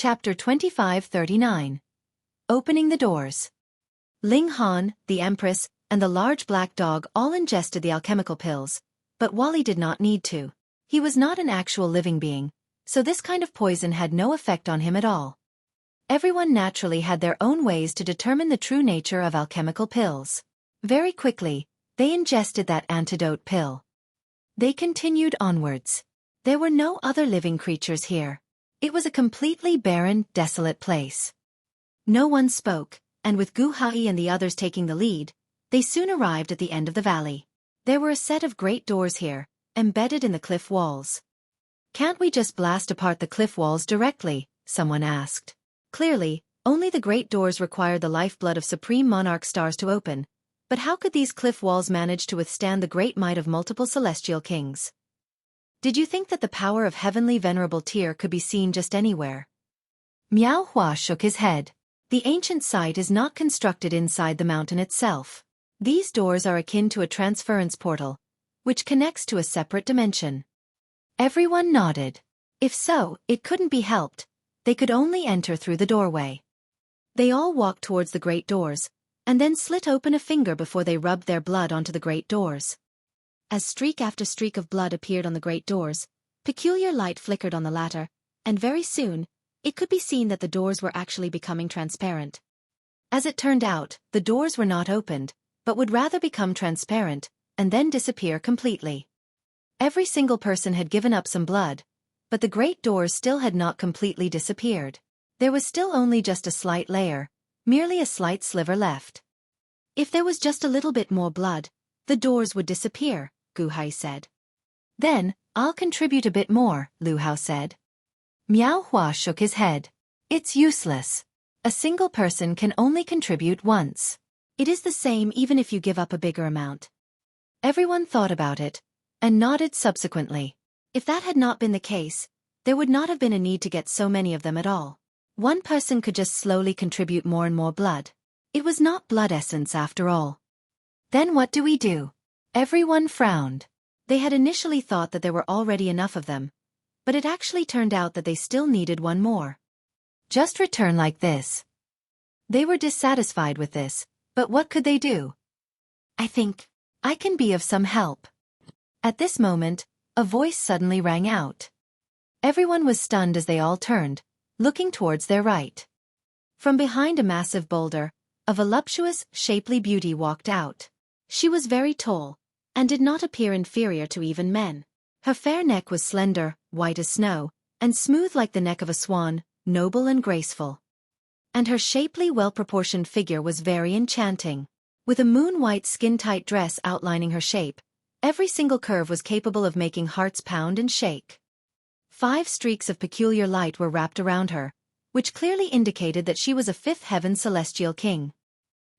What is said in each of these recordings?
Chapter 2539. Opening the Doors. Ling Han, the Empress, and the large black dog all ingested the alchemical pills, but Wally did not need to. He was not an actual living being, so this kind of poison had no effect on him at all. Everyone naturally had their own ways to determine the true nature of alchemical pills. Very quickly, they ingested that antidote pill. They continued onwards. There were no other living creatures here. It was a completely barren, desolate place. No one spoke, and with Xueqi and the others taking the lead, they soon arrived at the end of the valley. There were a set of great doors here, embedded in the cliff walls. "Can't we just blast apart the cliff walls directly?" someone asked. Clearly, only the great doors required the lifeblood of supreme monarch stars to open, but how could these cliff walls manage to withstand the great might of multiple celestial kings? Did you think that the power of heavenly venerable Tyr could be seen just anywhere? Miao Hua shook his head. The ancient site is not constructed inside the mountain itself. These doors are akin to a transference portal, which connects to a separate dimension. Everyone nodded. If so, it couldn't be helped. They could only enter through the doorway. They all walked towards the great doors, and then slit open a finger before they rubbed their blood onto the great doors. As streak after streak of blood appeared on the great doors, peculiar light flickered on the latter, and very soon, it could be seen that the doors were actually becoming transparent. As it turned out, the doors were not opened, but would rather become transparent, and then disappear completely. Every single person had given up some blood, but the great doors still had not completely disappeared. There was still only just a slight layer, merely a slight sliver left. If there was just a little bit more blood, the doors would disappear, Xueqi said. Then, I'll contribute a bit more, Lu Hao said. Miao Hua shook his head. It's useless. A single person can only contribute once. It is the same even if you give up a bigger amount. Everyone thought about it, and nodded subsequently. If that had not been the case, there would not have been a need to get so many of them at all. One person could just slowly contribute more and more blood. It was not blood essence after all. Then what do we do? Everyone frowned. They had initially thought that there were already enough of them, but it actually turned out that they still needed one more. Just return like this. They were dissatisfied with this, but what could they do? I think I can be of some help. At this moment, a voice suddenly rang out. Everyone was stunned as they all turned, looking towards their right. From behind a massive boulder, a voluptuous, shapely beauty walked out. She was very tall, and did not appear inferior to even men. Her fair neck was slender, white as snow, and smooth like the neck of a swan, noble and graceful. And her shapely, well-proportioned figure was very enchanting. With a moon-white skin-tight dress outlining her shape, every single curve was capable of making hearts pound and shake. 5 streaks of peculiar light were wrapped around her, which clearly indicated that she was a fifth heaven celestial king.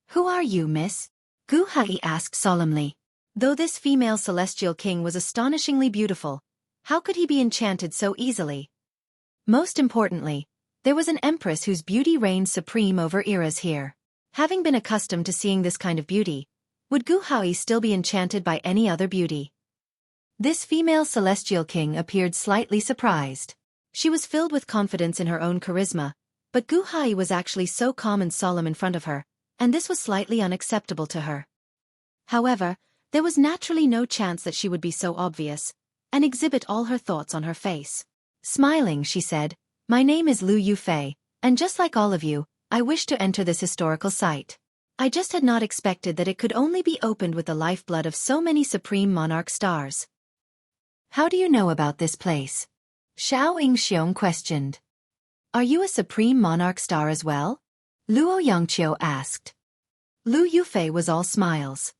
Who are you, miss? Xueqi asked solemnly. Though this female celestial king was astonishingly beautiful, how could he be enchanted so easily? Most importantly, there was an empress whose beauty reigned supreme over eras here. Having been accustomed to seeing this kind of beauty, would Xueqi still be enchanted by any other beauty? This female celestial king appeared slightly surprised. She was filled with confidence in her own charisma, but Xueqi was actually so calm and solemn in front of her, and this was slightly unacceptable to her. However, there was naturally no chance that she would be so obvious, and exhibit all her thoughts on her face. Smiling, she said, "My name is Lu Yufei, and just like all of you, I wish to enter this historical site. I just had not expected that it could only be opened with the lifeblood of so many supreme monarch stars." How do you know about this place? Xiao Yingxiong questioned. Are you a supreme monarch star as well? Luo Yangqiu asked. Lu Yufei was all smiles.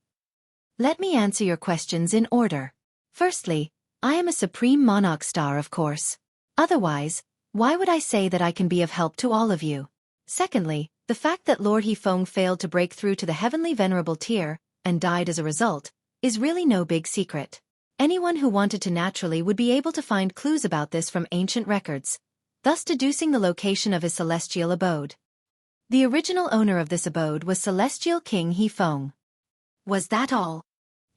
Let me answer your questions in order. Firstly, I am a supreme monarch star, of course. Otherwise, why would I say that I can be of help to all of you? Secondly, the fact that Lord Hefeng failed to break through to the heavenly venerable Tyr, and died as a result, is really no big secret. Anyone who wanted to naturally would be able to find clues about this from ancient records, thus deducing the location of his celestial abode. The original owner of this abode was Celestial King Hefeng. Was that all?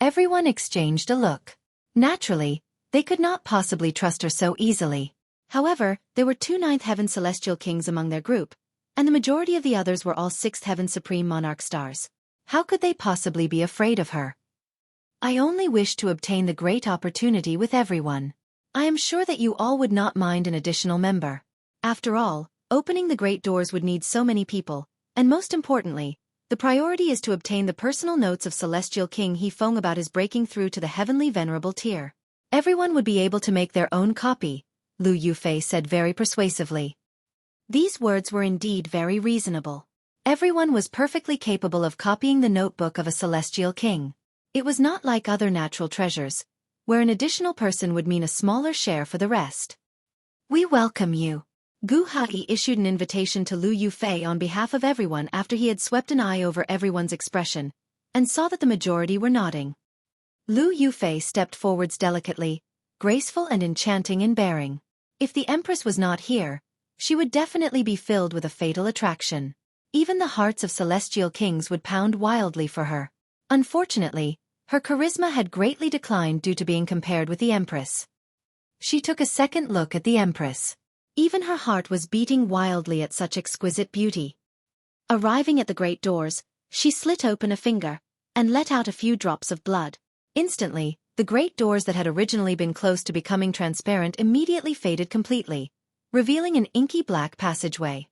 Everyone exchanged a look. Naturally, they could not possibly trust her so easily. However, there were 2 ninth heaven celestial kings among their group, and the majority of the others were all 6th heaven supreme monarch stars. How could they possibly be afraid of her? I only wish to obtain the great opportunity with everyone. I am sure that you all would not mind an additional member. After all, opening the great doors would need so many people, and most importantly, the priority is to obtain the personal notes of Celestial King He Feng about his breaking through to the heavenly venerable tier. Everyone would be able to make their own copy, Lu Yufei said very persuasively. These words were indeed very reasonable. Everyone was perfectly capable of copying the notebook of a celestial king. It was not like other natural treasures, where an additional person would mean a smaller share for the rest. We welcome you. Gu Hai issued an invitation to Lu Yufei on behalf of everyone after he had swept an eye over everyone's expression, and saw that the majority were nodding. Lu Yufei stepped forwards delicately, graceful and enchanting in bearing. If the Empress was not here, she would definitely be filled with a fatal attraction. Even the hearts of celestial kings would pound wildly for her. Unfortunately, her charisma had greatly declined due to being compared with the Empress. She took a second look at the Empress. Even her heart was beating wildly at such exquisite beauty. Arriving at the great doors, she slit open a finger, and let out a few drops of blood. Instantly, the great doors that had originally been close to becoming transparent immediately faded completely, revealing an inky black passageway.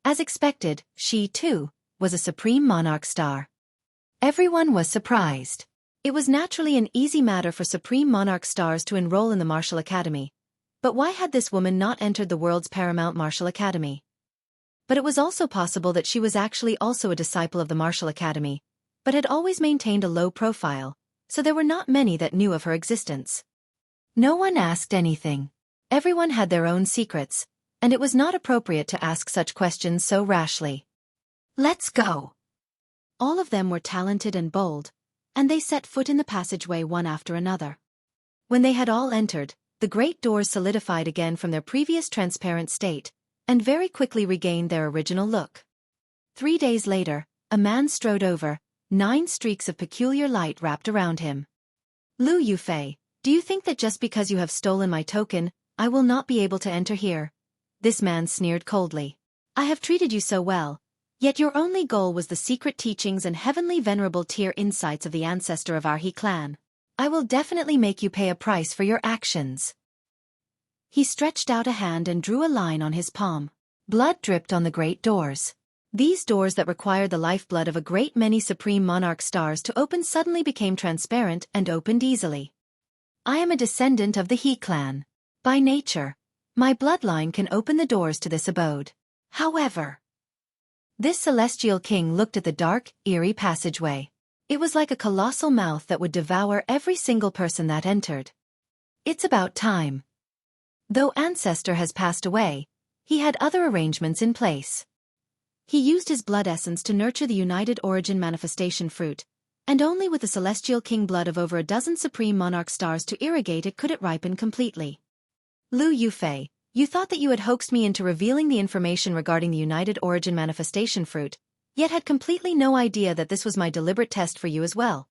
As expected, she, too, was a supreme monarch star. Everyone was surprised. It was naturally an easy matter for supreme monarch stars to enroll in the Martial Academy. But why had this woman not entered the world's paramount Martial Academy? But it was also possible that she was actually also a disciple of the Martial Academy, but had always maintained a low profile, so there were not many that knew of her existence. No one asked anything. Everyone had their own secrets, and it was not appropriate to ask such questions so rashly. Let's go. All of them were talented and bold, and they set foot in the passageway one after another. When they had all entered, the great doors solidified again from their previous transparent state, and very quickly regained their original look. 3 days later, a man strode over, 9 streaks of peculiar light wrapped around him. Lu Yufei, do you think that just because you have stolen my token, I will not be able to enter here? This man sneered coldly. I have treated you so well, yet your only goal was the secret teachings and heavenly venerable tier insights of the ancestor of our He clan. I will definitely make you pay a price for your actions. He stretched out a hand and drew a line on his palm. Blood dripped on the great doors. These doors that required the lifeblood of a great many supreme monarch stars to open suddenly became transparent and opened easily. I am a descendant of the He clan. By nature, my bloodline can open the doors to this abode. However, this celestial king looked at the dark, eerie passageway. It was like a colossal mouth that would devour every single person that entered. It's about time. Though Ancestor has passed away, he had other arrangements in place. He used his blood essence to nurture the United Origin manifestation fruit, and only with the celestial king blood of over a dozen supreme monarch stars to irrigate it could it ripen completely. Lu Yufei, you thought that you had hoaxed me into revealing the information regarding the United Origin manifestation fruit, yet had completely no idea that this was my deliberate test for you as well.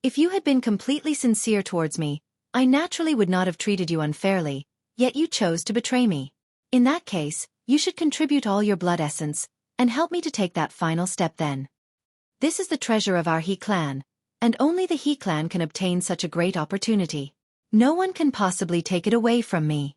If you had been completely sincere towards me, I naturally would not have treated you unfairly, yet you chose to betray me. In that case, you should contribute all your blood essence, and help me to take that final step then. This is the treasure of our He clan, and only the He clan can obtain such a great opportunity. No one can possibly take it away from me.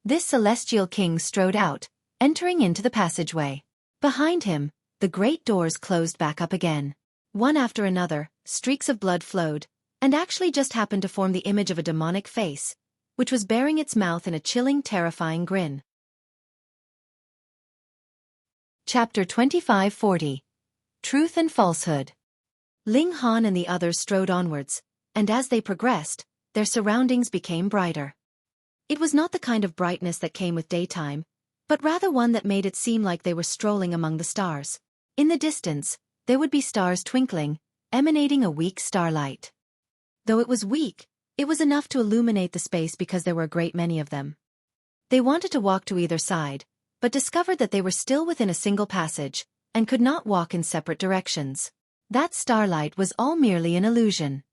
This celestial king strode out, entering into the passageway. Behind him, the great doors closed back up again. One after another, streaks of blood flowed, and actually just happened to form the image of a demonic face, which was baring its mouth in a chilling, terrifying grin. Chapter 2540. Truth and Falsehood. Ling Han and the others strode onwards, and as they progressed, their surroundings became brighter. It was not the kind of brightness that came with daytime, but rather one that made it seem like they were strolling among the stars. In the distance, there would be stars twinkling, emanating a weak starlight. Though it was weak, it was enough to illuminate the space because there were a great many of them. They wanted to walk to either side, but discovered that they were still within a single passage, and could not walk in separate directions. That starlight was all merely an illusion.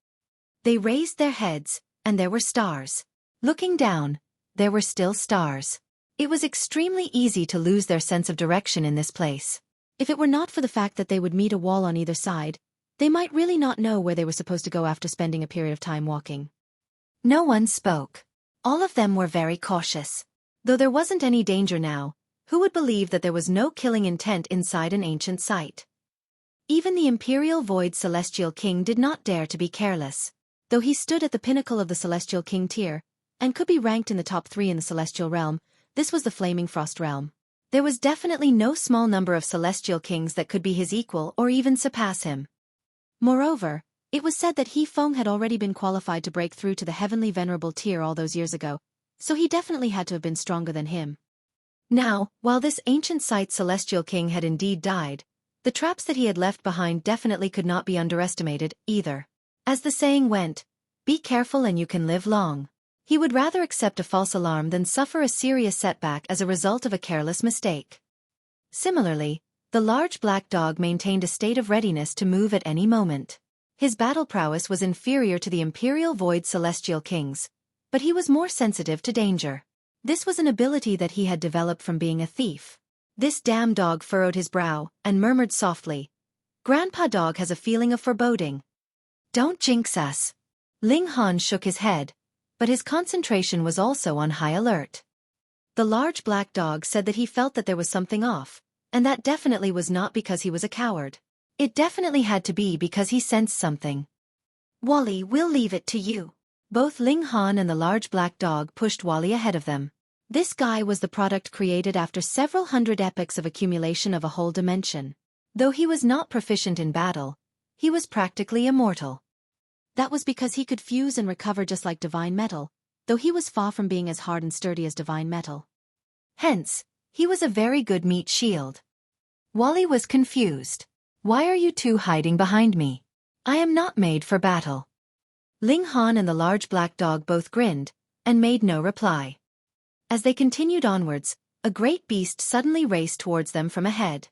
They raised their heads, and there were stars. Looking down, there were still stars. It was extremely easy to lose their sense of direction in this place. If it were not for the fact that they would meet a wall on either side, they might really not know where they were supposed to go after spending a period of time walking. No one spoke. All of them were very cautious. Though there wasn't any danger now, who would believe that there was no killing intent inside an ancient site? Even the Imperial Void Celestial King did not dare to be careless. Though he stood at the pinnacle of the Celestial King tier, and could be ranked in the top 3 in the Celestial Realm, this was the Flaming Frost Realm. There was definitely no small number of Celestial Kings that could be his equal or even surpass him. Moreover, it was said that He Feng had already been qualified to break through to the Heavenly Venerable tier all those years ago, so he definitely had to have been stronger than him. Now, while this ancient site Celestial King had indeed died, the traps that he had left behind definitely could not be underestimated, either. As the saying went, be careful and you can live long. He would rather accept a false alarm than suffer a serious setback as a result of a careless mistake. Similarly, the large black dog maintained a state of readiness to move at any moment. His battle prowess was inferior to the Imperial Void Celestial King's, but he was more sensitive to danger. This was an ability that he had developed from being a thief. This damn dog furrowed his brow and murmured softly, "Grandpa Dog has a feeling of foreboding. Don't jinx us." Ling Han shook his head, but his concentration was also on high alert. The large black dog said that he felt that there was something off, and that definitely was not because he was a coward. It definitely had to be because he sensed something. "Wally, we'll leave it to you." Both Ling Han and the large black dog pushed Wally ahead of them. This guy was the product created after several hundred epochs of accumulation of a whole dimension. Though he was not proficient in battle, he was practically immortal. That was because he could fuse and recover just like divine metal, though he was far from being as hard and sturdy as divine metal. Hence, he was a very good meat shield. Wally was confused. "Why are you two hiding behind me? I am not made for battle." Ling Han and the large black dog both grinned, and made no reply. As they continued onwards, a great beast suddenly raced towards them from ahead.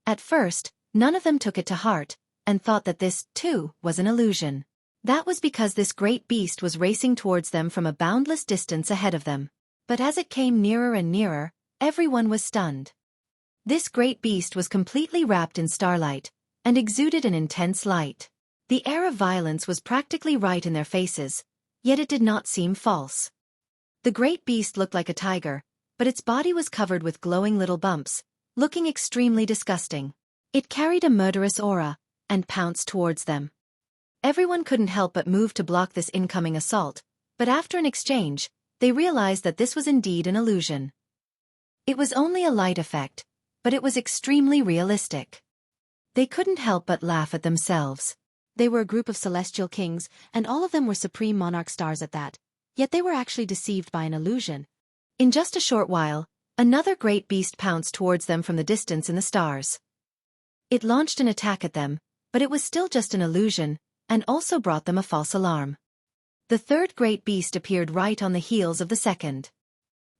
At first, none of them took it to heart, and thought that this, too, was an illusion. That was because this great beast was racing towards them from a boundless distance ahead of them. But as it came nearer and nearer, everyone was stunned. This great beast was completely wrapped in starlight, and exuded an intense light. The air of violence was practically right in their faces, yet it did not seem false. The great beast looked like a tiger, but its body was covered with glowing little bumps, looking extremely disgusting. It carried a murderous aura, and pounced towards them. Everyone couldn't help but move to block this incoming assault, but after an exchange, they realized that this was indeed an illusion. It was only a light effect, but it was extremely realistic. They couldn't help but laugh at themselves. They were a group of celestial kings, and all of them were supreme monarch stars at that, yet they were actually deceived by an illusion. In just a short while, another great beast pounced towards them from the distance in the stars. It launched an attack at them, but it was still just an illusion, and also brought them a false alarm. The third great beast appeared right on the heels of the second.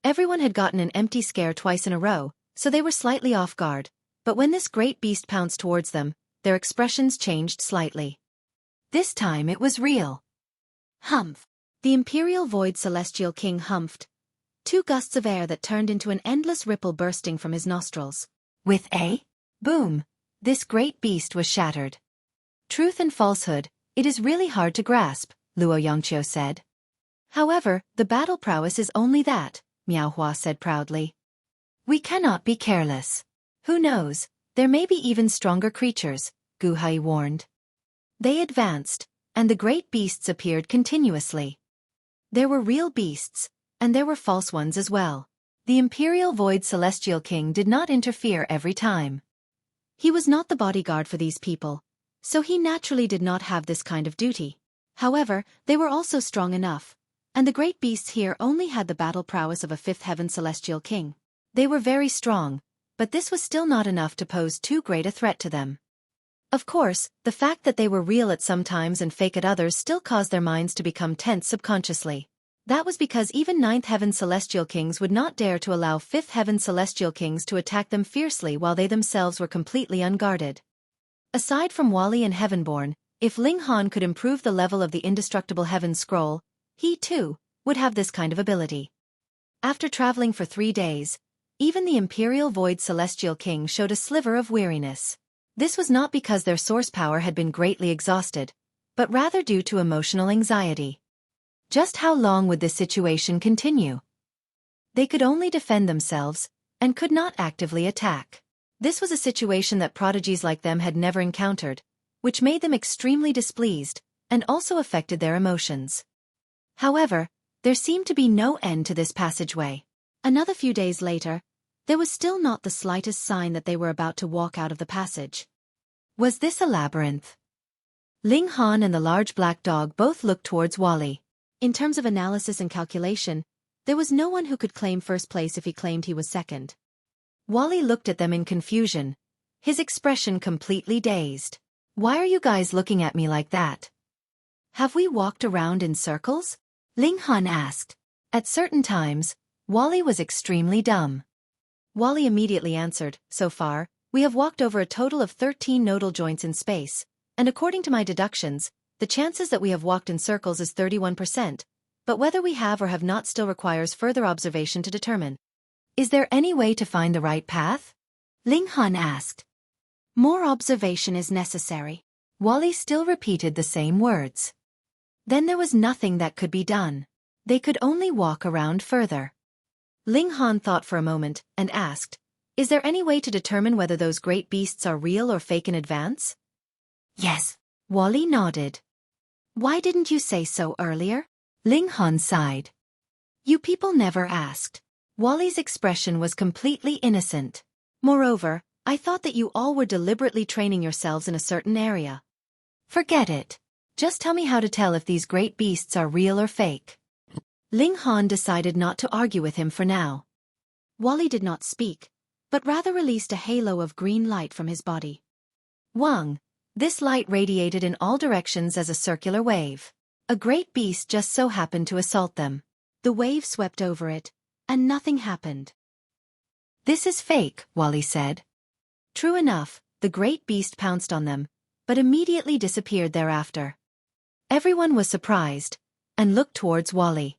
Everyone had gotten an empty scare twice in a row, so they were slightly off guard, but when this great beast pounced towards them, their expressions changed slightly. This time it was real. Humph! The Imperial Void Celestial King humphed. 2 gusts of air that turned into an endless ripple bursting from his nostrils. With a boom, this great beast was shattered. "Truth and falsehood, it is really hard to grasp," Luo Yongqiu said. "However, the battle prowess is only that," Miao Hua said proudly. "We cannot be careless. Who knows, there may be even stronger creatures," Gu Hai warned. They advanced, and the great beasts appeared continuously. There were real beasts, and there were false ones as well. The Imperial Void Celestial King did not interfere every time. He was not the bodyguard for these people, so he naturally did not have this kind of duty. However, they were also strong enough, and the great beasts here only had the battle prowess of a 5th heaven celestial king. They were very strong, but this was still not enough to pose too great a threat to them. Of course, the fact that they were real at some times and fake at others still caused their minds to become tense subconsciously. That was because even 9th heaven celestial kings would not dare to allow 5th heaven celestial kings to attack them fiercely while they themselves were completely unguarded. Aside from Wally and Heavenborn, if Ling Han could improve the level of the indestructible heaven scroll, he too would have this kind of ability. After traveling for 3 days, even the Imperial Void Celestial King showed a sliver of weariness. This was not because their source power had been greatly exhausted, but rather due to emotional anxiety. Just how long would this situation continue? They could only defend themselves, and could not actively attack. This was a situation that prodigies like them had never encountered, which made them extremely displeased, and also affected their emotions. However, there seemed to be no end to this passageway. Another few days later, there was still not the slightest sign that they were about to walk out of the passage. Was this a labyrinth? Ling Han and the large black dog both looked towards Wally. In terms of analysis and calculation, there was no one who could claim first place if he claimed he was second. Wally looked at them in confusion, his expression completely dazed. Why are you guys looking at me like that? Have we walked around in circles? Ling Han asked. At certain times, Wally was extremely dumb. Wally immediately answered, so far, we have walked over a total of 13 nodal joints in space, and according to my deductions, the chances that we have walked in circles is 31%, but whether we have or have not still requires further observation to determine. Is there any way to find the right path? Ling Han asked. More observation is necessary. Wally still repeated the same words. Then there was nothing that could be done. They could only walk around further. Ling Han thought for a moment, and asked, is there any way to determine whether those great beasts are real or fake in advance? Yes. Wally nodded. Why didn't you say so earlier? Ling Han sighed. You people never asked. Wally's expression was completely innocent. Moreover, I thought that you all were deliberately training yourselves in a certain area. Forget it. Just tell me how to tell if these great beasts are real or fake. Ling Han decided not to argue with him for now. Wally did not speak, but rather released a halo of green light from his body. Wang. This light radiated in all directions as a circular wave. A great beast just so happened to assault them. The wave swept over it, and nothing happened. This is fake, Wally said. True enough, the great beast pounced on them, but immediately disappeared thereafter. Everyone was surprised, and looked towards Wally.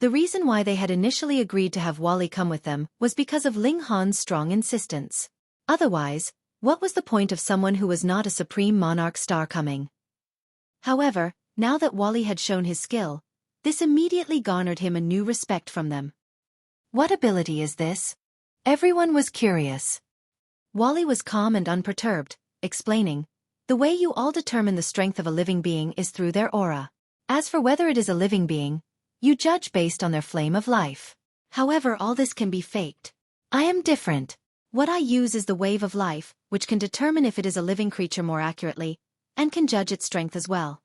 The reason why they had initially agreed to have Wally come with them was because of Ling Han's strong insistence. Otherwise, what was the point of someone who was not a supreme monarch star coming? However, now that Wally had shown his skill, this immediately garnered him a new respect from them. What ability is this? Everyone was curious. Wally was calm and unperturbed, explaining, the way you all determine the strength of a living being is through their aura. As for whether it is a living being, you judge based on their flame of life. However, all this can be faked. I am different. What I use is the wave of life, which can determine if it is a living creature more accurately, and can judge its strength as well.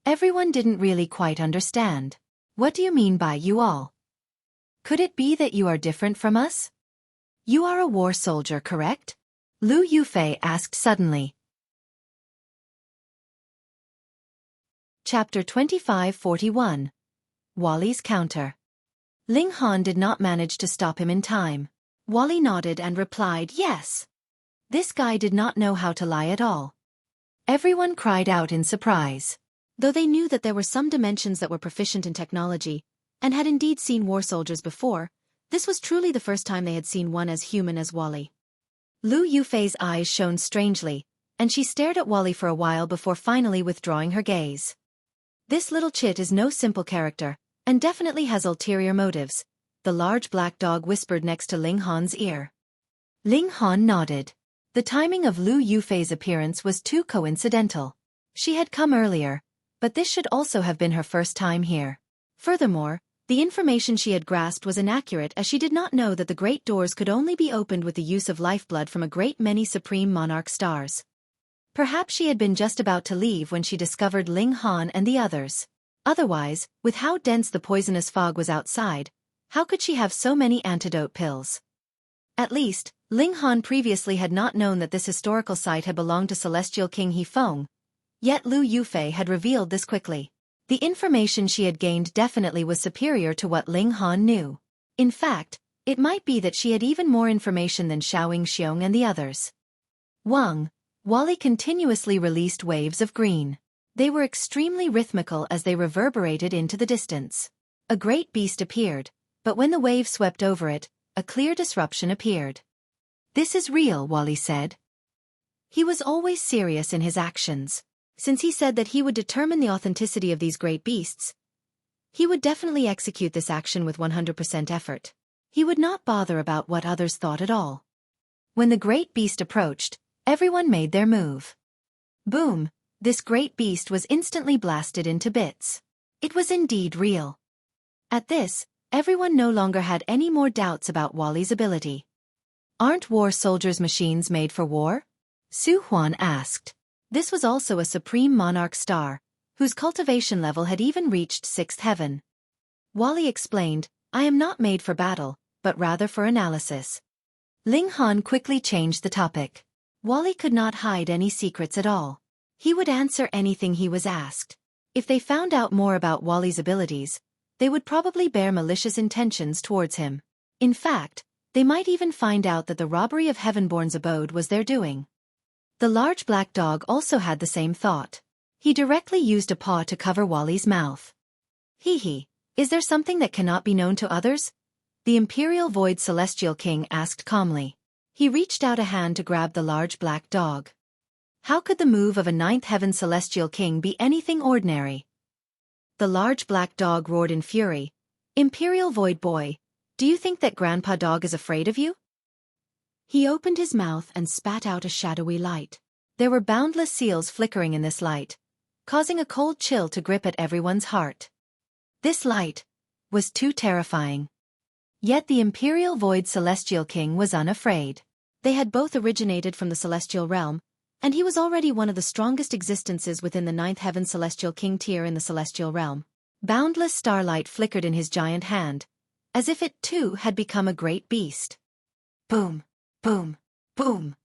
Everyone didn't really quite understand. What do you mean by you all? Could it be that you are different from us? You are a war soldier, correct? Lu Yufei asked suddenly. Chapter 2541. Wally's Counter. Ling Han did not manage to stop him in time. Wally nodded and replied yes. This guy did not know how to lie at all. Everyone cried out in surprise. Though they knew that there were some dimensions that were proficient in technology, and had indeed seen war soldiers before, this was truly the first time they had seen one as human as Wally. Lu Yufei's eyes shone strangely, and she stared at Wally for a while before finally withdrawing her gaze. This little chit is no simple character, and definitely has ulterior motives, the large black dog whispered next to Ling Han's ear. Ling Han nodded. The timing of Lu Yufei's appearance was too coincidental. She had come earlier, but this should also have been her first time here. Furthermore, the information she had grasped was inaccurate as she did not know that the great doors could only be opened with the use of lifeblood from a great many supreme monarch stars. Perhaps she had been just about to leave when she discovered Ling Han and the others. Otherwise, with how dense the poisonous fog was outside, how could she have so many antidote pills? At least, Ling Han previously had not known that this historical site had belonged to Celestial King He Feng. Yet Lu Yufei had revealed this quickly. The information she had gained definitely was superior to what Ling Han knew. In fact, it might be that she had even more information than Xiaoying Xiong and the others. Wally continuously released waves of green. They were extremely rhythmical as they reverberated into the distance. A great beast appeared, But when the wave swept over it, a clear disruption appeared. "This is real," Wally said. He was always serious in his actions. Since he said that he would determine the authenticity of these great beasts, he would definitely execute this action with 100% effort. He would not bother about what others thought at all. When the great beast approached, everyone made their move. Boom! This great beast was instantly blasted into bits. It was indeed real. At this, everyone no longer had any more doubts about Wally's ability. "Aren't war soldiers machines made for war?" Su Huan asked. This was also a supreme monarch star, whose cultivation level had even reached 6th heaven. Wally explained, "I am not made for battle, but rather for analysis." Ling Han quickly changed the topic. Wally could not hide any secrets at all. He would answer anything he was asked. If they found out more about Wally's abilities, they would probably bear malicious intentions towards him. In fact, they might even find out that the robbery of Heavenborn's abode was their doing. The large black dog also had the same thought. He directly used a paw to cover Wally's mouth. "Hee, is there something that cannot be known to others?" the Imperial Void Celestial King asked calmly. He reached out a hand to grab the large black dog. How could the move of a 9th heaven Celestial King be anything ordinary? The large black dog roared in fury. "Imperial Void Boy, do you think that Grandpa Dog is afraid of you?" He opened his mouth and spat out a shadowy light. There were boundless seals flickering in this light, causing a cold chill to grip at everyone's heart. This light was too terrifying. Yet the Imperial Void Celestial King was unafraid. They had both originated from the Celestial Realm, and he was already one of the strongest existences within the 9th heaven Celestial King tier in the Celestial Realm. Boundless starlight flickered in his giant hand, as if it too had become a great beast. Boom, boom, boom.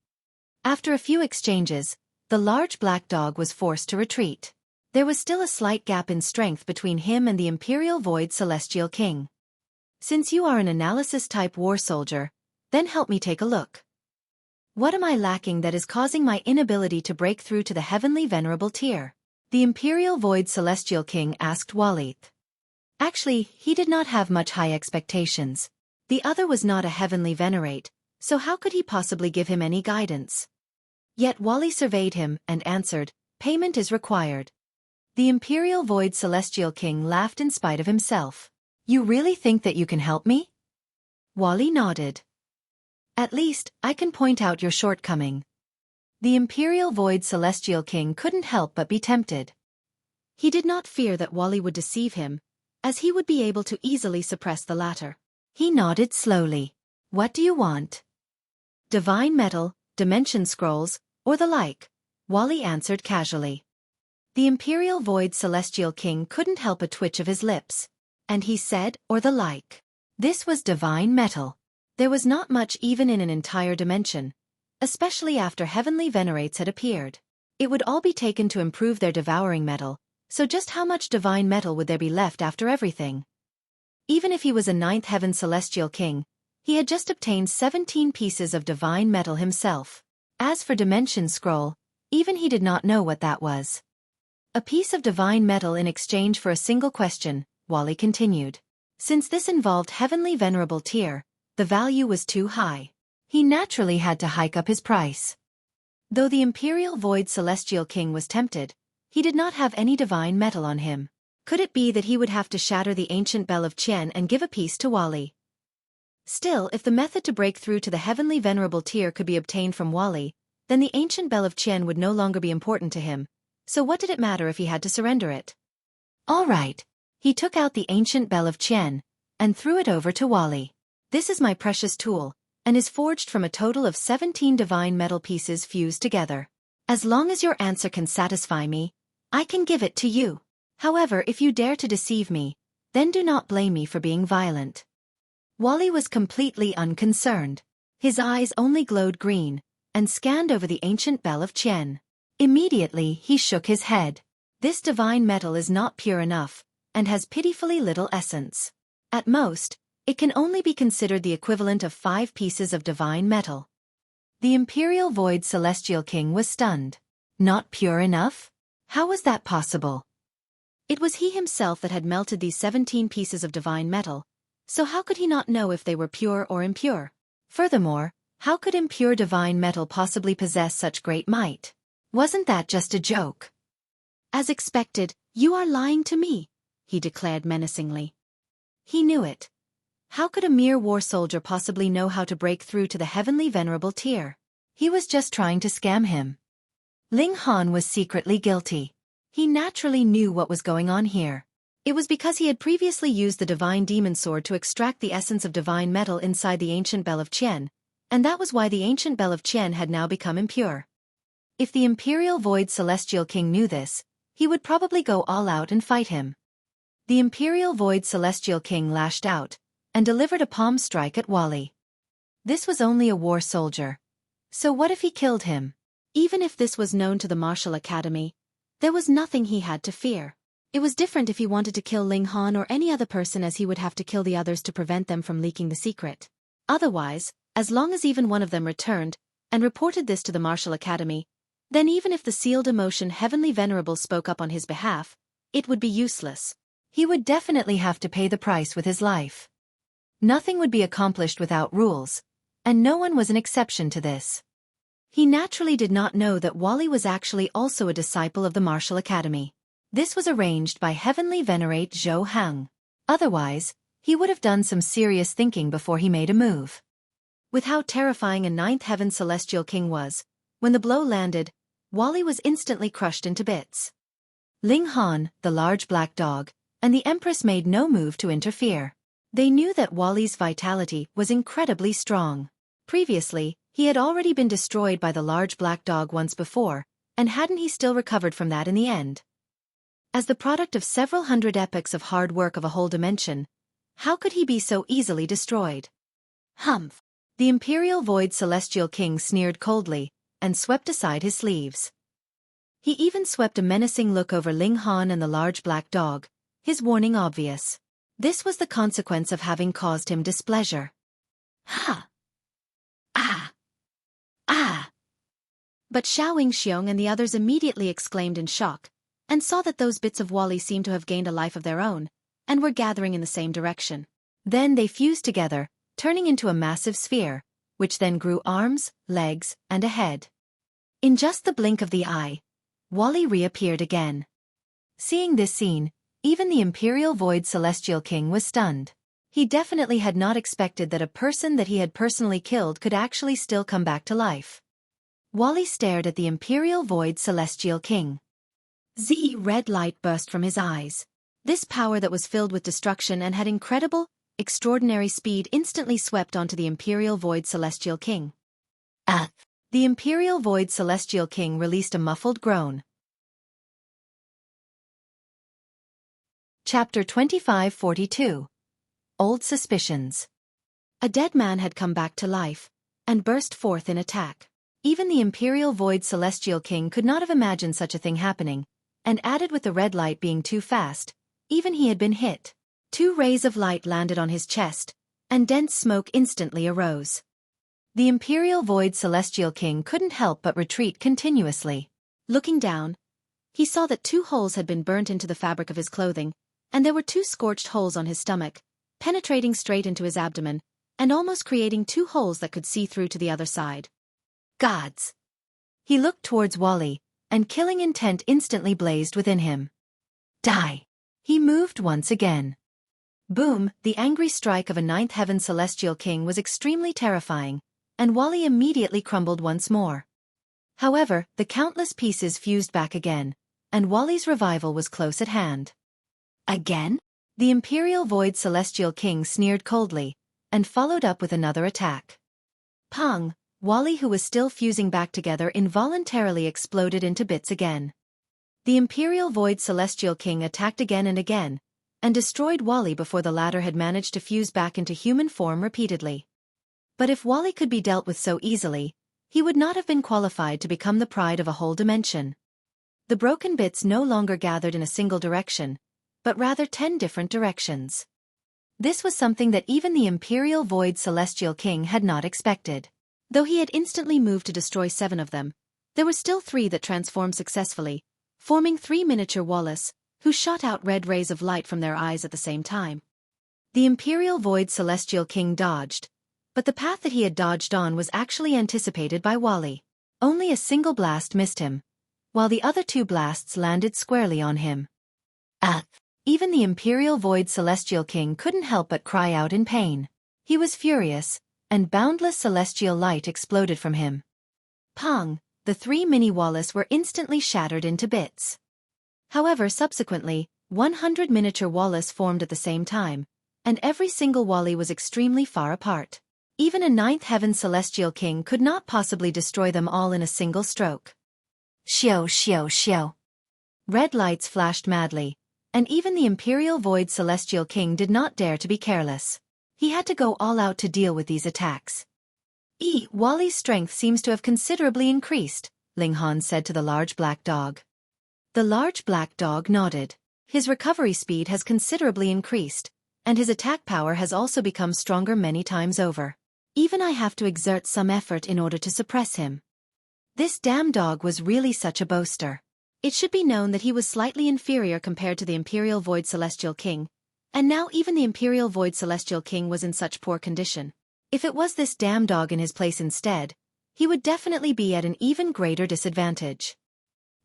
After a few exchanges, the large black dog was forced to retreat. There was still a slight gap in strength between him and the Imperial Void Celestial King. "Since you are an analysis-type war soldier, then help me take a look. What am I lacking that is causing my inability to break through to the Heavenly Venerable tier?" the Imperial Void Celestial King asked Wally. Actually, he did not have much high expectations. The other was not a Heavenly Venerate, so how could he possibly give him any guidance? Yet Wally surveyed him and answered, "Payment is required." The Imperial Void Celestial King laughed in spite of himself. "You really think that you can help me?" Wally nodded. "At least, I can point out your shortcoming." The Imperial Void Celestial King couldn't help but be tempted. He did not fear that Wally would deceive him, as he would be able to easily suppress the latter. He nodded slowly. "What do you want?" "Divine metal, dimension scrolls, or the like," Wally answered casually. The Imperial Void Celestial King couldn't help a twitch of his lips, and he said, "or the like." This was divine metal. There was not much even in an entire dimension, especially after Heavenly Venerates had appeared. It would all be taken to improve their devouring metal, so just how much divine metal would there be left after everything? Even if he was a 9th heaven Celestial King, he had just obtained 17 pieces of divine metal himself. As for Dimension Scroll, even he did not know what that was. A piece of divine metal in exchange for a single question, Wally continued. Since this involved Heavenly Venerable tier, the value was too high. He naturally had to hike up his price. Though the Imperial Void Celestial King was tempted, he did not have any divine metal on him. Could it be that he would have to shatter the ancient bell of Qian and give a piece to Wally? Still, if the method to break through to the Heavenly Venerable tier could be obtained from Wally, then the ancient bell of Qian would no longer be important to him, so what did it matter if he had to surrender it? All right. He took out the ancient bell of Qian and threw it over to Wally. "This is my precious tool, and is forged from a total of 17 divine metal pieces fused together. As long as your answer can satisfy me, I can give it to you. However, if you dare to deceive me, then do not blame me for being violent." Wally was completely unconcerned. His eyes only glowed green, and scanned over the ancient bell of Qian. Immediately, he shook his head. This divine metal is not pure enough, and has pitifully little essence. At most, it can only be considered the equivalent of 5 pieces of divine metal. The Imperial Void Celestial King was stunned. Not pure enough? How was that possible? It was he himself that had melted these 17 pieces of divine metal, So how could he not know if they were pure or impure? Furthermore, how could impure divine metal possibly possess such great might? Wasn't that just a joke? As expected, you are lying to me, he declared menacingly. He knew it. How could a mere war soldier possibly know how to break through to the heavenly venerable tier? He was just trying to scam him. Ling Han was secretly guilty. He naturally knew what was going on here. It was because he had previously used the divine demon sword to extract the essence of divine metal inside the ancient bell of Qian, and that was why the ancient bell of Qian had now become impure. If the Imperial Void Celestial King knew this, he would probably go all out and fight him. The Imperial Void Celestial King lashed out, and delivered a palm strike at Wally. This was only a war soldier. So what if he killed him? Even if this was known to the Martial Academy, there was nothing he had to fear. It was different if he wanted to kill Ling Han or any other person, as he would have to kill the others to prevent them from leaking the secret. Otherwise, as long as even one of them returned and reported this to the Martial Academy, then even if the sealed emotion Heavenly Venerable spoke up on his behalf, it would be useless. He would definitely have to pay the price with his life. Nothing would be accomplished without rules, and no one was an exception to this. He naturally did not know that Wally was actually also a disciple of the Martial Academy. This was arranged by Heavenly Venerate Zhou Hang. Otherwise, he would have done some serious thinking before he made a move. With how terrifying a Ninth Heaven Celestial King was, when the blow landed, Wally was instantly crushed into bits. Ling Han, the large black dog, and the Empress made no move to interfere. They knew that Wally's vitality was incredibly strong. Previously, he had already been destroyed by the large black dog once before, and hadn't he still recovered from that in the end? As the product of several hundred epochs of hard work of a whole dimension, how could he be so easily destroyed? Humph! The Imperial Void Celestial King sneered coldly, and swept aside his sleeves. He even swept a menacing look over Ling Han and the large black dog, his warning obvious. This was the consequence of having caused him displeasure. Ha! Ah! Ah! But Xiao Yingxiong and the others immediately exclaimed in shock, and saw that those bits of Wally seemed to have gained a life of their own, and were gathering in the same direction. Then they fused together, turning into a massive sphere, which then grew arms, legs, and a head. In just the blink of the eye, Wally reappeared again. Seeing this scene, even the Imperial Void Celestial King was stunned. He definitely had not expected that a person that he had personally killed could actually still come back to life. Wally stared at the Imperial Void Celestial King. Red light burst from his eyes. This power that was filled with destruction and had incredible, extraordinary speed instantly swept onto the Imperial Void Celestial King. The Imperial Void Celestial King released a muffled groan. Chapter 2542. Old Suspicions. A dead man had come back to life, and burst forth in attack. Even the Imperial Void Celestial King could not have imagined such a thing happening, and added with the red light being too fast, even he had been hit. 2 rays of light landed on his chest, and dense smoke instantly arose. The Imperial Void Celestial King couldn't help but retreat continuously. Looking down, he saw that 2 holes had been burnt into the fabric of his clothing, and there were 2 scorched holes on his stomach, penetrating straight into his abdomen, and almost creating 2 holes that could see through to the other side. Gods! He looked towards Wally, and killing intent instantly blazed within him. Die! He moved once again. Boom! The angry strike of a Ninth Heaven Celestial King was extremely terrifying, and Wally immediately crumbled once more. However, the countless pieces fused back again, and Wally's revival was close at hand. Again? The Imperial Void Celestial King sneered coldly, and followed up with another attack. Pong! Wally, who was still fusing back together, involuntarily exploded into bits again. The Imperial Void Celestial King attacked again and again, and destroyed Wally before the latter had managed to fuse back into human form repeatedly. But if Wally could be dealt with so easily, he would not have been qualified to become the pride of a whole dimension. The broken bits no longer gathered in a single direction, but rather 10 different directions. This was something that even the Imperial Void Celestial King had not expected. Though he had instantly moved to destroy 7 of them, there were still 3 that transformed successfully, forming 3 miniature Wallace, who shot out red rays of light from their eyes at the same time. The Imperial Void Celestial King dodged, but the path that he had dodged on was actually anticipated by Wally. Only a single blast missed him, while the other 2 blasts landed squarely on him. Ah! Even the Imperial Void Celestial King couldn't help but cry out in pain. He was furious, and boundless celestial light exploded from him. Pong! The 3 mini Wallace were instantly shattered into bits. However, subsequently, 100 miniature Wallace formed at the same time, and every single Wally was extremely far apart. Even a 9th Heaven Celestial King could not possibly destroy them all in a single stroke. Xiao xiao xiao. Red lights flashed madly, and even the Imperial Void Celestial King did not dare to be careless. He had to go all out to deal with these attacks. Wally's strength seems to have considerably increased, Ling Han said to the large black dog. The large black dog nodded. His recovery speed has considerably increased, and his attack power has also become stronger many times over. Even I have to exert some effort in order to suppress him. This damn dog was really such a boaster. It should be known that he was slightly inferior compared to the Imperial Void Celestial King, and now even the Imperial Void Celestial King was in such poor condition. If it was this damn dog in his place instead, he would definitely be at an even greater disadvantage.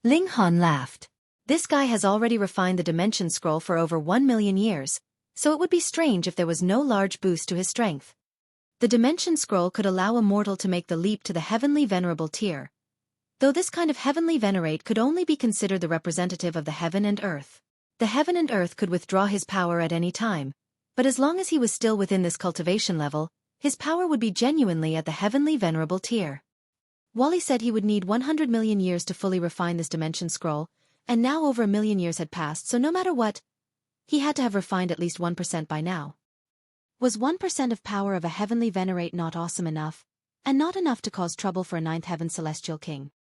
Ling Han laughed. This guy has already refined the Dimension Scroll for over 1 million years, so it would be strange if there was no large boost to his strength. The Dimension Scroll could allow a mortal to make the leap to the Heavenly Venerable tier, though this kind of Heavenly Venerate could only be considered the representative of the heaven and earth. The heaven and earth could withdraw his power at any time, but as long as he was still within this cultivation level, his power would be genuinely at the Heavenly Venerable tier. Wally said he would need 100 million years to fully refine this Dimension Scroll, and now over 1 million years had passed, so no matter what, he had to have refined at least 1% by now. Was 1% of power of a Heavenly Venerate not awesome enough, and not enough to cause trouble for a 9th Heaven Celestial King?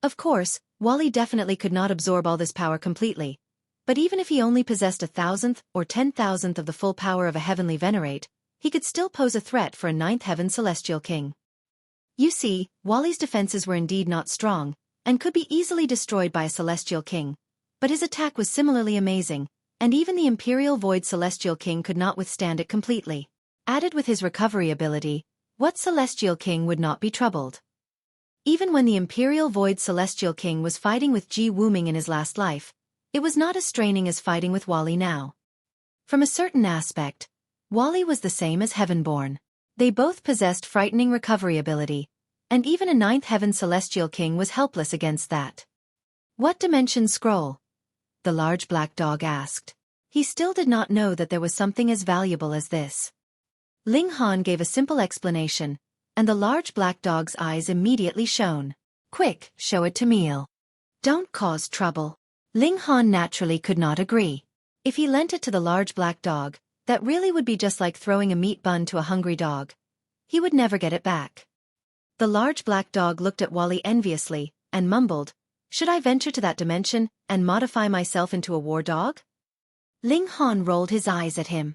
Of course, Wally definitely could not absorb all this power completely, but even if he only possessed 1,000th or 10,000th of the full power of a Heavenly Venerate, he could still pose a threat for a 9th Heaven Celestial King. You see, Wally's defenses were indeed not strong, and could be easily destroyed by a Celestial King, but his attack was similarly amazing, and even the Imperial Void Celestial King could not withstand it completely. Added with his recovery ability, what Celestial King would not be troubled? Even when the Imperial Void Celestial King was fighting with Ji Wuming in his last life, it was not as straining as fighting with Wally now. From a certain aspect, Wally was the same as Heavenborn. They both possessed frightening recovery ability, and even a 9th Heaven Celestial King was helpless against that. What Dimension Scroll? The large black dog asked. He still did not know that there was something as valuable as this. Ling Han gave a simple explanation, and the large black dog's eyes immediately shone. Quick, show it to me. Don't cause trouble. Ling Han naturally could not agree. If he lent it to the large black dog, that really would be just like throwing a meat bun to a hungry dog. He would never get it back. The large black dog looked at Wally enviously, and mumbled, "Should I venture to that dimension, and modify myself into a war dog?" Ling Han rolled his eyes at him.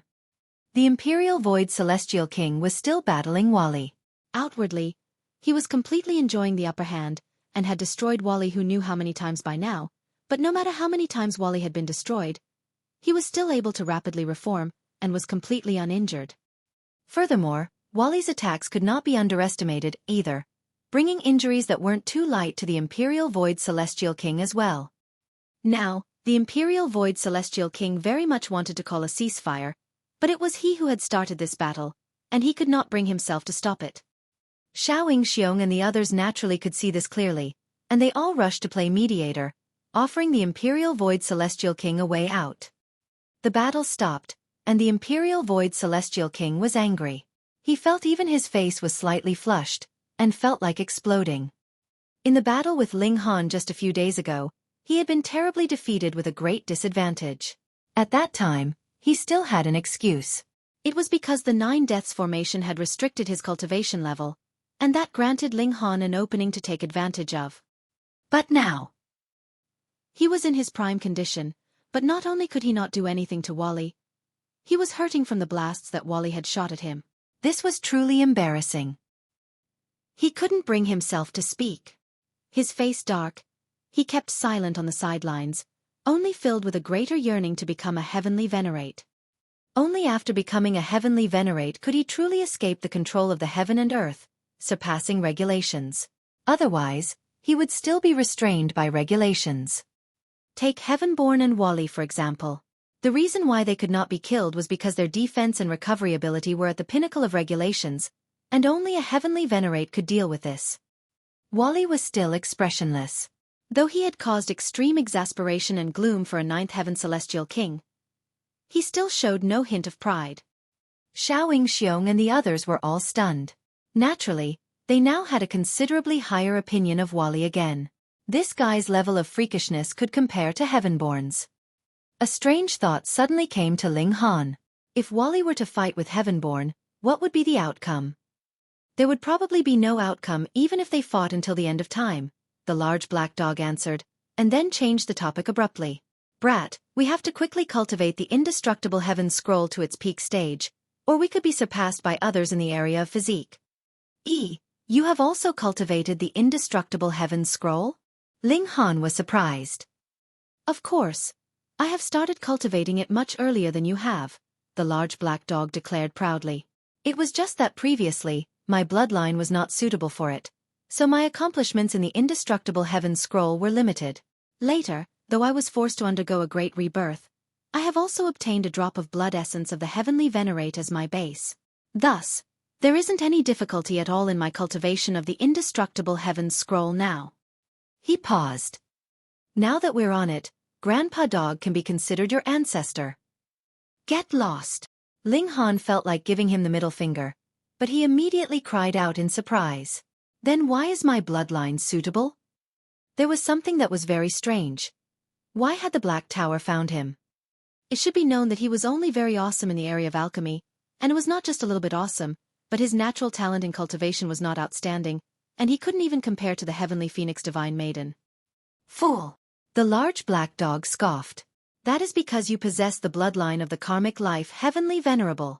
The Imperial Void Celestial King was still battling Wally. Outwardly, he was completely enjoying the upper hand, and had destroyed Wally who knew how many times by now, but no matter how many times Wally had been destroyed, he was still able to rapidly reform, and was completely uninjured. Furthermore, Wally's attacks could not be underestimated either, bringing injuries that weren't too light to the Imperial Void Celestial King as well. Now, the Imperial Void Celestial King very much wanted to call a ceasefire, but it was he who had started this battle, and he could not bring himself to stop it. Xiao Xiong and the others naturally could see this clearly, and they all rushed to play mediator, offering the Imperial Void Celestial King a way out. The battle stopped, and the Imperial Void Celestial King was angry. He felt even his face was slightly flushed, and felt like exploding. In the battle with Ling Han just a few days ago, he had been terribly defeated with a great disadvantage. At that time, he still had an excuse. It was because the 9 Deaths formation had restricted his cultivation level, and that granted Ling Han an opening to take advantage of. But now, he was in his prime condition, but not only could he not do anything to Wally, he was hurting from the blasts that Wally had shot at him. This was truly embarrassing. He couldn't bring himself to speak. His face dark, he kept silent on the sidelines, only filled with a greater yearning to become a Heavenly Venerate. Only after becoming a heavenly venerate could he truly escape the control of the heaven and earth, surpassing regulations. Otherwise, he would still be restrained by regulations. Take Heavenborn and Wally for example. The reason why they could not be killed was because their defense and recovery ability were at the pinnacle of regulations, and only a heavenly venerate could deal with this. Wally was still expressionless. Though he had caused extreme exasperation and gloom for a ninth heaven celestial king, he still showed no hint of pride. Xiong and the others were all stunned. Naturally, they now had a considerably higher opinion of Wally again. This guy's level of freakishness could compare to Heavenborn's. A strange thought suddenly came to Ling Han. If Wally were to fight with Heavenborn, what would be the outcome? There would probably be no outcome even if they fought until the end of time, the large black dog answered, and then changed the topic abruptly. Brat, we have to quickly cultivate the indestructible heaven scroll to its peak stage, or we could be surpassed by others in the area of physique. You have also cultivated the indestructible heaven scroll? Ling Han was surprised. Of course. I have started cultivating it much earlier than you have, the large black dog declared proudly. It was just that previously, my bloodline was not suitable for it, so my accomplishments in the indestructible heaven scroll were limited. Later, though I was forced to undergo a great rebirth, I have also obtained a drop of blood essence of the heavenly venerate as my base. Thus, there isn't any difficulty at all in my cultivation of the indestructible heaven scroll now. He paused. Now that we're on it, Grandpa Dog can be considered your ancestor. Get lost. Ling Han felt like giving him the middle finger, but he immediately cried out in surprise. Then why is my bloodline suitable? There was something that was very strange. Why had the Black Tower found him? It should be known that he was only very awesome in the area of alchemy, and it was not just a little bit awesome, but his natural talent in cultivation was not outstanding, and he couldn't even compare to the heavenly phoenix divine maiden. Fool! The large black dog scoffed. That is because you possess the bloodline of the karmic life heavenly venerable.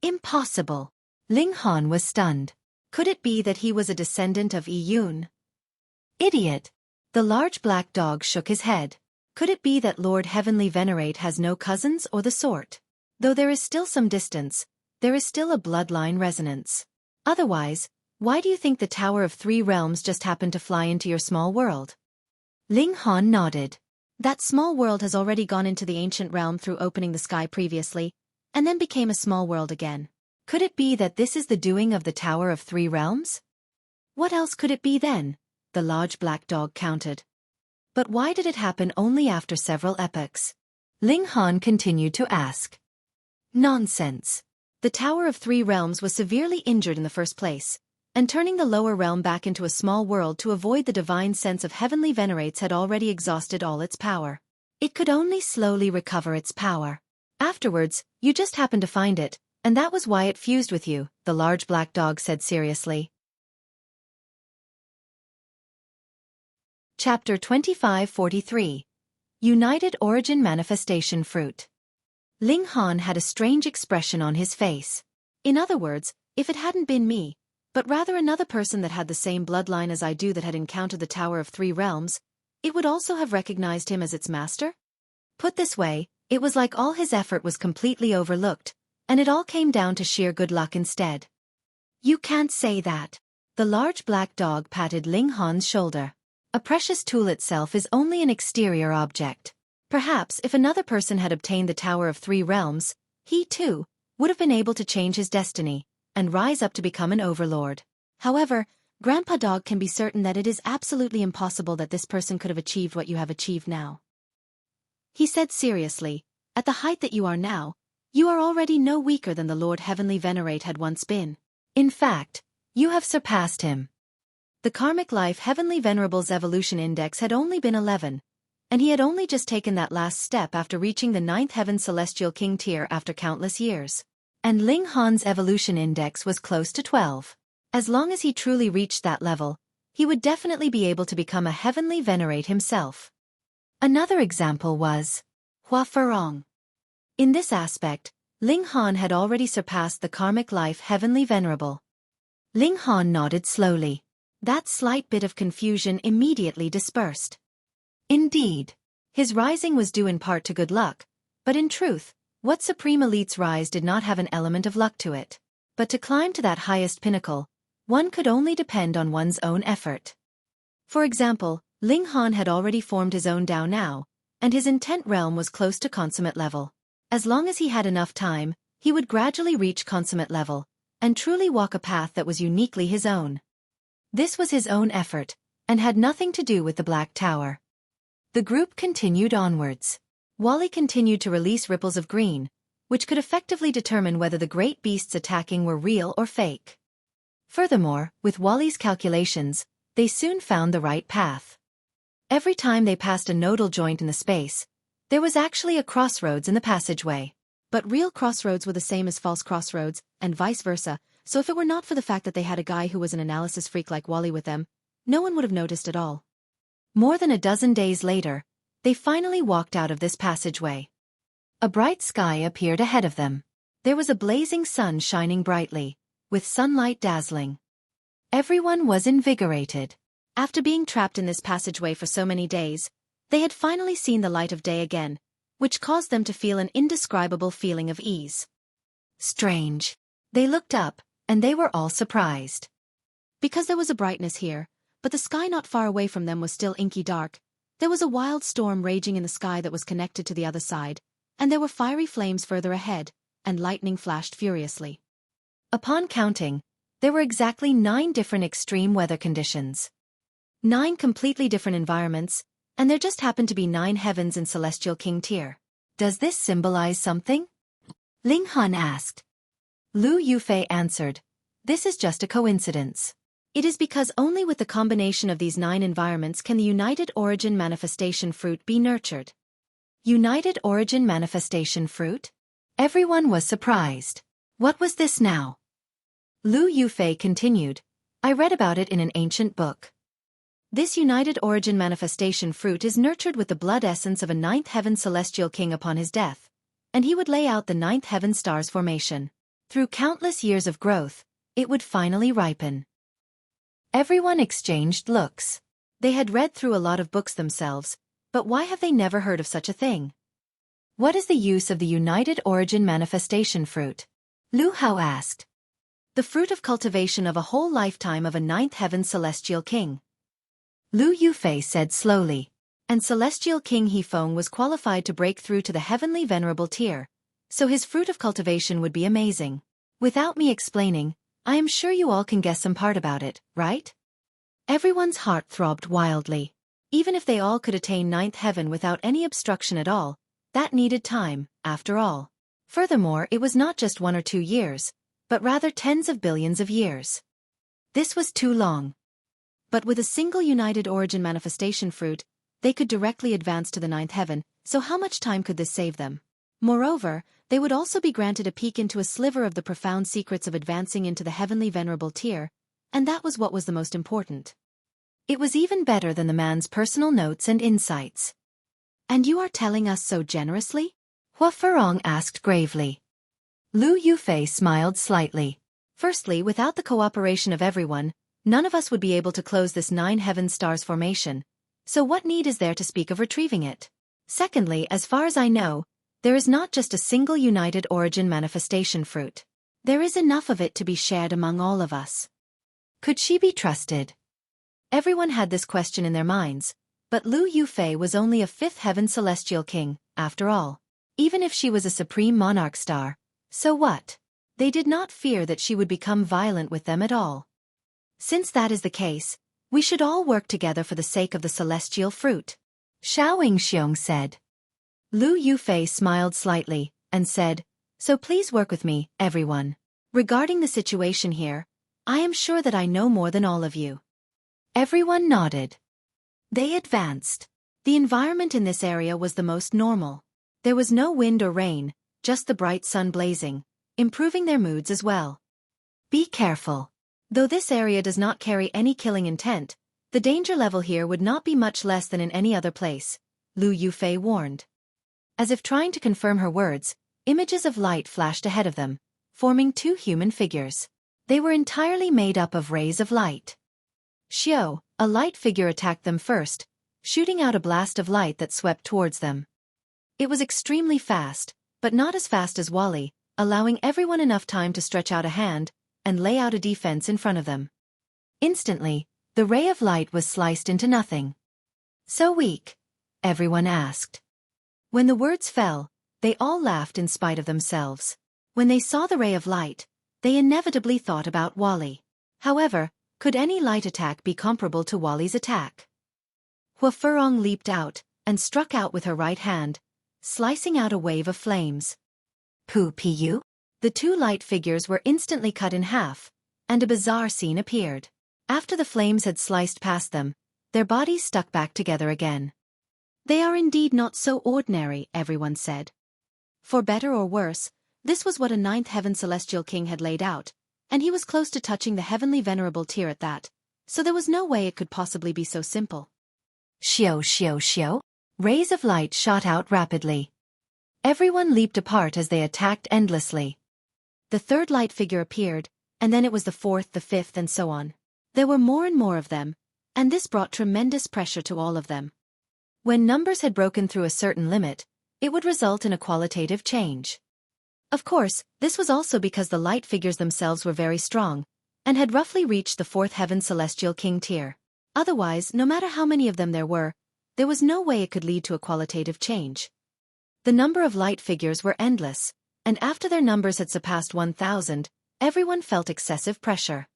Impossible! Ling Han was stunned. Could it be that he was a descendant of Yun? Idiot! The large black dog shook his head. Could it be that Lord Heavenly Venerate has no cousins or the sort? Though there is still some distance, there is still a bloodline resonance. Otherwise, why do you think the Tower of Three Realms just happened to fly into your small world? Ling Han nodded. That small world has already gone into the ancient realm through opening the sky previously, and then became a small world again. Could it be that this is the doing of the Tower of Three Realms? What else could it be then? The large black dog countered. But why did it happen only after several epochs? Ling Han continued to ask. Nonsense. The Tower of Three Realms was severely injured in the first place, and turning the lower realm back into a small world to avoid the divine sense of heavenly venerates had already exhausted all its power. It could only slowly recover its power. Afterwards, you just happened to find it, and that was why it fused with you, the large black dog said seriously. Chapter 2543. United Origin Manifestation Fruit. Ling Han had a strange expression on his face. In other words, if it hadn't been me, but rather another person that had the same bloodline as I do that had encountered the Tower of Three Realms, it would also have recognized him as its master? Put this way, it was like all his effort was completely overlooked, and it all came down to sheer good luck instead. You can't say that. The large black dog patted Ling Han's shoulder. A precious tool itself is only an exterior object. Perhaps if another person had obtained the Tower of Three Realms, he too would have been able to change his destiny and rise up to become an overlord. However, Grandpa Dog can be certain that it is absolutely impossible that this person could have achieved what you have achieved now. He said seriously, at the height that you are now, you are already no weaker than the Lord Heavenly Venerate had once been. In fact, you have surpassed him. The Karmic Life Heavenly Venerable's evolution index had only been 11, and he had only just taken that last step after reaching the 9th Heaven Celestial King tier after countless years. And Ling Han's evolution index was close to 12. As long as he truly reached that level, he would definitely be able to become a Heavenly Venerate himself. Another example was Hua Ferong. In this aspect, Ling Han had already surpassed the Karmic Life Heavenly Venerable. Ling Han nodded slowly. That slight bit of confusion immediately dispersed. Indeed, his rising was due in part to good luck, but in truth, What Supreme Elite's rise did not have an element of luck to it. But to climb to that highest pinnacle, one could only depend on one's own effort. For example, Ling Han had already formed his own Dao now, and his intent realm was close to consummate level. As long as he had enough time, he would gradually reach consummate level, and truly walk a path that was uniquely his own. This was his own effort, and had nothing to do with the Black Tower. The group continued onwards. Wally continued to release ripples of green, which could effectively determine whether the great beasts attacking were real or fake. Furthermore, with Wally's calculations, they soon found the right path. Every time they passed a nodal joint in the space, there was actually a crossroads in the passageway. But real crossroads were the same as false crossroads, and vice versa, so if it were not for the fact that they had a guy who was an analysis freak like Wally with them, no one would have noticed at all. More than a dozen days later, they finally walked out of this passageway. A bright sky appeared ahead of them. There was a blazing sun shining brightly, with sunlight dazzling. Everyone was invigorated. After being trapped in this passageway for so many days, they had finally seen the light of day again, which caused them to feel an indescribable feeling of ease. Strange. They looked up, and they were all surprised. Because there was a brightness here, but the sky not far away from them was still inky dark, there was a wild storm raging in the sky that was connected to the other side, and there were fiery flames further ahead, and lightning flashed furiously. Upon counting, there were exactly 9 different extreme weather conditions. 9 completely different environments, and there just happened to be 9 heavens in Celestial King tier. Does this symbolize something? Ling Han asked. Lu Yufei answered, this is just a coincidence. It is because only with the combination of these 9 environments can the United Origin Manifestation Fruit be nurtured. United Origin Manifestation Fruit? Everyone was surprised. What was this now? Lu Yufei continued, I read about it in an ancient book. This United Origin Manifestation Fruit is nurtured with the blood essence of a 9th Heaven Celestial King upon his death, and he would lay out the 9th Heaven Star's formation. Through countless years of growth, it would finally ripen. Everyone exchanged looks. They had read through a lot of books themselves, but why have they never heard of such a thing? What is the use of the United Origin Manifestation Fruit? Lu Hao asked. The fruit of cultivation of a whole lifetime of a 9th Heaven Celestial King. Lu Yufei said slowly. And Celestial King Hefeng was qualified to break through to the Heavenly Venerable tier, so his fruit of cultivation would be amazing. Without me explaining, I am sure you all can guess some part about it, right? Everyone's heart throbbed wildly. Even if they all could attain 9th heaven without any obstruction at all, that needed time, after all. Furthermore, it was not just 1 or 2 years, but rather tens of billions of years. This was too long. But with a single United Origin Manifestation Fruit, they could directly advance to the 9th heaven, so how much time could this save them? Moreover, they would also be granted a peek into a sliver of the profound secrets of advancing into the Heavenly Venerable tier, and that was what was the most important. It was even better than the man's personal notes and insights. And you are telling us so generously? Hua Ferong asked gravely. Lu Yufei smiled slightly. Firstly, without the cooperation of everyone, none of us would be able to close this 9 heaven stars formation, so what need is there to speak of retrieving it? Secondly, as far as I know, there is not just a single United Origin Manifestation Fruit. There is enough of it to be shared among all of us. Could she be trusted? Everyone had this question in their minds, but Lu Yufei was only a 5th Heaven Celestial King, after all. Even if she was a Supreme Monarch Star, so what? They did not fear that she would become violent with them at all. Since that is the case, we should all work together for the sake of the Celestial Fruit. Xiao Xiong said. Lu Yufei smiled slightly, and said, so please work with me, everyone. Regarding the situation here, I am sure that I know more than all of you. Everyone nodded. They advanced. The environment in this area was the most normal. There was no wind or rain, just the bright sun blazing, improving their moods as well. Be careful. Though this area does not carry any killing intent, the danger level here would not be much less than in any other place, Lu Yufei warned. As if trying to confirm her words, images of light flashed ahead of them, forming 2 human figures. They were entirely made up of rays of light. Xiao, a light figure, attacked them first, shooting out a blast of light that swept towards them. It was extremely fast, but not as fast as Wally, allowing everyone enough time to stretch out a hand and lay out a defense in front of them. Instantly, the ray of light was sliced into nothing. "So weak?" everyone asked. When the words fell, they all laughed in spite of themselves. When they saw the ray of light, they inevitably thought about Wally. However, could any light attack be comparable to Wally's attack? Xueqi leaped out and struck out with her right hand, slicing out a wave of flames. Pu. The two light figures were instantly cut in half, and a bizarre scene appeared. After the flames had sliced past them, their bodies stuck back together again. "They are indeed not so ordinary," everyone said. For better or worse, this was what a ninth heaven celestial king had laid out, and he was close to touching the heavenly venerable tier at that, so there was no way it could possibly be so simple. Xiao. Rays of light shot out rapidly. Everyone leaped apart as they attacked endlessly. The third light figure appeared, and then it was the fourth, the fifth, and so on. There were more and more of them, and this brought tremendous pressure to all of them. When numbers had broken through a certain limit, it would result in a qualitative change. Of course, this was also because the light figures themselves were very strong, and had roughly reached the fourth heaven celestial king tier. Otherwise, no matter how many of them there was no way it could lead to a qualitative change. The number of light figures were endless, and after their numbers had surpassed 1,000, everyone felt excessive pressure.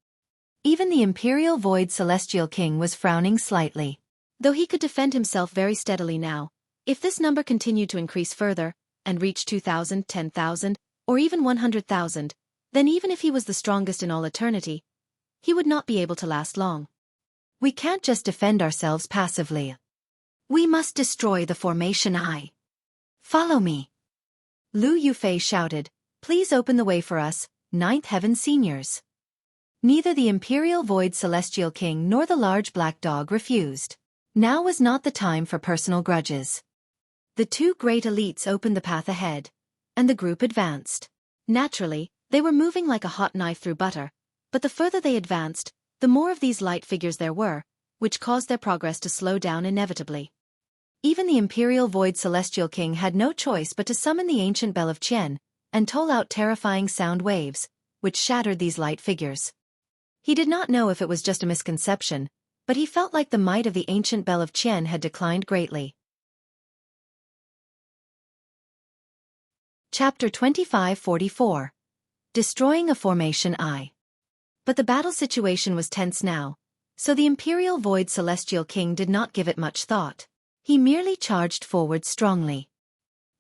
Even the Imperial Void Celestial King was frowning slightly. Though he could defend himself very steadily now, if this number continued to increase further, and reach 2,000, 10,000, or even 100,000, then even if he was the strongest in all eternity, he would not be able to last long. "We can't just defend ourselves passively. We must destroy the formation eye. Follow me." Lu Yufei shouted, "Please open the way for us, Ninth Heaven Seniors." Neither the Imperial Void Celestial King nor the large black dog refused. Now was not the time for personal grudges. The two great elites opened the path ahead, and the group advanced. Naturally, they were moving like a hot knife through butter, but the further they advanced, the more of these light figures there were, which caused their progress to slow down inevitably. Even the Imperial Void Celestial King had no choice but to summon the ancient bell of Qian, and toll out terrifying sound waves, which shattered these light figures. He did not know if it was just a misconception, but he felt like the might of the ancient bell of Qian had declined greatly. Chapter 2544. Destroying a Formation Eye. But the battle situation was tense now, so the Imperial Void Celestial King did not give it much thought. He merely charged forward strongly.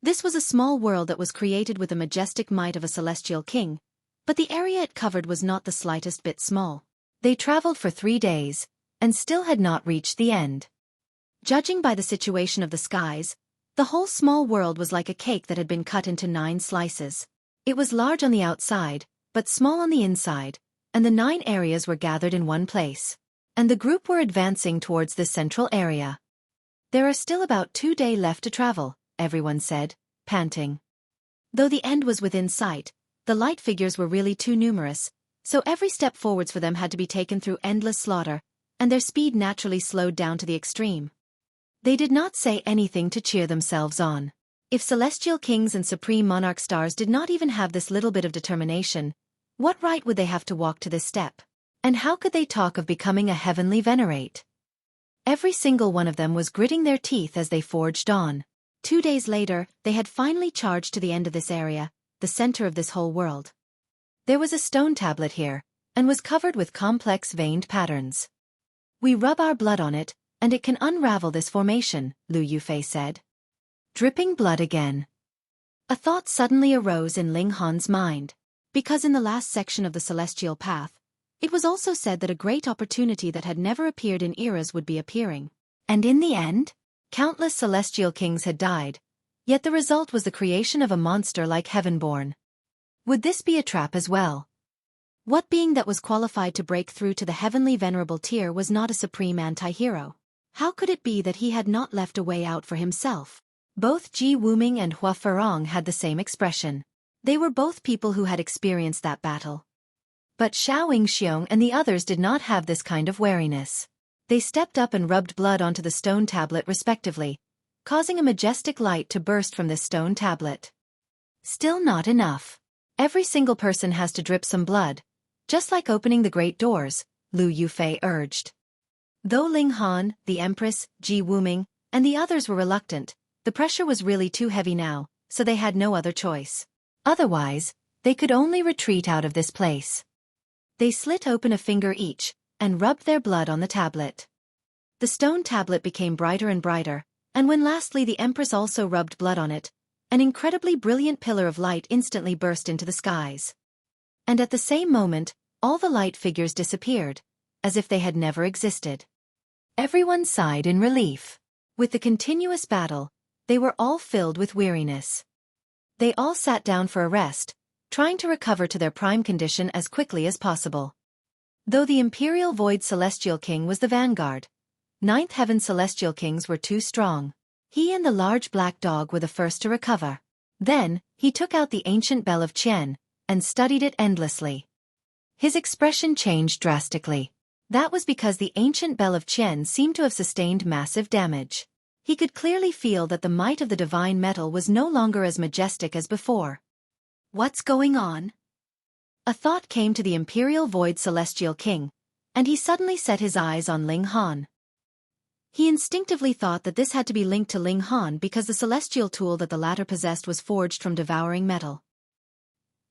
This was a small world that was created with the majestic might of a celestial king, but the area it covered was not the slightest bit small. They traveled for 3 days, and still had not reached the end. Judging by the situation of the skies, the whole small world was like a cake that had been cut into 9 slices. It was large on the outside, but small on the inside, and the 9 areas were gathered in one place. And the group were advancing towards this central area. "There are still about 2 days left to travel," everyone said, panting. Though the end was within sight, the light figures were really too numerous, so every step forwards for them had to be taken through endless slaughter, and their speed naturally slowed down to the extreme. They did not say anything to cheer themselves on. If celestial kings and supreme monarch stars did not even have this little bit of determination, what right would they have to walk to this step? And how could they talk of becoming a heavenly venerate? Every single one of them was gritting their teeth as they forged on. 2 days later, they had finally charged to the end of this area, the center of this whole world. There was a stone tablet here, and was covered with complex veined patterns. "We rub our blood on it, and it can unravel this formation," Lu Yufei said. Dripping blood again. A thought suddenly arose in Ling Han's mind. Because in the last section of the Celestial Path, it was also said that a great opportunity that had never appeared in eras would be appearing. And in the end, countless celestial kings had died, yet the result was the creation of a monster like Heavenborn. Would this be a trap as well? What being that was qualified to break through to the heavenly venerable tier was not a supreme anti-hero? How could it be that he had not left a way out for himself? Both Ji Wuming and Xueqi had the same expression. They were both people who had experienced that battle. But Xiaoxiong and the others did not have this kind of wariness. They stepped up and rubbed blood onto the stone tablet respectively, causing a majestic light to burst from this stone tablet. Still not enough. Every single person has to drip some blood, just like opening the great doors, Lu Yufei urged. Though Ling Han, the Empress, Ji Wuming, and the others were reluctant, the pressure was really too heavy now, so they had no other choice. Otherwise, they could only retreat out of this place. They slit open a finger each, and rubbed their blood on the tablet. The stone tablet became brighter and brighter, and when lastly the Empress also rubbed blood on it, an incredibly brilliant pillar of light instantly burst into the skies. And at the same moment, all the light figures disappeared, as if they had never existed. Everyone sighed in relief. With the continuous battle, they were all filled with weariness. They all sat down for a rest, trying to recover to their prime condition as quickly as possible. Though the Imperial Void Celestial King was the vanguard, Ninth Heaven Celestial Kings were too strong. He and the large black dog were the first to recover. Then, he took out the ancient bell of Qian, and studied it endlessly. His expression changed drastically. That was because the ancient bell of Qian seemed to have sustained massive damage. He could clearly feel that the might of the divine metal was no longer as majestic as before. What's going on? A thought came to the Imperial Void Celestial King, and he suddenly set his eyes on Ling Han. He instinctively thought that this had to be linked to Ling Han because the celestial tool that the latter possessed was forged from devouring metal.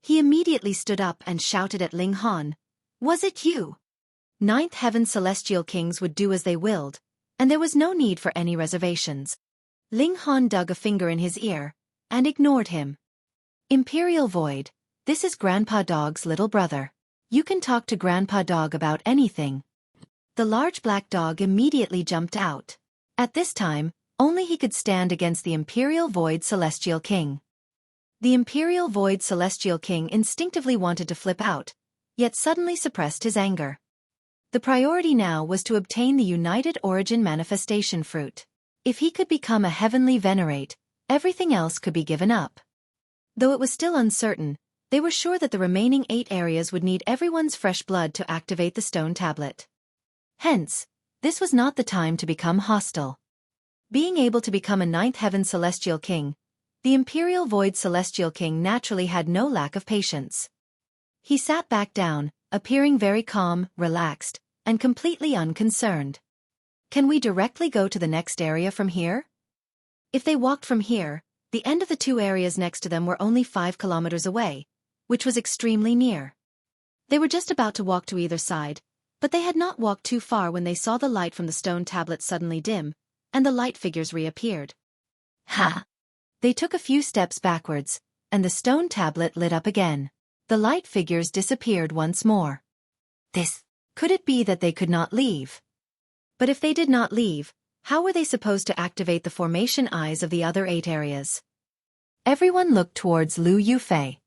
He immediately stood up and shouted at Ling Han, "Was it you?" Ninth Heaven Celestial Kings would do as they willed, and there was no need for any reservations. Ling Han dug a finger in his ear, and ignored him. "Imperial Void, this is Grandpa Dog's little brother. You can talk to Grandpa Dog about anything." The large black dog immediately jumped out. At this time, only he could stand against the Imperial Void Celestial King. The Imperial Void Celestial King instinctively wanted to flip out, yet suddenly suppressed his anger. The priority now was to obtain the United Origin Manifestation Fruit. If he could become a heavenly venerate, everything else could be given up. Though it was still uncertain, they were sure that the remaining 8 areas would need everyone's fresh blood to activate the stone tablet. Hence, this was not the time to become hostile. Being able to become a Ninth Heaven Celestial King, the Imperial Void Celestial King naturally had no lack of patience. He sat back down, appearing very calm, relaxed, and completely unconcerned. "Can we directly go to the next area from here?" If they walked from here, the end of the 2 areas next to them were only 5 kilometers away, which was extremely near. They were just about to walk to either side, but they had not walked too far when they saw the light from the stone tablet suddenly dim, and the light figures reappeared. Ha! They took a few steps backwards, and the stone tablet lit up again. The light figures disappeared once more. Could it be that they could not leave? But if they did not leave, how were they supposed to activate the formation eyes of the other 8 areas? Everyone looked towards Lu Yufei.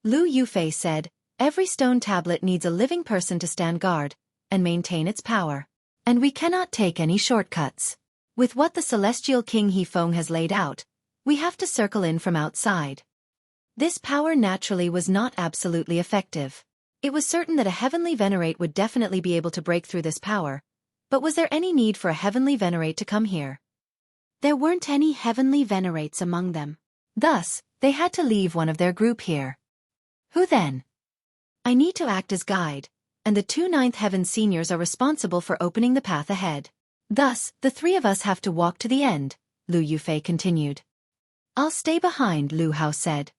Lu Yufei said, "Every stone tablet needs a living person to stand guard and maintain its power. And we cannot take any shortcuts. With what the Celestial King Hefeng has laid out, we have to circle in from outside." This power naturally was not absolutely effective. It was certain that a heavenly venerate would definitely be able to break through this power, but was there any need for a heavenly venerate to come here? There weren't any heavenly venerates among them. Thus, they had to leave one of their group here. Who then? I need to act as guide, and the 2 Ninth Heaven seniors are responsible for opening the path ahead. Thus, the 3 of us have to walk to the end, Lu Yufei continued. "I'll stay behind," Lu Hao said.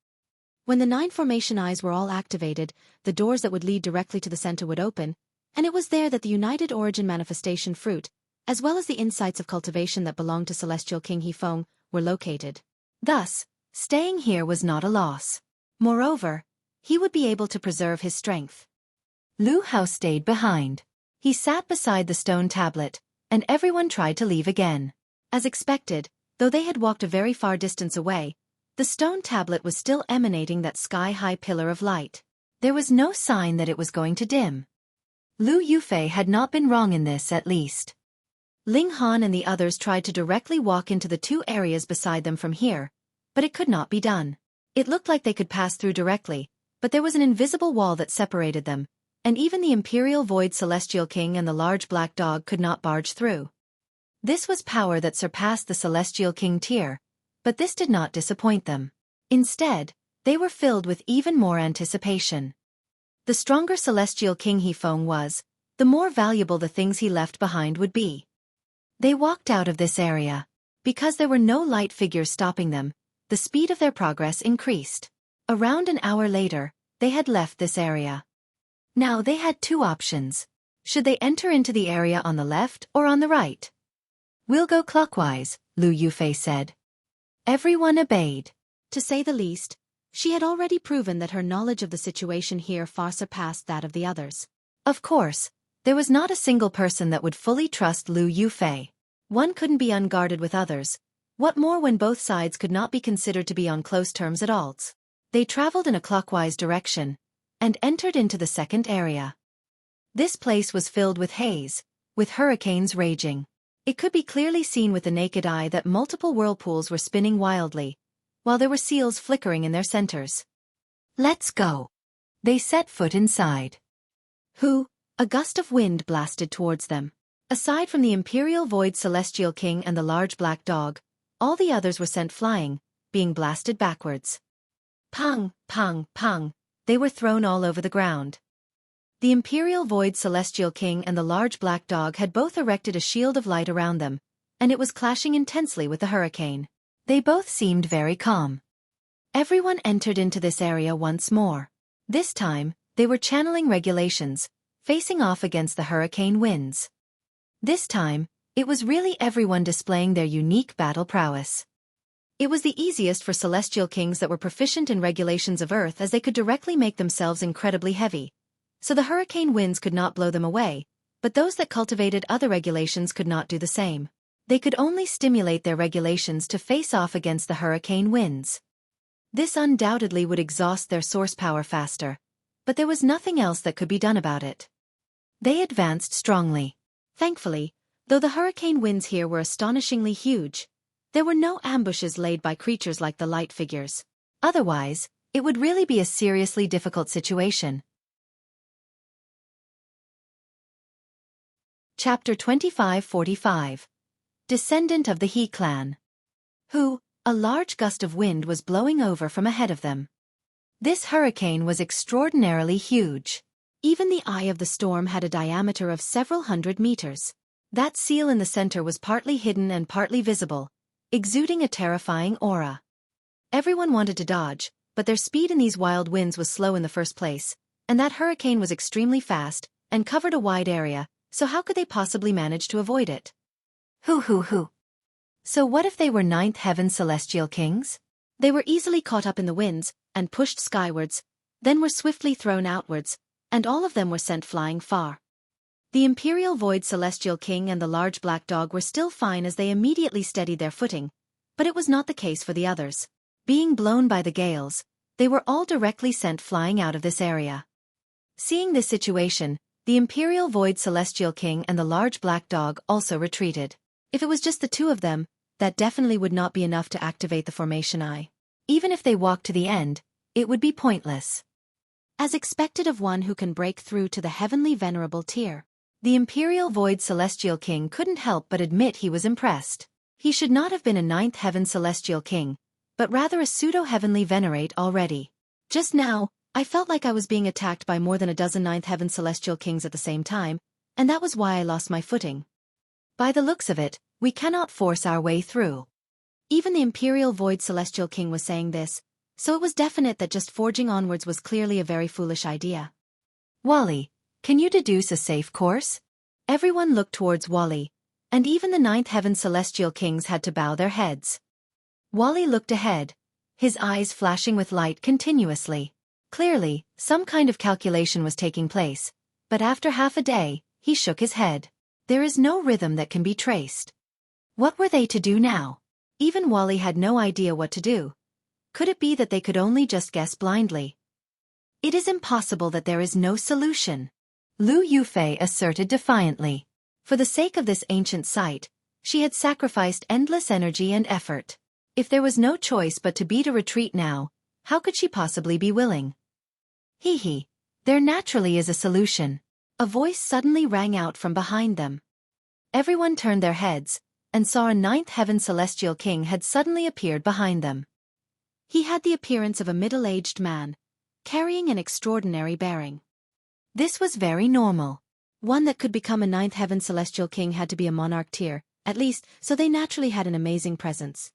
When the 9 formation eyes were all activated, the doors that would lead directly to the center would open, and it was there that the United Origin Manifestation Fruit, as well as the insights of cultivation that belonged to Celestial King Hefeng, were located. Thus, staying here was not a loss. Moreover, he would be able to preserve his strength. Lu Hao stayed behind. He sat beside the stone tablet, and everyone tried to leave again. As expected, though they had walked a very far distance away, the stone tablet was still emanating that sky-high pillar of light. There was no sign that it was going to dim. Lu Yufei had not been wrong in this at least. Ling Han and the others tried to directly walk into the 2 areas beside them from here, but it could not be done. It looked like they could pass through directly, but there was an invisible wall that separated them, and even the Imperial Void Celestial King and the large black dog could not barge through. This was power that surpassed the Celestial King tier, but this did not disappoint them. Instead, they were filled with even more anticipation. The stronger celestial king Hefeng was, the more valuable the things he left behind would be. They walked out of this area. Because there were no light figures stopping them, the speed of their progress increased. Around an hour later, they had left this area. Now they had two options. Should they enter into the area on the left or on the right? "We'll go clockwise," Lu Yufei said. Everyone obeyed. To say the least, she had already proven that her knowledge of the situation here far surpassed that of the others. Of course, there was not a single person that would fully trust Lu Yufei. One couldn't be unguarded with others. What more when both sides could not be considered to be on close terms at all? They traveled in a clockwise direction and entered into the second area. This place was filled with haze, with hurricanes raging. It could be clearly seen with the naked eye that multiple whirlpools were spinning wildly, while there were seals flickering in their centers. "Let's go." They set foot inside. A gust of wind blasted towards them. Aside from the Imperial Void Celestial King and the large black dog, all the others were sent flying, being blasted backwards. Pang, pang, pang, they were thrown all over the ground. The Imperial Void Celestial King and the large black dog had both erected a shield of light around them, and it was clashing intensely with the hurricane. They both seemed very calm. Everyone entered into this area once more. This time, they were channeling regulations, facing off against the hurricane winds. This time, it was really everyone displaying their unique battle prowess. It was the easiest for celestial kings that were proficient in regulations of Earth, as they could directly make themselves incredibly heavy. So the hurricane winds could not blow them away, but those that cultivated other regulations could not do the same. They could only stimulate their regulations to face off against the hurricane winds. This undoubtedly would exhaust their source power faster, but there was nothing else that could be done about it. They advanced strongly. Thankfully, though the hurricane winds here were astonishingly huge, there were no ambushes laid by creatures like the light figures. Otherwise, it would really be a seriously difficult situation. Chapter 2545. Descendant of the He clan. A large gust of wind was blowing over from ahead of them. This hurricane was extraordinarily huge. Even the eye of the storm had a diameter of several hundred meters. That seal in the center was partly hidden and partly visible, exuding a terrifying aura. Everyone wanted to dodge, but their speed in these wild winds was slow in the first place, and that hurricane was extremely fast and covered a wide area, so how could they possibly manage to avoid it? So what if they were ninth heaven celestial kings? They were easily caught up in the winds and pushed skywards, then were swiftly thrown outwards, and all of them were sent flying far. The Imperial Void Celestial King and the large black dog were still fine as they immediately steadied their footing, but it was not the case for the others. Being blown by the gales, they were all directly sent flying out of this area. Seeing this situation, the Imperial Void Celestial King and the large black dog also retreated. If it was just the two of them, that definitely would not be enough to activate the formation eye. Even if they walked to the end, it would be pointless. As expected of one who can break through to the heavenly venerable tier, the Imperial Void Celestial King couldn't help but admit he was impressed. He should not have been a ninth heaven celestial king, but rather a pseudo-heavenly venerate already. Just now, I felt like I was being attacked by more than a dozen ninth heaven celestial kings at the same time, and that was why I lost my footing. By the looks of it, we cannot force our way through. Even the Imperial Void Celestial King was saying this, so it was definite that just forging onwards was clearly a very foolish idea. Wally, can you deduce a safe course? Everyone looked towards Wally, and even the ninth heaven celestial kings had to bow their heads. Wally looked ahead, his eyes flashing with light continuously. Clearly, some kind of calculation was taking place, but after half a day, he shook his head. There is no rhythm that can be traced. What were they to do now? Even Wally had no idea what to do. Could it be that they could only just guess blindly? It is impossible that there is no solution, Lu Yufei asserted defiantly. For the sake of this ancient site, she had sacrificed endless energy and effort. If there was no choice but to beat a retreat now, how could she possibly be willing? There naturally is a solution. A voice suddenly rang out from behind them. Everyone turned their heads, and saw a ninth heaven celestial king had suddenly appeared behind them. He had the appearance of a middle-aged man, carrying an extraordinary bearing. This was very normal. One that could become a ninth heaven celestial king had to be a monarch tier, at least, so they naturally had an amazing presence.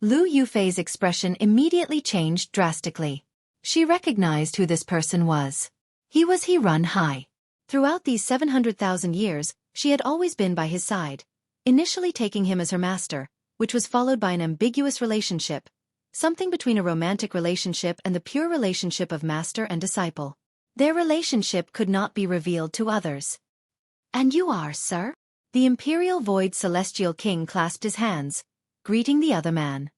Lu Yufei's expression immediately changed drastically. She recognized who this person was. He was He Run Hai. Throughout these 700,000 years, she had always been by his side, initially taking him as her master, which was followed by an ambiguous relationship, something between a romantic relationship and the pure relationship of master and disciple. Their relationship could not be revealed to others. "And you are, sir?" The Imperial Void Celestial King clasped his hands, greeting the other man.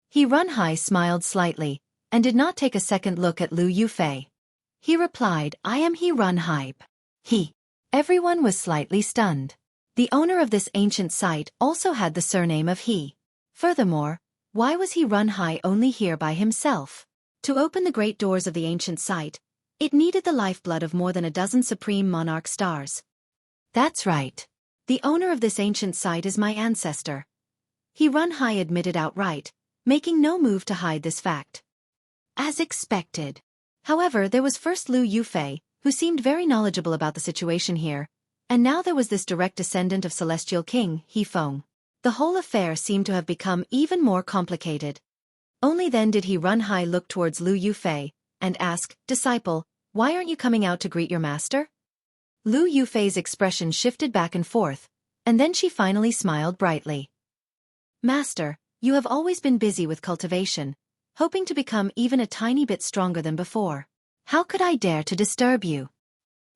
He Run Hai smiled slightly, and did not take a second look at Lu Yufei. He replied, "I am He Run Hai." Everyone was slightly stunned. The owner of this ancient site also had the surname of He. Furthermore, why was He Run Hai only here by himself? To open the great doors of the ancient site, it needed the lifeblood of more than a dozen Supreme Monarch stars. "That's right. The owner of this ancient site is my ancestor." He Run Hai admitted outright, making no move to hide this fact. As expected. However, there was first Lu Yufei, who seemed very knowledgeable about the situation here, and now there was this direct descendant of Celestial King, He Feng. The whole affair seemed to have become even more complicated. Only then did He Run Hai look towards Lu Yufei, and ask, "Disciple, why aren't you coming out to greet your master?" Lu Yufei's expression shifted back and forth, and then she finally smiled brightly. "Master, you have always been busy with cultivation, hoping to become even a tiny bit stronger than before. How could I dare to disturb you?"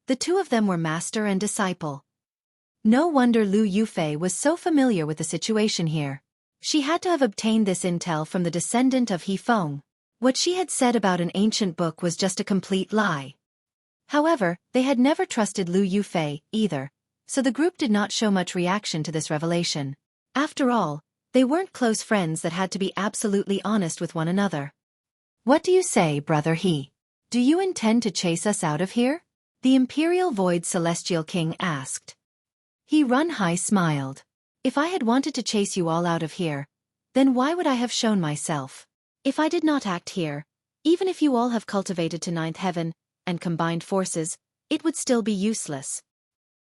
The two of them were master and disciple. No wonder Lu Yufei was so familiar with the situation here. She had to have obtained this intel from the descendant of He Feng. What she had said about an ancient book was just a complete lie. However, they had never trusted Lu Yufei, either, so the group did not show much reaction to this revelation. After all, they weren't close friends that had to be absolutely honest with one another. "What do you say, Brother He? Do you intend to chase us out of here?" the Imperial Void Celestial King asked. He Run Hai smiled. "If I had wanted to chase you all out of here, then why would I have shown myself? If I did not act here, even if you all have cultivated to ninth heaven, and combined forces, it would still be useless.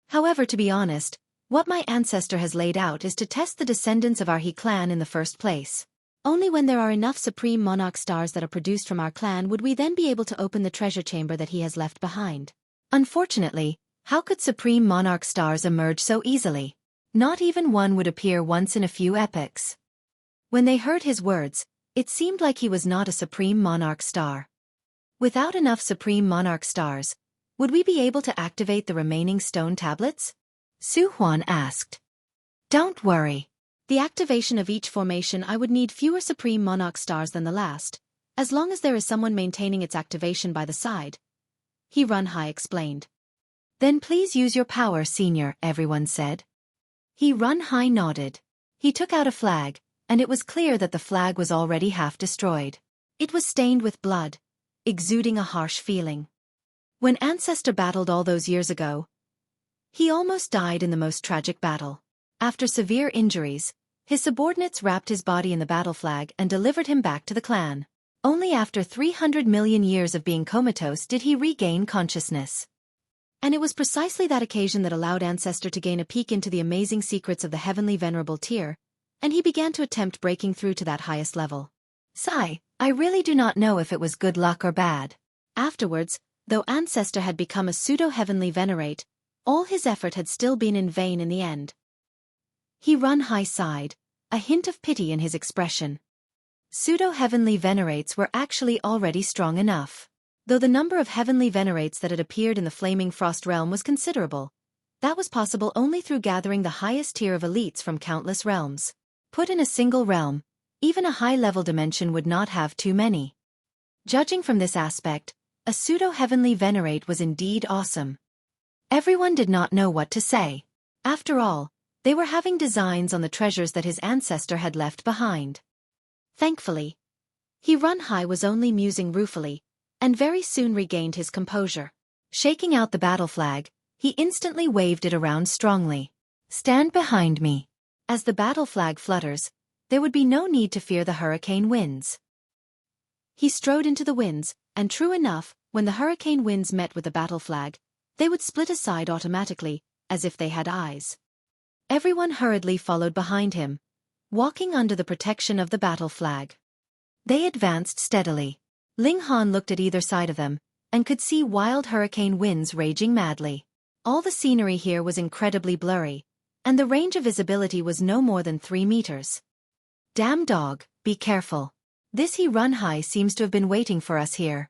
However, to be honest, what my ancestor has laid out is to test the descendants of our He clan in the first place. Only when there are enough Supreme Monarch stars that are produced from our clan would we then be able to open the treasure chamber that he has left behind. Unfortunately, how could Supreme Monarch stars emerge so easily? Not even one would appear once in a few epochs." When they heard his words, it seemed like he was not a Supreme Monarch star. "Without enough Supreme Monarch stars, would we be able to activate the remaining stone tablets?" Su Huan asked. "Don't worry. The activation of each formation I would need fewer Supreme Monarch stars than the last, as long as there is someone maintaining its activation by the side," He Run Hai explained. "Then please use your power, Senior," everyone said. He Run Hai nodded. He took out a flag, and it was clear that the flag was already half destroyed. It was stained with blood, exuding a harsh feeling. When Ancestor battled all those years ago, he almost died in the most tragic battle. After severe injuries, his subordinates wrapped his body in the battle flag and delivered him back to the clan. Only after 300 million years of being comatose did he regain consciousness. And it was precisely that occasion that allowed Ancestor to gain a peek into the amazing secrets of the Heavenly Venerable tier, and he began to attempt breaking through to that highest level. Sigh, I really do not know if it was good luck or bad. Afterwards, though Ancestor had become a pseudo-heavenly venerate, all his effort had still been in vain in the end. He Run Hai sighed, a hint of pity in his expression. Pseudo-heavenly venerates were actually already strong enough. Though the number of heavenly venerates that had appeared in the Flaming Frost realm was considerable, that was possible only through gathering the highest tier of elites from countless realms. Put in a single realm, even a high-level dimension would not have too many. Judging from this aspect, a pseudo-heavenly venerate was indeed awesome. Everyone did not know what to say. After all, they were having designs on the treasures that his ancestor had left behind. Thankfully, He Run Hai was only musing ruefully, and very soon regained his composure. Shaking out the battle flag, he instantly waved it around strongly. "Stand behind me." As the battle flag flutters, there would be no need to fear the hurricane winds. He strode into the winds, and true enough, when the hurricane winds met with the battle flag, they would split aside automatically, as if they had eyes. Everyone hurriedly followed behind him, walking under the protection of the battle flag. They advanced steadily. Ling Han looked at either side of them, and could see wild hurricane winds raging madly. All the scenery here was incredibly blurry, and the range of visibility was no more than 3 meters. Damn dog, be careful. This he run high seems to have been waiting for us here.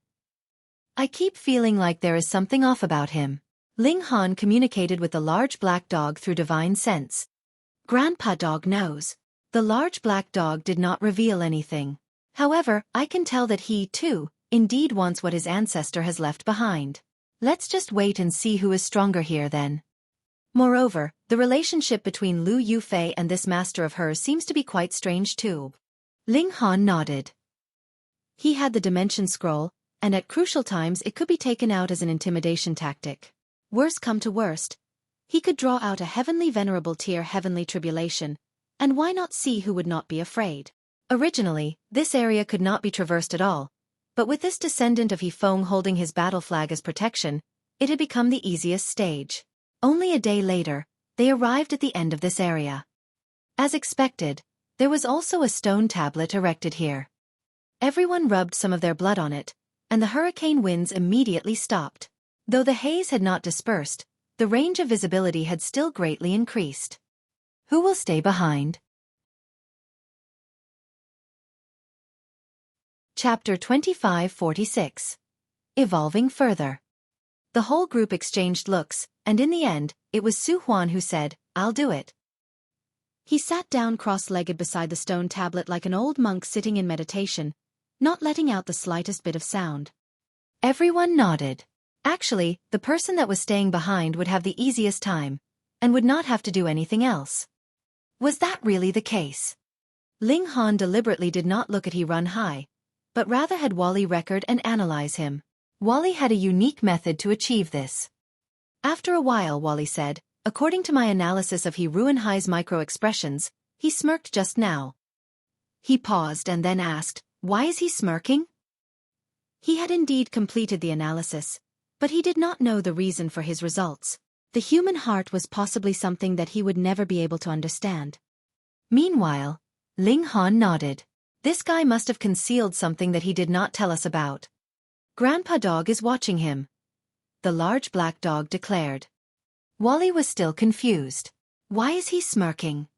I keep feeling like there is something off about him. Ling Han communicated with the large black dog through divine sense. Grandpa dog knows. The large black dog did not reveal anything. However, I can tell that he, too, indeed wants what his ancestor has left behind. Let's just wait and see who is stronger here then. Moreover, the relationship between Lu Yufei and this master of hers seems to be quite strange too. Ling Han nodded. He had the dimension scroll, and at crucial times it could be taken out as an intimidation tactic. Worst come to worst, he could draw out a heavenly venerable tier heavenly tribulation, and why not see who would not be afraid? Originally, this area could not be traversed at all, but with this descendant of He Feng holding his battle flag as protection, it had become the easiest stage. Only a day later, they arrived at the end of this area. As expected, there was also a stone tablet erected here. Everyone rubbed some of their blood on it, and the hurricane winds immediately stopped. Though the haze had not dispersed, the range of visibility had still greatly increased. Who will stay behind? Chapter 2546. Evolving Further. The whole group exchanged looks, and in the end, it was Su Huan who said, "I'll do it." He sat down cross-legged beside the stone tablet like an old monk sitting in meditation, not letting out the slightest bit of sound. Everyone nodded. Actually, the person that was staying behind would have the easiest time, and would not have to do anything else. Was that really the case? Ling Han deliberately did not look at He Run High, but rather had Wally record and analyze him. Wally had a unique method to achieve this. After a while, Wally said, "According to my analysis of He Ruin High's micro-expressions, he smirked just now." He paused and then asked, "Why is he smirking?" He had indeed completed the analysis, but he did not know the reason for his results. The human heart was possibly something that he would never be able to understand. Meanwhile, Ling Han nodded. This guy must have concealed something that he did not tell us about. Grandpa Dog is watching him, the large black dog declared. Wally was still confused. Why is he smirking?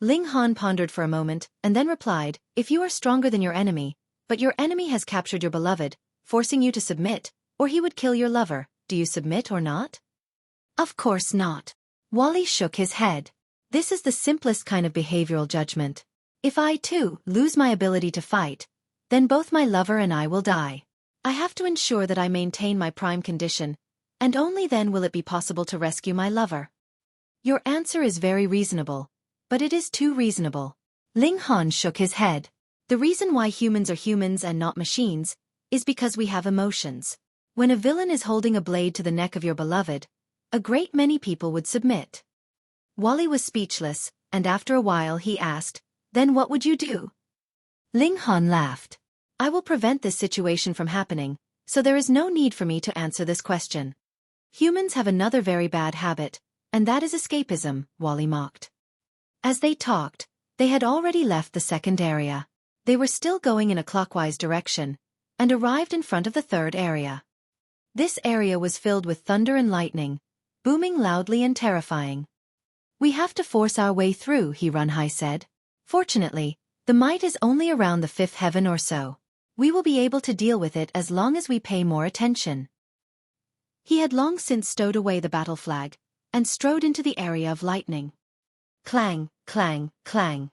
Ling Han pondered for a moment, and then replied, "If you are stronger than your enemy, but your enemy has captured your beloved, forcing you to submit, or he would kill your lover, do you submit or not?" Of course not. Wally shook his head. This is the simplest kind of behavioral judgment. If I, too, lose my ability to fight, then both my lover and I will die. I have to ensure that I maintain my prime condition, and only then will it be possible to rescue my lover. Your answer is very reasonable, but it is too reasonable. Ling Han shook his head. The reason why humans are humans and not machines is because we have emotions. When a villain is holding a blade to the neck of your beloved, a great many people would submit. Wally was speechless, and after a while he asked, "Then what would you do?" Ling Han laughed. "I will prevent this situation from happening, so there is no need for me to answer this question." Humans have another very bad habit, and that is escapism, Wally mocked. As they talked, they had already left the second area. They were still going in a clockwise direction, and arrived in front of the third area. This area was filled with thunder and lightning, booming loudly and terrifying. "We have to force our way through," He Run High said. "Fortunately, the might is only around the fifth heaven or so. We will be able to deal with it as long as we pay more attention." He had long since stowed away the battle flag, and strode into the area of lightning. Clang, clang, clang.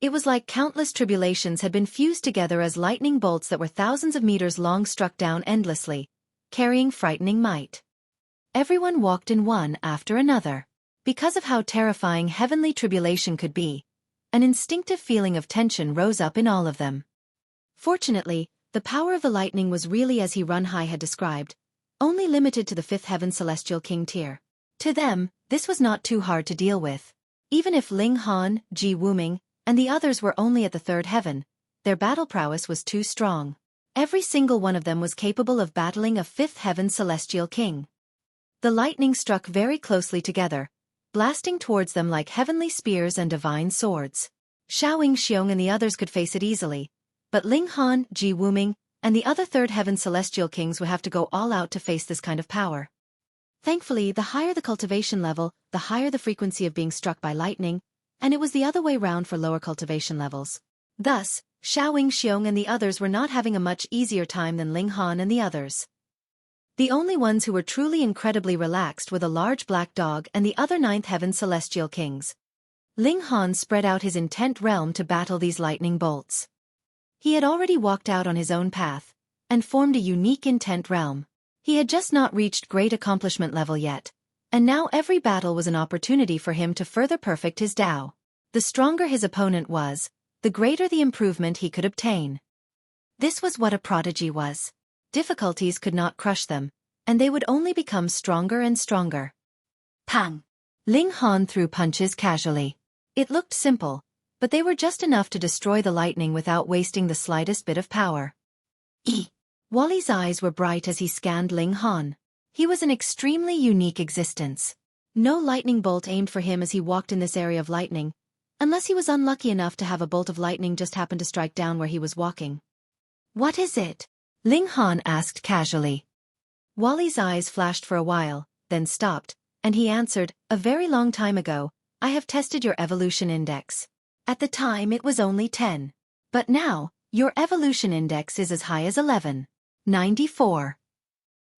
It was like countless tribulations had been fused together as lightning bolts that were thousands of meters long struck down endlessly, carrying frightening might. Everyone walked in one after another. Because of how terrifying heavenly tribulation could be, an instinctive feeling of tension rose up in all of them. Fortunately, the power of the lightning was really as He Run High had described, only limited to the fifth heaven celestial king tier. To them, this was not too hard to deal with. Even if Ling Han, Ji Wuming, and the others were only at the third heaven, their battle prowess was too strong. Every single one of them was capable of battling a fifth heaven celestial king. The lightning struck very closely together, blasting towards them like heavenly spears and divine swords. Xueqi and the others could face it easily, but Ling Han, Ji Wuming, and the other third heaven celestial kings would have to go all out to face this kind of power. Thankfully, the higher the cultivation level, the higher the frequency of being struck by lightning, and it was the other way round for lower cultivation levels. Thus, Xueqi and the others were not having a much easier time than Ling Han and the others. The only ones who were truly incredibly relaxed were the large black dog and the other ninth heaven celestial kings. Ling Han spread out his intent realm to battle these lightning bolts. He had already walked out on his own path, and formed a unique intent realm. He had just not reached great accomplishment level yet, and now every battle was an opportunity for him to further perfect his Tao. The stronger his opponent was, the greater the improvement he could obtain. This was what a prodigy was. Difficulties could not crush them, and they would only become stronger and stronger. Pang! Ling Han threw punches casually. It looked simple, but they were just enough to destroy the lightning without wasting the slightest bit of power. Wally's eyes were bright as he scanned Ling Han. He was an extremely unique existence. No lightning bolt aimed for him as he walked in this area of lightning, unless he was unlucky enough to have a bolt of lightning just happen to strike down where he was walking. What is it? Ling Han asked casually. Wally's eyes flashed for a while, then stopped, and he answered, "A very long time ago, I have tested your evolution index. At the time it was only 10. But now, your evolution index is as high as 11.94.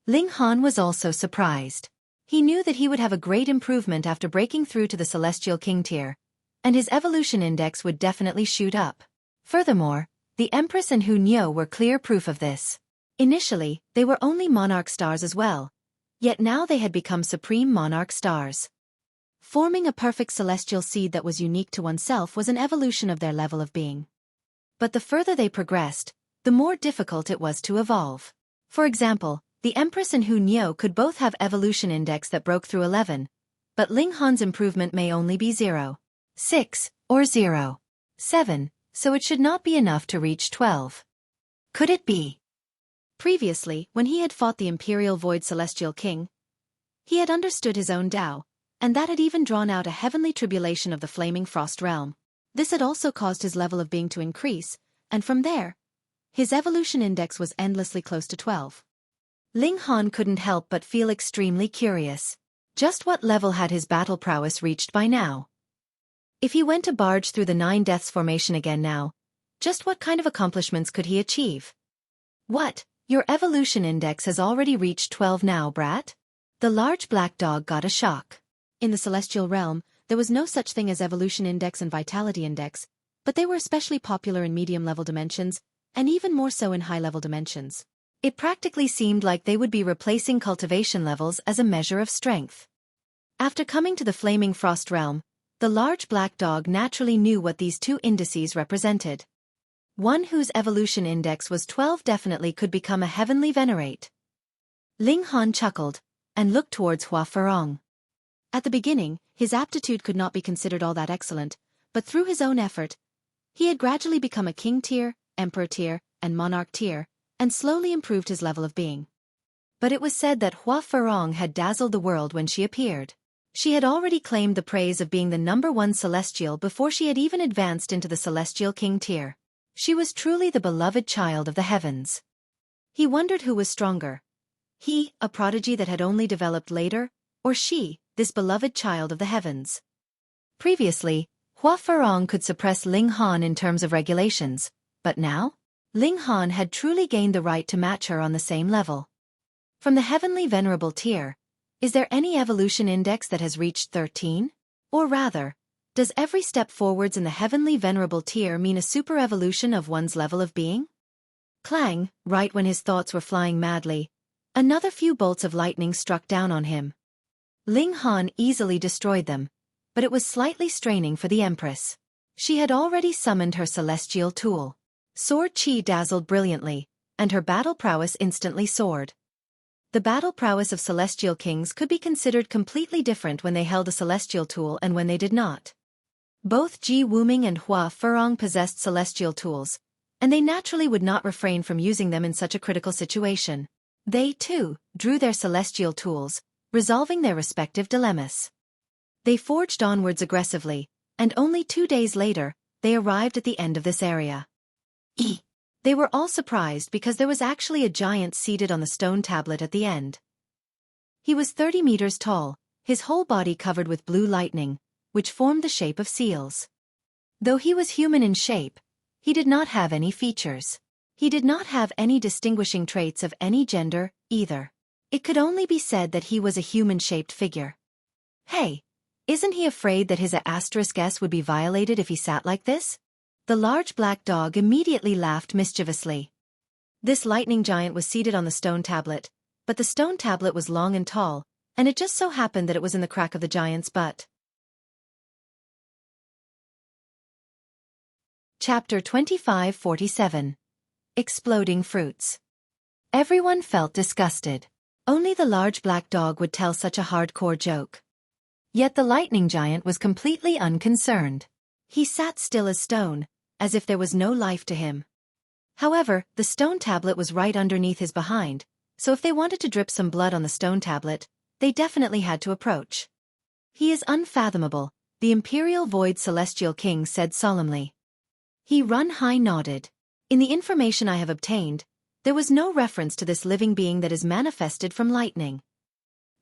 Ling Han was also surprised. He knew that he would have a great improvement after breaking through to the Celestial King tier, and his evolution index would definitely shoot up. Furthermore, the Empress and Hu Niu were clear proof of this. Initially, they were only monarch stars as well, yet now they had become supreme monarch stars. Forming a perfect celestial seed that was unique to oneself was an evolution of their level of being. But the further they progressed, the more difficult it was to evolve. For example, the Empress and Hu Niu could both have evolution index that broke through 11, but Ling Han's improvement may only be 0.6 or 0.7, so it should not be enough to reach 12. Could it be? Previously, when he had fought the Imperial Void Celestial King, he had understood his own Tao, and that had even drawn out a heavenly tribulation of the flaming frost realm. This had also caused his level of being to increase, and from there, his evolution index was endlessly close to 12. Ling Han couldn't help but feel extremely curious. Just what level had his battle prowess reached by now? If he went to barge through the 9 Deaths formation again now, just what kind of accomplishments could he achieve? What? Your evolution index has already reached 12 now, brat? The large black dog got a shock. In the celestial realm, there was no such thing as evolution index and vitality index, but they were especially popular in medium-level dimensions, and even more so in high-level dimensions. It practically seemed like they would be replacing cultivation levels as a measure of strength. After coming to the flaming frost realm, the large black dog naturally knew what these two indices represented. One whose evolution index was 12 definitely could become a heavenly venerate. Ling Han chuckled, and looked towards Hua Ferong. At the beginning, his aptitude could not be considered all that excellent, but through his own effort, he had gradually become a king tier, emperor tier, and monarch tier, and slowly improved his level of being. But it was said that Hua Ferong had dazzled the world when she appeared. She had already claimed the praise of being the #1 celestial before she had even advanced into the celestial king tier. She was truly the beloved child of the heavens. He wondered who was stronger. He, a prodigy that had only developed later, or she, this beloved child of the heavens. Previously, Hua Ferong could suppress Ling Han in terms of regulations, but now? Ling Han had truly gained the right to match her on the same level. From the heavenly venerable tier, is there any evolution index that has reached 13? Or rather, does every step forwards in the heavenly venerable tier mean a super evolution of one's level of being? Clang, right when his thoughts were flying madly, another few bolts of lightning struck down on him. Ling Han easily destroyed them, but it was slightly straining for the Empress. She had already summoned her celestial tool. Sword Qi dazzled brilliantly, and her battle prowess instantly soared. The battle prowess of celestial kings could be considered completely different when they held a celestial tool and when they did not. Both Ji Wuming and Hua Ferong possessed celestial tools, and they naturally would not refrain from using them in such a critical situation. They, too, drew their celestial tools, resolving their respective dilemmas. They forged onwards aggressively, and only 2 days later, they arrived at the end of this area. They were all surprised because there was actually a giant seated on the stone tablet at the end. He was 30 meters tall, his whole body covered with blue lightning, which formed the shape of seals. Though he was human in shape, he did not have any features. He did not have any distinguishing traits of any gender, either. It could only be said that he was a human-shaped figure. Hey, isn't he afraid that his *S would be violated if he sat like this? The large black dog immediately laughed mischievously. This lightning giant was seated on the stone tablet, but the stone tablet was long and tall, and it just so happened that it was in the crack of the giant's butt. Chapter 2547. Exploding Fruits. Everyone felt disgusted. Only the large black dog would tell such a hardcore joke. Yet the lightning giant was completely unconcerned. He sat still as stone, as if there was no life to him. However, the stone tablet was right underneath his behind, so if they wanted to drip some blood on the stone tablet, they definitely had to approach. He is unfathomable, the Imperial Void Celestial King said solemnly. He Run High nodded. In the information I have obtained, there was no reference to this living being that is manifested from lightning.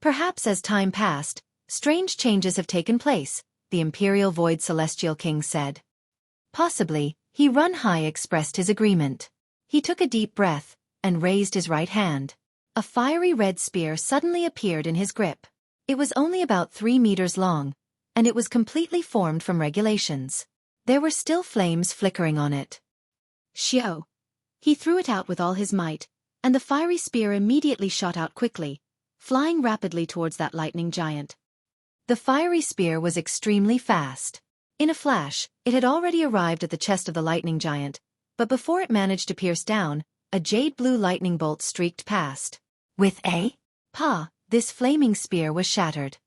Perhaps as time passed, strange changes have taken place, the Imperial Void Celestial King said. Possibly, He Run High expressed his agreement. He took a deep breath, and raised his right hand. A fiery red spear suddenly appeared in his grip. It was only about 3 meters long, and it was completely formed from regulations. There were still flames flickering on it. Xiao. He threw it out with all his might, and the fiery spear immediately shot out quickly, flying rapidly towards that lightning giant. The fiery spear was extremely fast. In a flash, it had already arrived at the chest of the lightning giant, but before it managed to pierce down, a jade blue lightning bolt streaked past. With a "Pa," this flaming spear was shattered.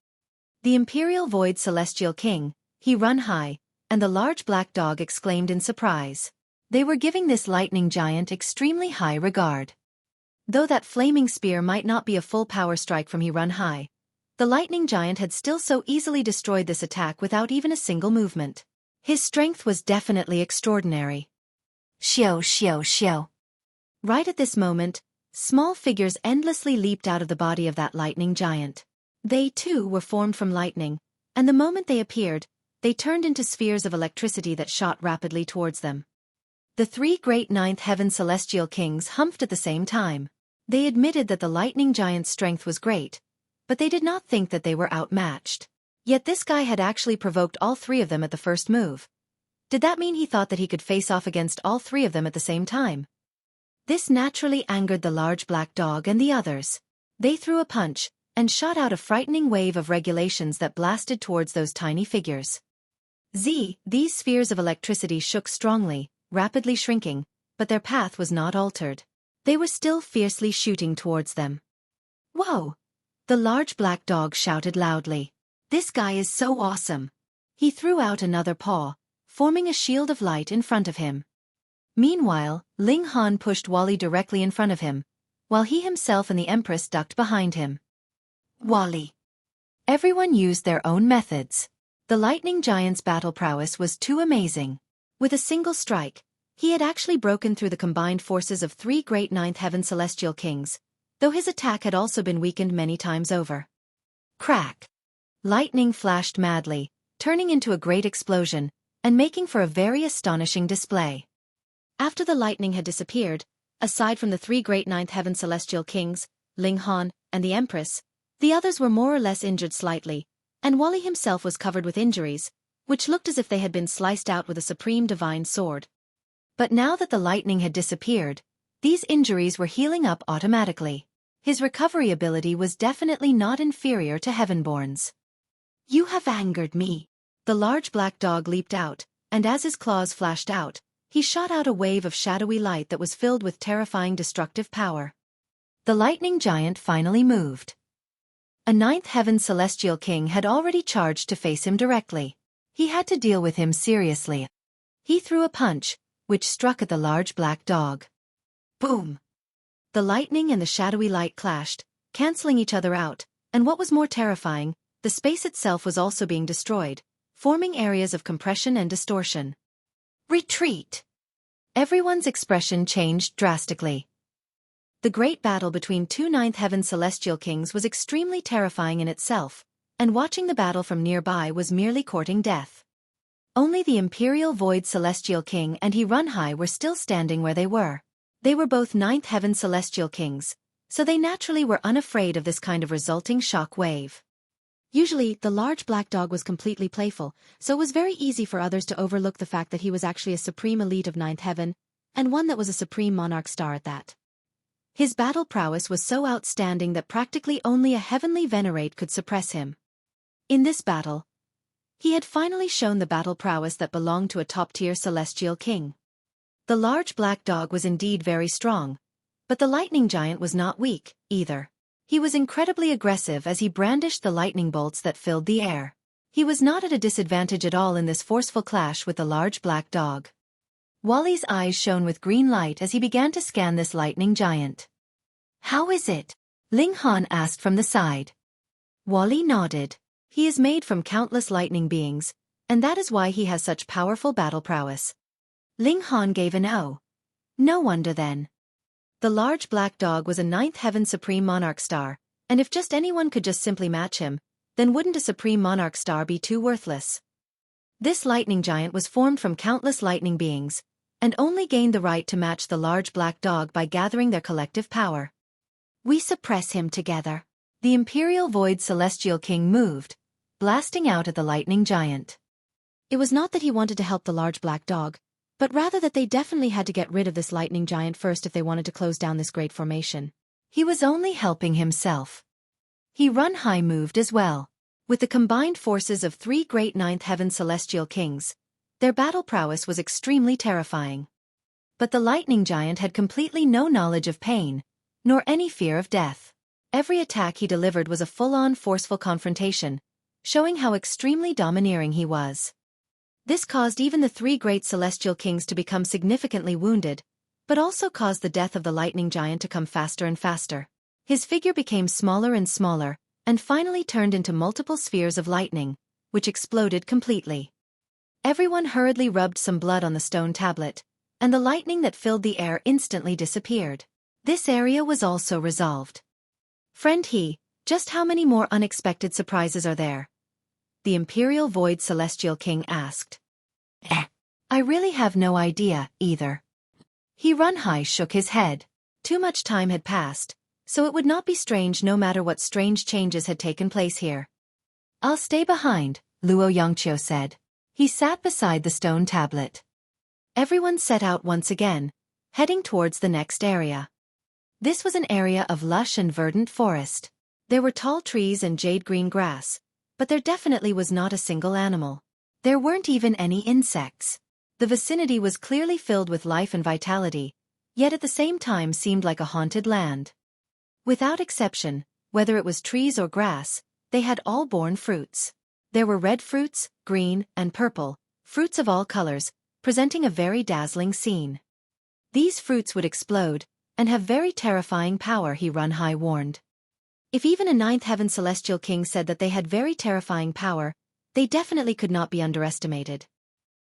The Imperial Void Celestial King, He Run High, and the large black dog exclaimed in surprise. They were giving this lightning giant extremely high regard. Though that flaming spear might not be a full power strike from He Run High, the lightning giant had still so easily destroyed this attack without even a single movement. His strength was definitely extraordinary. Xiao xiao xiao. Right at this moment, small figures endlessly leaped out of the body of that lightning giant. They too were formed from lightning, and the moment they appeared, they turned into spheres of electricity that shot rapidly towards them. The 3 great ninth heaven celestial kings humphed at the same time. They admitted that the lightning giant's strength was great, but they did not think that they were outmatched. Yet this guy had actually provoked all 3 of them at the first move. Did that mean he thought that he could face off against all 3 of them at the same time? This naturally angered the large black dog and the others. They threw a punch, and shot out a frightening wave of regulations that blasted towards those tiny figures. These spheres of electricity shook strongly, rapidly shrinking, but their path was not altered. They were still fiercely shooting towards them. Whoa! The large black dog shouted loudly. This guy is so awesome! He threw out another paw, forming a shield of light in front of him. Meanwhile, Ling Han pushed Wally directly in front of him, while he himself and the Empress ducked behind him. Wally. Everyone used their own methods. The lightning giant's battle prowess was too amazing. With a single strike, he had actually broken through the combined forces of 3 great ninth heaven celestial kings, though his attack had also been weakened many times over. Crack! Lightning flashed madly, turning into a great explosion, and making for a very astonishing display. After the lightning had disappeared, aside from the 3 great ninth heaven celestial kings, Ling Han, and the Empress, the others were more or less injured slightly, and Wally himself was covered with injuries, which looked as if they had been sliced out with a supreme divine sword. But now that the lightning had disappeared, these injuries were healing up automatically. His recovery ability was definitely not inferior to Heavenborn's. You have angered me. The large black dog leaped out, and as his claws flashed out, he shot out a wave of shadowy light that was filled with terrifying destructive power. The lightning giant finally moved. A ninth heaven celestial king had already charged to face him directly. He had to deal with him seriously. He threw a punch, which struck at the large black dog. Boom! The lightning and the shadowy light clashed, canceling each other out, and what was more terrifying, the space itself was also being destroyed, forming areas of compression and distortion. Retreat! Everyone's expression changed drastically. The great battle between two Ninth Heaven celestial kings was extremely terrifying in itself, and watching the battle from nearby was merely courting death. Only the Imperial Void Celestial King and He Runhai were still standing where they were. They were both Ninth Heaven celestial kings, so they naturally were unafraid of this kind of resulting shock wave. Usually, the large black dog was completely playful, so it was very easy for others to overlook the fact that he was actually a supreme elite of Ninth Heaven, and one that was a supreme monarch star at that. His battle prowess was so outstanding that practically only a heavenly venerate could suppress him. In this battle, he had finally shown the battle prowess that belonged to a top-tier celestial king. The large black dog was indeed very strong, but the lightning giant was not weak, either. He was incredibly aggressive as he brandished the lightning bolts that filled the air. He was not at a disadvantage at all in this forceful clash with the large black dog. Wally's eyes shone with green light as he began to scan this lightning giant. "How is it?" Ling Han asked from the side. Wally nodded. He is made from countless lightning beings, and that is why he has such powerful battle prowess. Ling Han gave an "oh." No wonder then. The large black dog was a Ninth Heaven Supreme Monarch star, and if just anyone could just simply match him, then wouldn't a Supreme Monarch star be too worthless? This lightning giant was formed from countless lightning beings, and only gained the right to match the large black dog by gathering their collective power. We suppress him together. The Imperial Void Celestial King moved, blasting out at the lightning giant. It was not that he wanted to help the large black dog, but rather that they definitely had to get rid of this lightning giant first if they wanted to close down this great formation. He was only helping himself. He Runhai moved as well. With the combined forces of three great Ninth Heaven celestial kings, their battle prowess was extremely terrifying. But the lightning giant had completely no knowledge of pain, nor any fear of death. Every attack he delivered was a full-on forceful confrontation, showing how extremely domineering he was. This caused even the three great celestial kings to become significantly wounded, but also caused the death of the lightning giant to come faster and faster. His figure became smaller and smaller, and finally turned into multiple spheres of lightning, which exploded completely. Everyone hurriedly rubbed some blood on the stone tablet, and the lightning that filled the air instantly disappeared. This area was also resolved. Friend He, just how many more unexpected surprises are there? The Imperial Void Celestial King asked. I really have no idea, either. He Runhai shook his head. Too much time had passed, so it would not be strange no matter what strange changes had taken place here. I'll stay behind, Luo Yongqiu said. He sat beside the stone tablet. Everyone set out once again, heading towards the next area. This was an area of lush and verdant forest. There were tall trees and jade-green grass, but there definitely was not a single animal. There weren't even any insects. The vicinity was clearly filled with life and vitality, yet at the same time seemed like a haunted land. Without exception, whether it was trees or grass, they had all borne fruits. There were red fruits, green, and purple, fruits of all colors, presenting a very dazzling scene. These fruits would explode, and have very terrifying power, He Runhai warned. If even a Ninth Heaven Celestial King said that they had very terrifying power, they definitely could not be underestimated.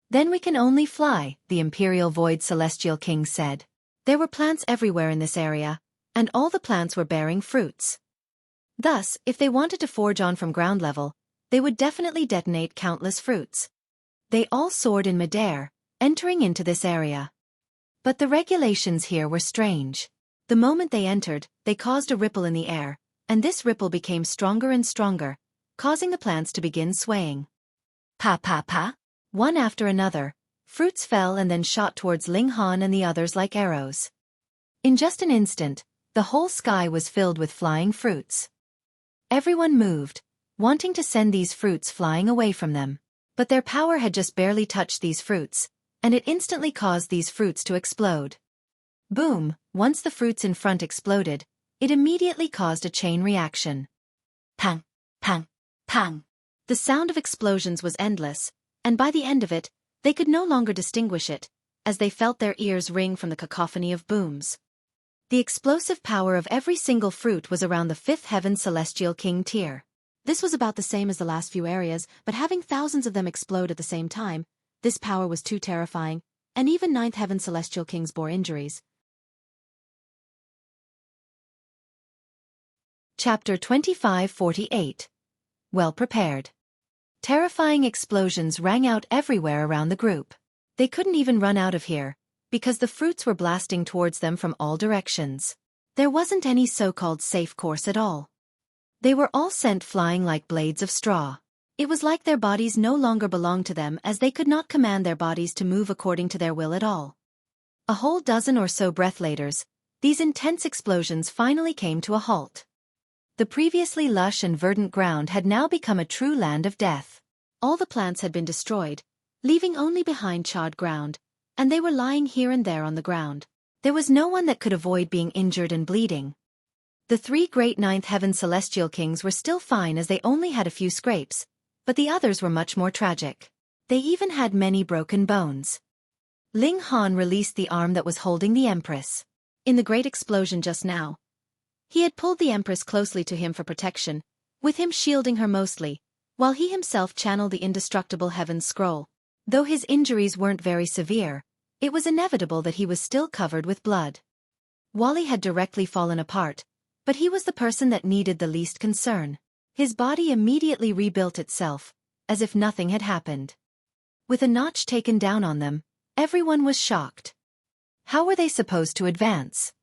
Then we can only fly, the Imperial Void Celestial King said. There were plants everywhere in this area, and all the plants were bearing fruits. Thus, if they wanted to forge on from ground level, they would definitely detonate countless fruits. They all soared in midair, entering into this area. But the regulations here were strange. The moment they entered, they caused a ripple in the air, and this ripple became stronger and stronger, causing the plants to begin swaying. Pa pa pa. One after another, fruits fell and then shot towards Ling Han and the others like arrows. In just an instant, the whole sky was filled with flying fruits. Everyone moved, wanting to send these fruits flying away from them. But their power had just barely touched these fruits, and it instantly caused these fruits to explode. Boom! Once the fruits in front exploded, it immediately caused a chain reaction. Pang! Pang! Pang! The sound of explosions was endless, and by the end of it, they could no longer distinguish it, as they felt their ears ring from the cacophony of booms. The explosive power of every single fruit was around the 5th Heaven Celestial King tier. This was about the same as the last few areas, but having thousands of them explode at the same time, this power was too terrifying, and even 9th Heaven Celestial Kings bore injuries. Chapter 2548. Well prepared. Terrifying explosions rang out everywhere around the group. They couldn't even run out of here, because the fruits were blasting towards them from all directions. There wasn't any so-called safe course at all. They were all sent flying like blades of straw. It was like their bodies no longer belonged to them, as they could not command their bodies to move according to their will at all. A whole dozen or so breath later, these intense explosions finally came to a halt. The previously lush and verdant ground had now become a true land of death. All the plants had been destroyed, leaving only behind charred ground, and they were lying here and there on the ground. There was no one that could avoid being injured and bleeding. The 3 great 9th Heaven Celestial Kings were still fine, as they only had a few scrapes, but the others were much more tragic. They even had many broken bones. Ling Han released the arm that was holding the Empress. In the great explosion just now, he had pulled the Empress closely to him for protection, with him shielding her mostly, while he himself channeled the indestructible Heaven's Scroll. Though his injuries weren't very severe, it was inevitable that he was still covered with blood. Wally had directly fallen apart, but he was the person that needed the least concern. His body immediately rebuilt itself, as if nothing had happened. With a notch taken down on them, everyone was shocked. How were they supposed to advance?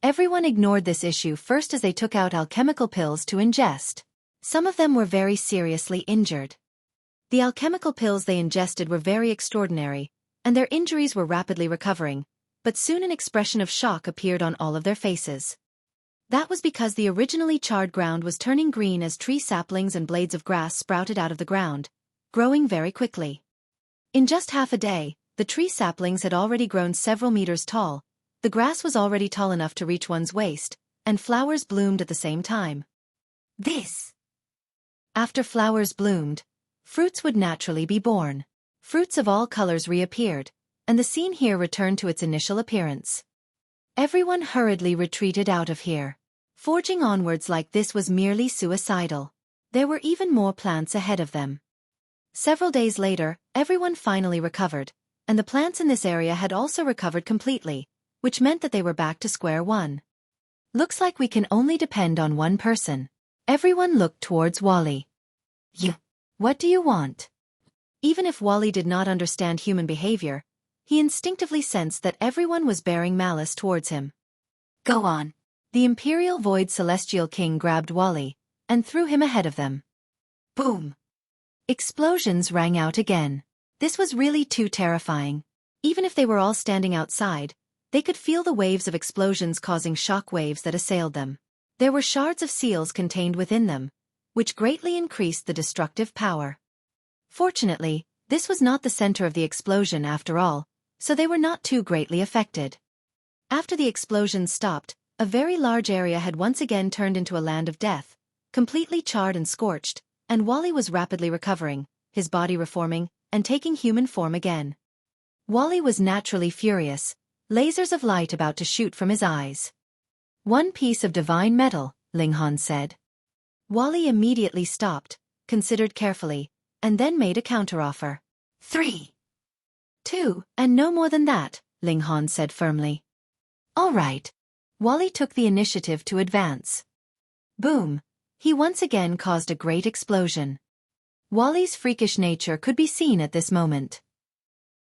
Everyone ignored this issue first as they took out alchemical pills to ingest. Some of them were very seriously injured. The alchemical pills they ingested were very extraordinary, and their injuries were rapidly recovering, but soon an expression of shock appeared on all of their faces. That was because the originally charred ground was turning green as tree saplings and blades of grass sprouted out of the ground, growing very quickly. In just half a day, the tree saplings had already grown several meters tall, the grass was already tall enough to reach one's waist, and flowers bloomed at the same time. After flowers bloomed, fruits would naturally be born. Fruits of all colors reappeared, and the scene here returned to its initial appearance. Everyone hurriedly retreated out of here. Forging onwards like this was merely suicidal. There were even more plants ahead of them. Several days later, everyone finally recovered, and the plants in this area had also recovered completely, which meant that they were back to square one. Looks like we can only depend on one person. Everyone looked towards Wally. What do you want? Even if Wally did not understand human behavior, he instinctively sensed that everyone was bearing malice towards him. Go on. The Imperial Void Celestial King grabbed Wally and threw him ahead of them. Boom! Explosions rang out again. This was really too terrifying. Even if they were all standing outside, they could feel the waves of explosions causing shock waves that assailed them. There were shards of seals contained within them, which greatly increased the destructive power. Fortunately, this was not the center of the explosion after all, so they were not too greatly affected. After the explosions stopped, a very large area had once again turned into a land of death, completely charred and scorched, and Wally was rapidly recovering, his body reforming, and taking human form again. Wally was naturally furious, lasers of light about to shoot from his eyes. One piece of divine metal, Ling Han said. Wally immediately stopped, considered carefully, and then made a counteroffer. 3, 2, and no more than that, Ling Han said firmly. All right. Wally took the initiative to advance. Boom! He once again caused a great explosion. Wally's freakish nature could be seen at this moment.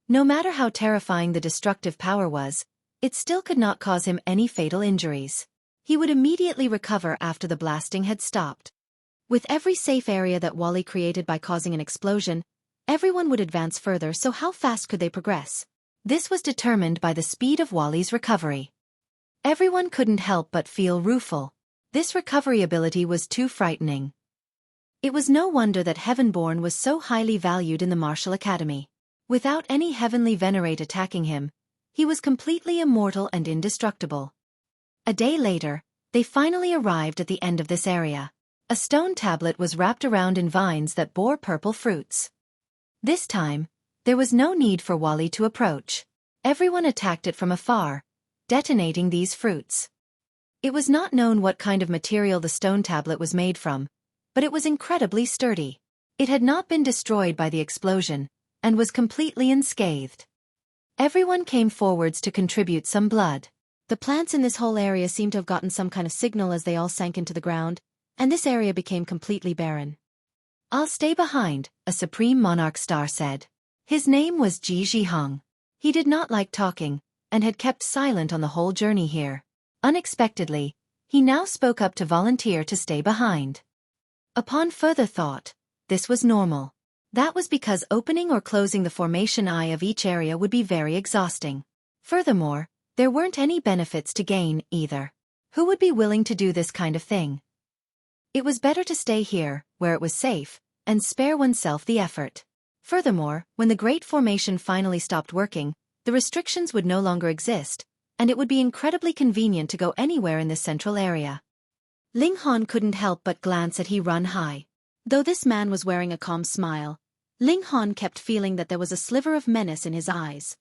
No matter how terrifying the destructive power was, it still could not cause him any fatal injuries. He would immediately recover after the blasting had stopped. With every safe area that Wally created by causing an explosion, everyone would advance further, so how fast could they progress? This was determined by the speed of Wally's recovery. Everyone couldn't help but feel rueful. This recovery ability was too frightening. It was no wonder that Heavenborn was so highly valued in the Martial Academy. Without any heavenly venerate attacking him, he was completely immortal and indestructible. A day later, they finally arrived at the end of this area. A stone tablet was wrapped around in vines that bore purple fruits. This time, there was no need for Wally to approach. Everyone attacked it from afar, detonating these fruits. It was not known what kind of material the stone tablet was made from, but it was incredibly sturdy. It had not been destroyed by the explosion, and was completely unscathed. Everyone came forwards to contribute some blood. The plants in this whole area seemed to have gotten some kind of signal as they all sank into the ground, and this area became completely barren. "I'll stay behind," a supreme monarch star said. His name was Ji. He did not like talking, and had kept silent on the whole journey here. Unexpectedly, he now spoke up to volunteer to stay behind. Upon further thought, this was normal. That was because opening or closing the formation eye of each area would be very exhausting. Furthermore, there weren't any benefits to gain, either. Who would be willing to do this kind of thing? It was better to stay here, where it was safe, and spare oneself the effort. Furthermore, when the Great Formation finally stopped working, the restrictions would no longer exist, and it would be incredibly convenient to go anywhere in this central area. Ling Han couldn't help but glance at He Run High. Though this man was wearing a calm smile, Ling Han kept feeling that there was a sliver of menace in his eyes.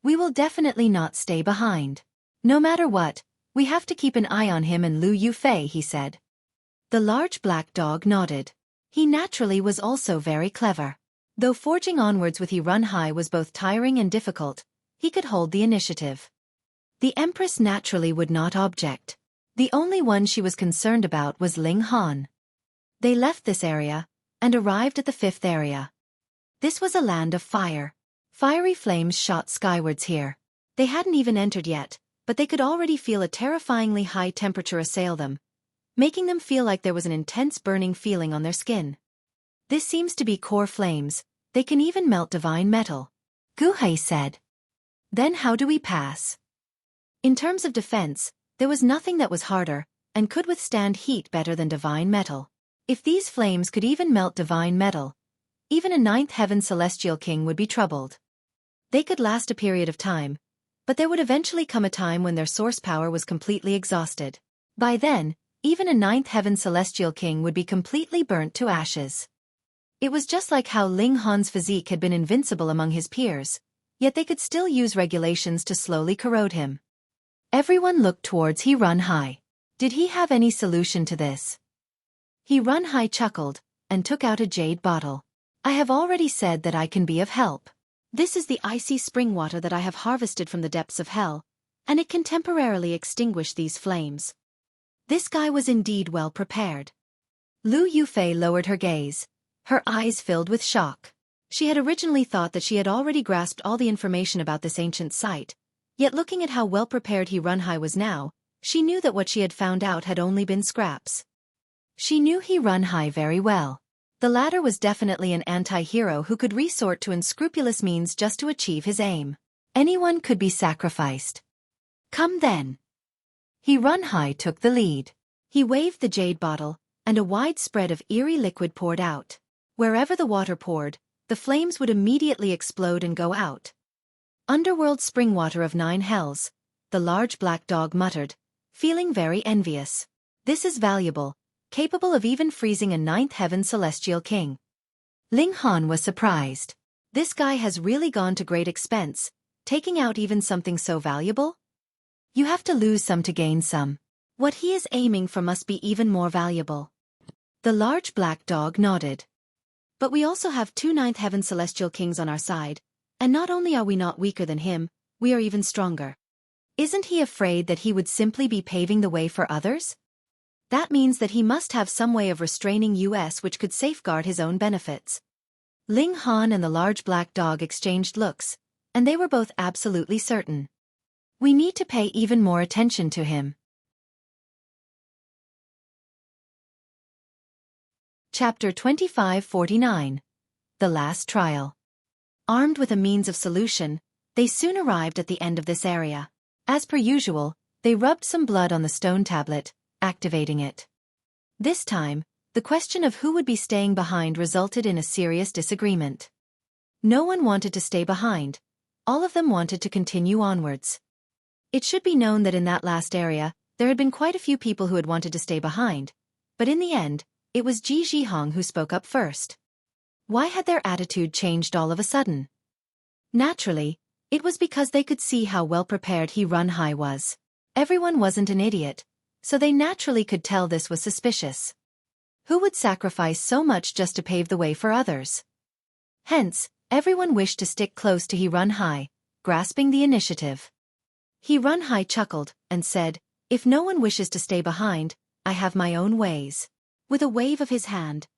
"We will definitely not stay behind. No matter what, we have to keep an eye on him and Lu Yufei," he said. The large black dog nodded. He naturally was also very clever. Though forging onwards with He Run High was both tiring and difficult, he could hold the initiative. The Empress naturally would not object. The only one she was concerned about was Ling Han. They left this area, and arrived at the fifth area. This was a land of fire. Fiery flames shot skywards here. They hadn't even entered yet, but they could already feel a terrifyingly high temperature assail them, making them feel like there was an intense burning feeling on their skin. "This seems to be core flames, they can even melt divine metal," Guhei said. "Then how do we pass?" In terms of defense, there was nothing that was harder, and could withstand heat better than divine metal. If these flames could even melt divine metal, even a ninth heaven celestial king would be troubled. They could last a period of time, but there would eventually come a time when their source power was completely exhausted. By then, even a ninth heaven celestial king would be completely burnt to ashes. It was just like how Ling Han's physique had been invincible among his peers, yet they could still use regulations to slowly corrode him. Everyone looked towards He Run High. Did he have any solution to this? He Run High chuckled, and took out a jade bottle. "I have already said that I can be of help. This is the icy spring water that I have harvested from the depths of hell, and it can temporarily extinguish these flames." This guy was indeed well prepared. Lu Yufei lowered her gaze, her eyes filled with shock. She had originally thought that she had already grasped all the information about this ancient site, yet looking at how well prepared He Run High was now, she knew that what she had found out had only been scraps. She knew He Run High very well. The latter was definitely an anti-hero who could resort to unscrupulous means just to achieve his aim. Anyone could be sacrificed. "Come then." He Run High took the lead. He waved the jade bottle, and a wide spread of eerie liquid poured out. Wherever the water poured, the flames would immediately explode and go out. "Underworld spring water of 9 hells," the large black dog muttered, feeling very envious. "This is valuable, capable of even freezing a ninth heaven celestial king." Ling Han was surprised. This guy has really gone to great expense, taking out even something so valuable? You have to lose some to gain some. What he is aiming for must be even more valuable. The large black dog nodded. "But we also have 2 ninth heaven celestial kings on our side, and not only are we not weaker than him, we are even stronger. Isn't he afraid that he would simply be paving the way for others? That means that he must have some way of restraining us which could safeguard his own benefits." Ling Han and the large black dog exchanged looks, and they were both absolutely certain. "We need to pay even more attention to him." Chapter 2549. The Last Trial. Armed with a means of solution, they soon arrived at the end of this area. As per usual, they rubbed some blood on the stone tablet, activating it. This time, the question of who would be staying behind resulted in a serious disagreement. No one wanted to stay behind. All of them wanted to continue onwards. It should be known that in that last area, there had been quite a few people who had wanted to stay behind, but in the end, it was Ji Zhihong who spoke up first. Why had their attitude changed all of a sudden? Naturally, It was because they could see how well prepared he run high was. Everyone wasn't an idiot, so they naturally could tell this was suspicious. Who would sacrifice so much just to pave the way for others? Hence, everyone wished to stick close to he run high, grasping the initiative. He run high chuckled and said, "If no one wishes to stay behind, I have my own ways." With a wave of his hand,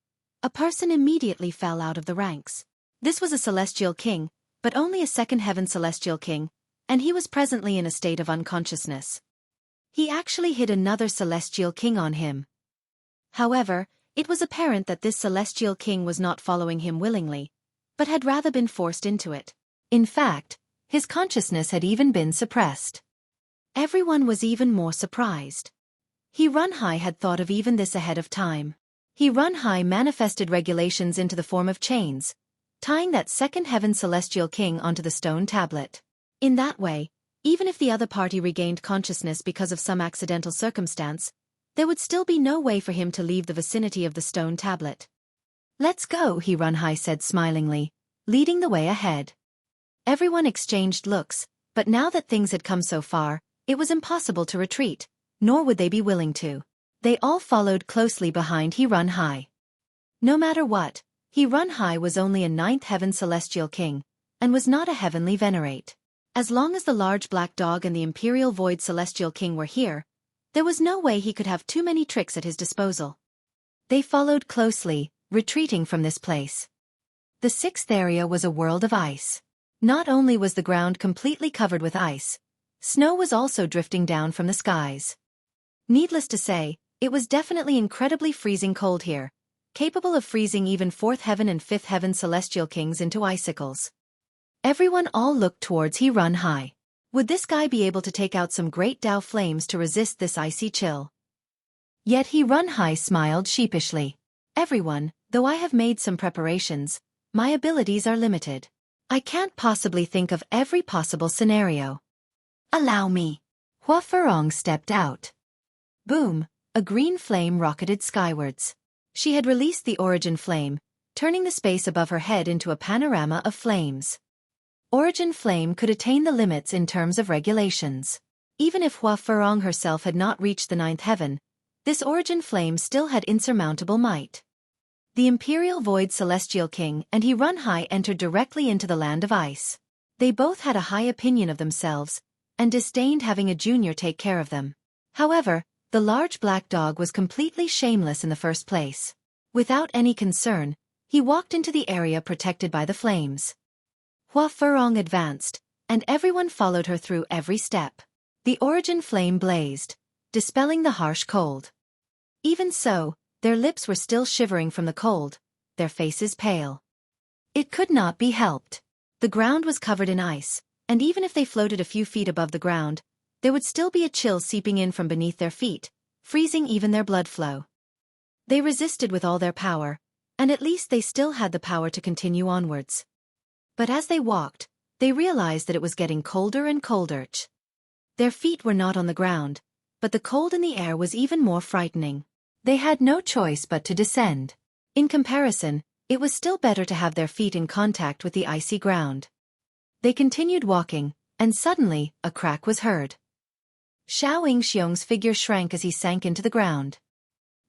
a person immediately fell out of the ranks. This was a celestial king, but only a second heaven celestial king, and he was presently in a state of unconsciousness. He actually hit another celestial king on him. However, it was apparent that this celestial king was not following him willingly, but had rather been forced into it. In fact, his consciousness had even been suppressed. Everyone was even more surprised. He run high had thought of even this ahead of time. He run high manifested regulations into the form of chains, tying that second heaven celestial king onto the stone tablet. In that way, even if the other party regained consciousness because of some accidental circumstance, there would still be no way for him to leave the vicinity of the stone tablet. "Let's go," he run high said smilingly, leading the way ahead. Everyone exchanged looks, but now that things had come so far, it was impossible to retreat, nor would they be willing to. They all followed closely behind he run high. No matter what, he run high was only a ninth heaven celestial king, and was not a heavenly venerate. As long as the large black dog and the imperial void celestial king were here, there was no way he could have too many tricks at his disposal. They followed closely, retreating from this place. The sixth area was a world of ice. Not only was the ground completely covered with ice, snow was also drifting down from the skies. Needless to say, it was definitely incredibly freezing cold here, capable of freezing even fourth heaven and fifth heaven celestial kings into icicles. Everyone all looked towards he run high. Would this guy be able to take out some great Tao flames to resist this icy chill? Yet he run high smiled sheepishly. "Everyone, though I have made some preparations, my abilities are limited. I can't possibly think of every possible scenario. Allow me." Hua Furong stepped out. Boom, a green flame rocketed skywards. She had released the origin flame, turning the space above her head into a panorama of flames. Origin flame could attain the limits in terms of regulations. Even if Hua Furong herself had not reached the ninth heaven, this origin flame still had insurmountable might. The Imperial Void Celestial King and he run high entered directly into the land of ice. They both had a high opinion of themselves, and disdained having a junior take care of them. However, the large black dog was completely shameless in the first place. Without any concern, he walked into the area protected by the flames. Hua Furong advanced, and everyone followed her through every step. The origin flame blazed, dispelling the harsh cold. Even so, their lips were still shivering from the cold, their faces pale. It could not be helped. The ground was covered in ice, and even if they floated a few feet above the ground, there would still be a chill seeping in from beneath their feet, freezing even their blood flow. They resisted with all their power, and at least they still had the power to continue onwards. But as they walked, they realized that it was getting colder and colder. Their feet were not on the ground, but the cold in the air was even more frightening. They had no choice but to descend. In comparison, it was still better to have their feet in contact with the icy ground. They continued walking, and suddenly, a crack was heard. Xiao Yingxiong's figure shrank as he sank into the ground.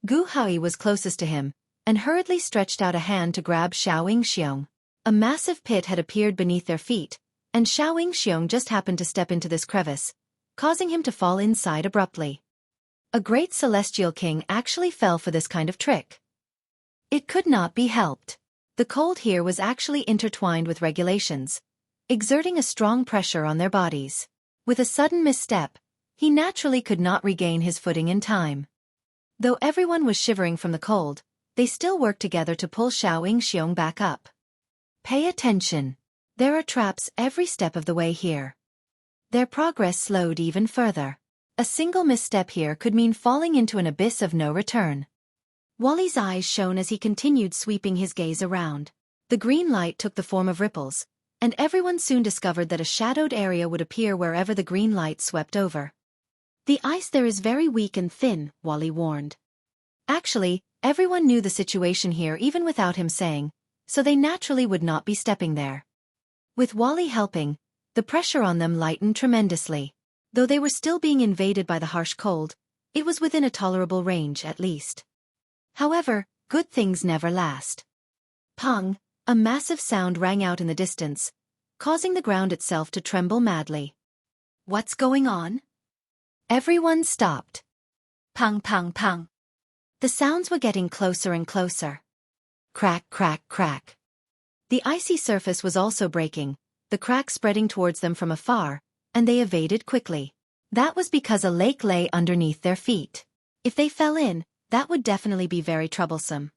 Gu Hui was closest to him, and hurriedly stretched out a hand to grab Xiao Yingxiong. A massive pit had appeared beneath their feet, and Xiao Yingxiong just happened to step into this crevice, causing him to fall inside abruptly. A great celestial king actually fell for this kind of trick. It could not be helped. The cold here was actually intertwined with regulations, exerting a strong pressure on their bodies. With a sudden misstep, he naturally could not regain his footing in time. Though everyone was shivering from the cold, they still worked together to pull Xiao Yingxiong back up. Pay attention. There are traps every step of the way here. Their progress slowed even further. A single misstep here could mean falling into an abyss of no return. Wally's eyes shone as he continued sweeping his gaze around. The green light took the form of ripples, and everyone soon discovered that a shadowed area would appear wherever the green light swept over. "The ice there is very weak and thin," Wally warned. Actually, everyone knew the situation here even without him saying, so they naturally would not be stepping there. With Wally helping, The pressure on them lightened tremendously. Though they were still being invaded by the harsh cold, it was within a tolerable range at least. However, good things never last. Pong! A massive sound rang out in the distance, causing the ground itself to tremble madly. What's going on? Everyone stopped. Pong, pong, pong. The sounds were getting closer and closer. Crack, crack, crack. The icy surface was also breaking, the crack spreading towards them from afar, and they evaded quickly. That was because a lake lay underneath their feet. If they fell in, that would definitely be very troublesome.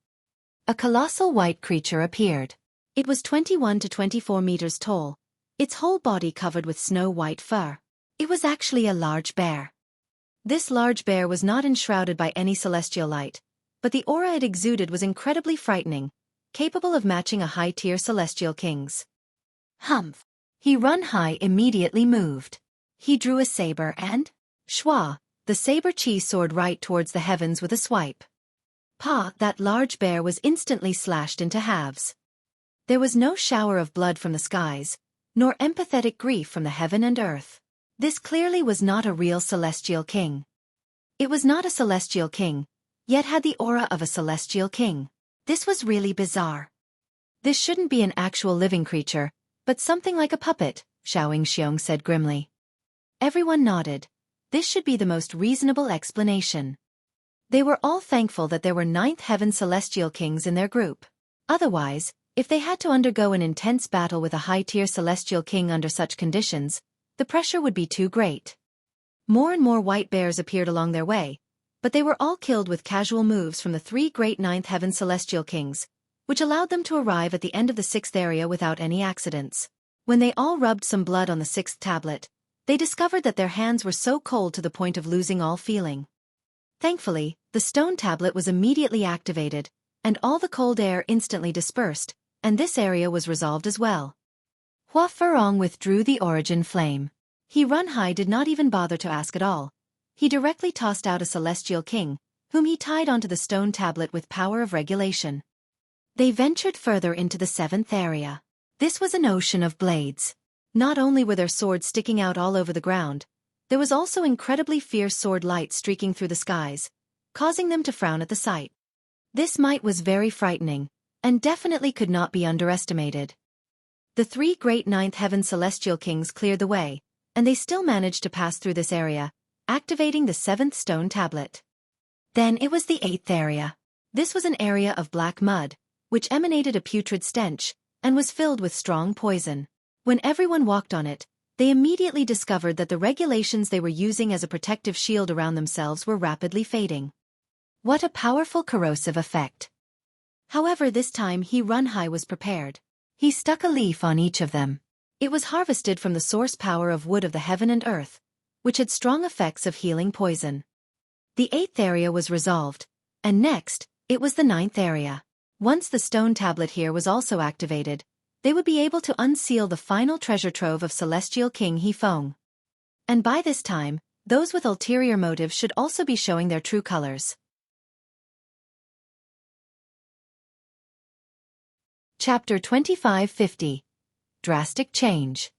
A colossal white creature appeared. It was 21 to 24 meters tall, its whole body covered with snow-white fur. It was actually a large bear. This large bear was not enshrouded by any celestial light, but the aura it exuded was incredibly frightening, capable of matching a high-tier celestial king's. Humph! Runhai immediately moved. He drew a saber and, shwa, the saber-chi soared right towards the heavens with a swipe. Pa! That large bear was instantly slashed into halves. There was no shower of blood from the skies, nor empathetic grief from the heaven and earth. This clearly was not a real celestial king. It was not a celestial king, yet had the aura of a celestial king. This was really bizarre. This shouldn't be an actual living creature, but something like a puppet, Xiong said grimly. Everyone nodded. This should be the most reasonable explanation. They were all thankful that there were ninth heaven celestial kings in their group. Otherwise, if they had to undergo an intense battle with a high-tier celestial king under such conditions, the pressure would be too great. More and more white bears appeared along their way, but they were all killed with casual moves from the three great ninth heaven celestial kings, which allowed them to arrive at the end of the sixth area without any accidents. When they all rubbed some blood on the sixth tablet, they discovered that their hands were so cold to the point of losing all feeling. Thankfully, the stone tablet was immediately activated, and all the cold air instantly dispersed, and this area was resolved as well. Hua Furong withdrew the origin flame. Runhai did not even bother to ask at all. He directly tossed out a celestial king, whom he tied onto the stone tablet with power of regulation. They ventured further into the seventh area. This was an ocean of blades. Not only were there swords sticking out all over the ground, there was also incredibly fierce sword light streaking through the skies, causing them to frown at the sight. This might was very frightening, and definitely could not be underestimated. The three great ninth heaven celestial kings cleared the way, and they still managed to pass through this area, activating the seventh stone tablet. Then it was the eighth area. This was an area of black mud, which emanated a putrid stench, and was filled with strong poison. When everyone walked on it, they immediately discovered that the regulations they were using as a protective shield around themselves were rapidly fading. What a powerful corrosive effect! However, this time Runhai was prepared. He stuck a leaf on each of them. It was harvested from the source power of wood of the heaven and earth, which had strong effects of healing poison. The eighth area was resolved, and next, it was the ninth area. Once the stone tablet here was also activated, they would be able to unseal the final treasure trove of Celestial King Hefeng. And by this time, those with ulterior motives should also be showing their true colors. Chapter 2550. Drastic Change.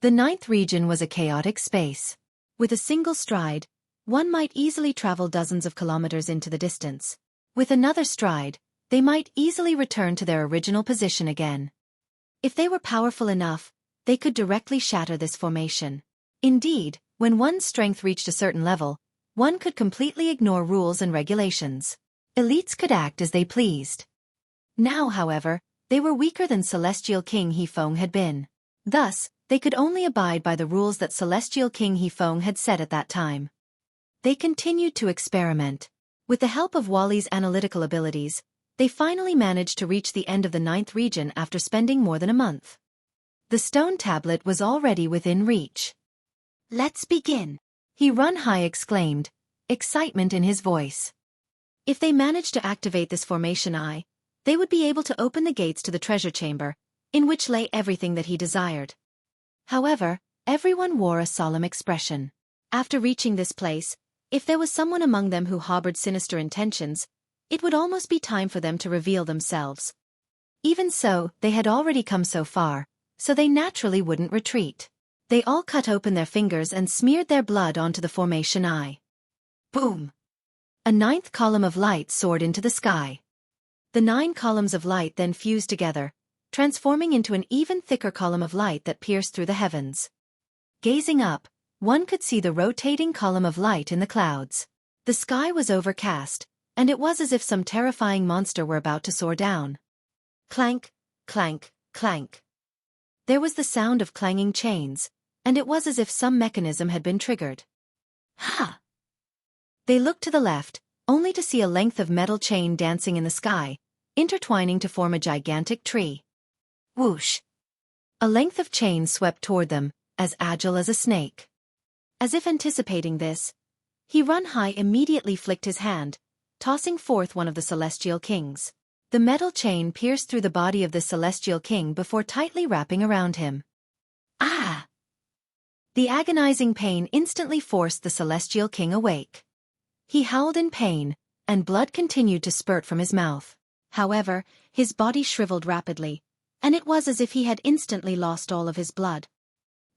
The ninth region was a chaotic space. With a single stride, one might easily travel dozens of kilometers into the distance. With another stride, they might easily return to their original position again. If they were powerful enough, they could directly shatter this formation. Indeed, when one's strength reached a certain level, one could completely ignore rules and regulations. Elites could act as they pleased. Now, however, they were weaker than Celestial King Hefeng had been. Thus, they could only abide by the rules that Celestial King Hefeng had set at that time. They continued to experiment. With the help of Wally's analytical abilities, they finally managed to reach the end of the ninth region after spending more than a month. The stone tablet was already within reach. "Let's begin," Runhai exclaimed, excitement in his voice. If they managed to activate this formation they would be able to open the gates to the treasure chamber, in which lay everything that he desired. However, everyone wore a solemn expression. After reaching this place, if there was someone among them who harbored sinister intentions, it would almost be time for them to reveal themselves. Even so, they had already come so far, so they naturally wouldn't retreat. They all cut open their fingers and smeared their blood onto the formation eye. Boom! A ninth column of light soared into the sky. The 9 columns of light then fused together, transforming into an even thicker column of light that pierced through the heavens. Gazing up, one could see the rotating column of light in the clouds. The sky was overcast, and it was as if some terrifying monster were about to soar down. Clank, clank, clank. There was the sound of clanging chains, and it was as if some mechanism had been triggered. Ha! They looked to the left, only to see a length of metal chain dancing in the sky, intertwining to form a gigantic tree. Whoosh! A length of chain swept toward them, as agile as a snake. As if anticipating this, He-Run-Hai immediately flicked his hand, tossing forth one of the celestial kings. The metal chain pierced through the body of the celestial king before tightly wrapping around him. Ah! The agonizing pain instantly forced the celestial king awake. He howled in pain, and blood continued to spurt from his mouth. However, his body shriveled rapidly, and it was as if he had instantly lost all of his blood.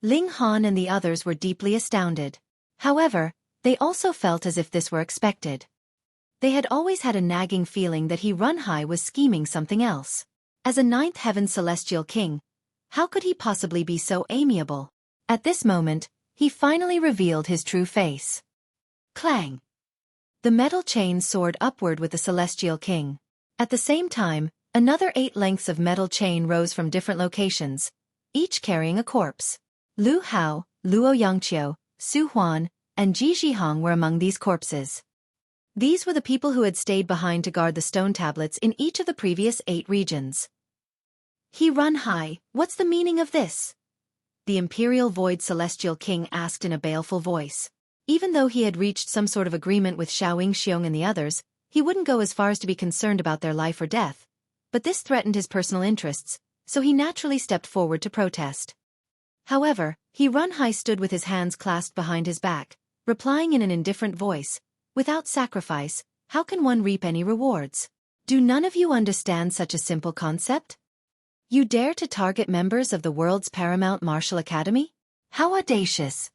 Ling Han and the others were deeply astounded. However, they also felt as if this were expected. They had always had a nagging feeling that He-Run-Hai was scheming something else. As a 9th heaven celestial king, how could he possibly be so amiable? At this moment, he finally revealed his true face. Clang! The metal chain soared upward with the celestial king. At the same time, another 8 lengths of metal chain rose from different locations, each carrying a corpse. Lu Hao, Luo Yangqiu, Su Huan, and Ji Zhihong were among these corpses. These were the people who had stayed behind to guard the stone tablets in each of the previous 8 regions. He-Run-Hai, what's the meaning of this? The Imperial Void Celestial King asked in a baleful voice. Even though he had reached some sort of agreement with Xiaoying and the others, he wouldn't go as far as to be concerned about their life or death. But this threatened his personal interests, so he naturally stepped forward to protest. However, He-Run-Hai stood with his hands clasped behind his back, replying in an indifferent voice, "Without sacrifice, how can one reap any rewards? Do none of you understand such a simple concept? You dare to target members of the world's paramount martial academy? How audacious!"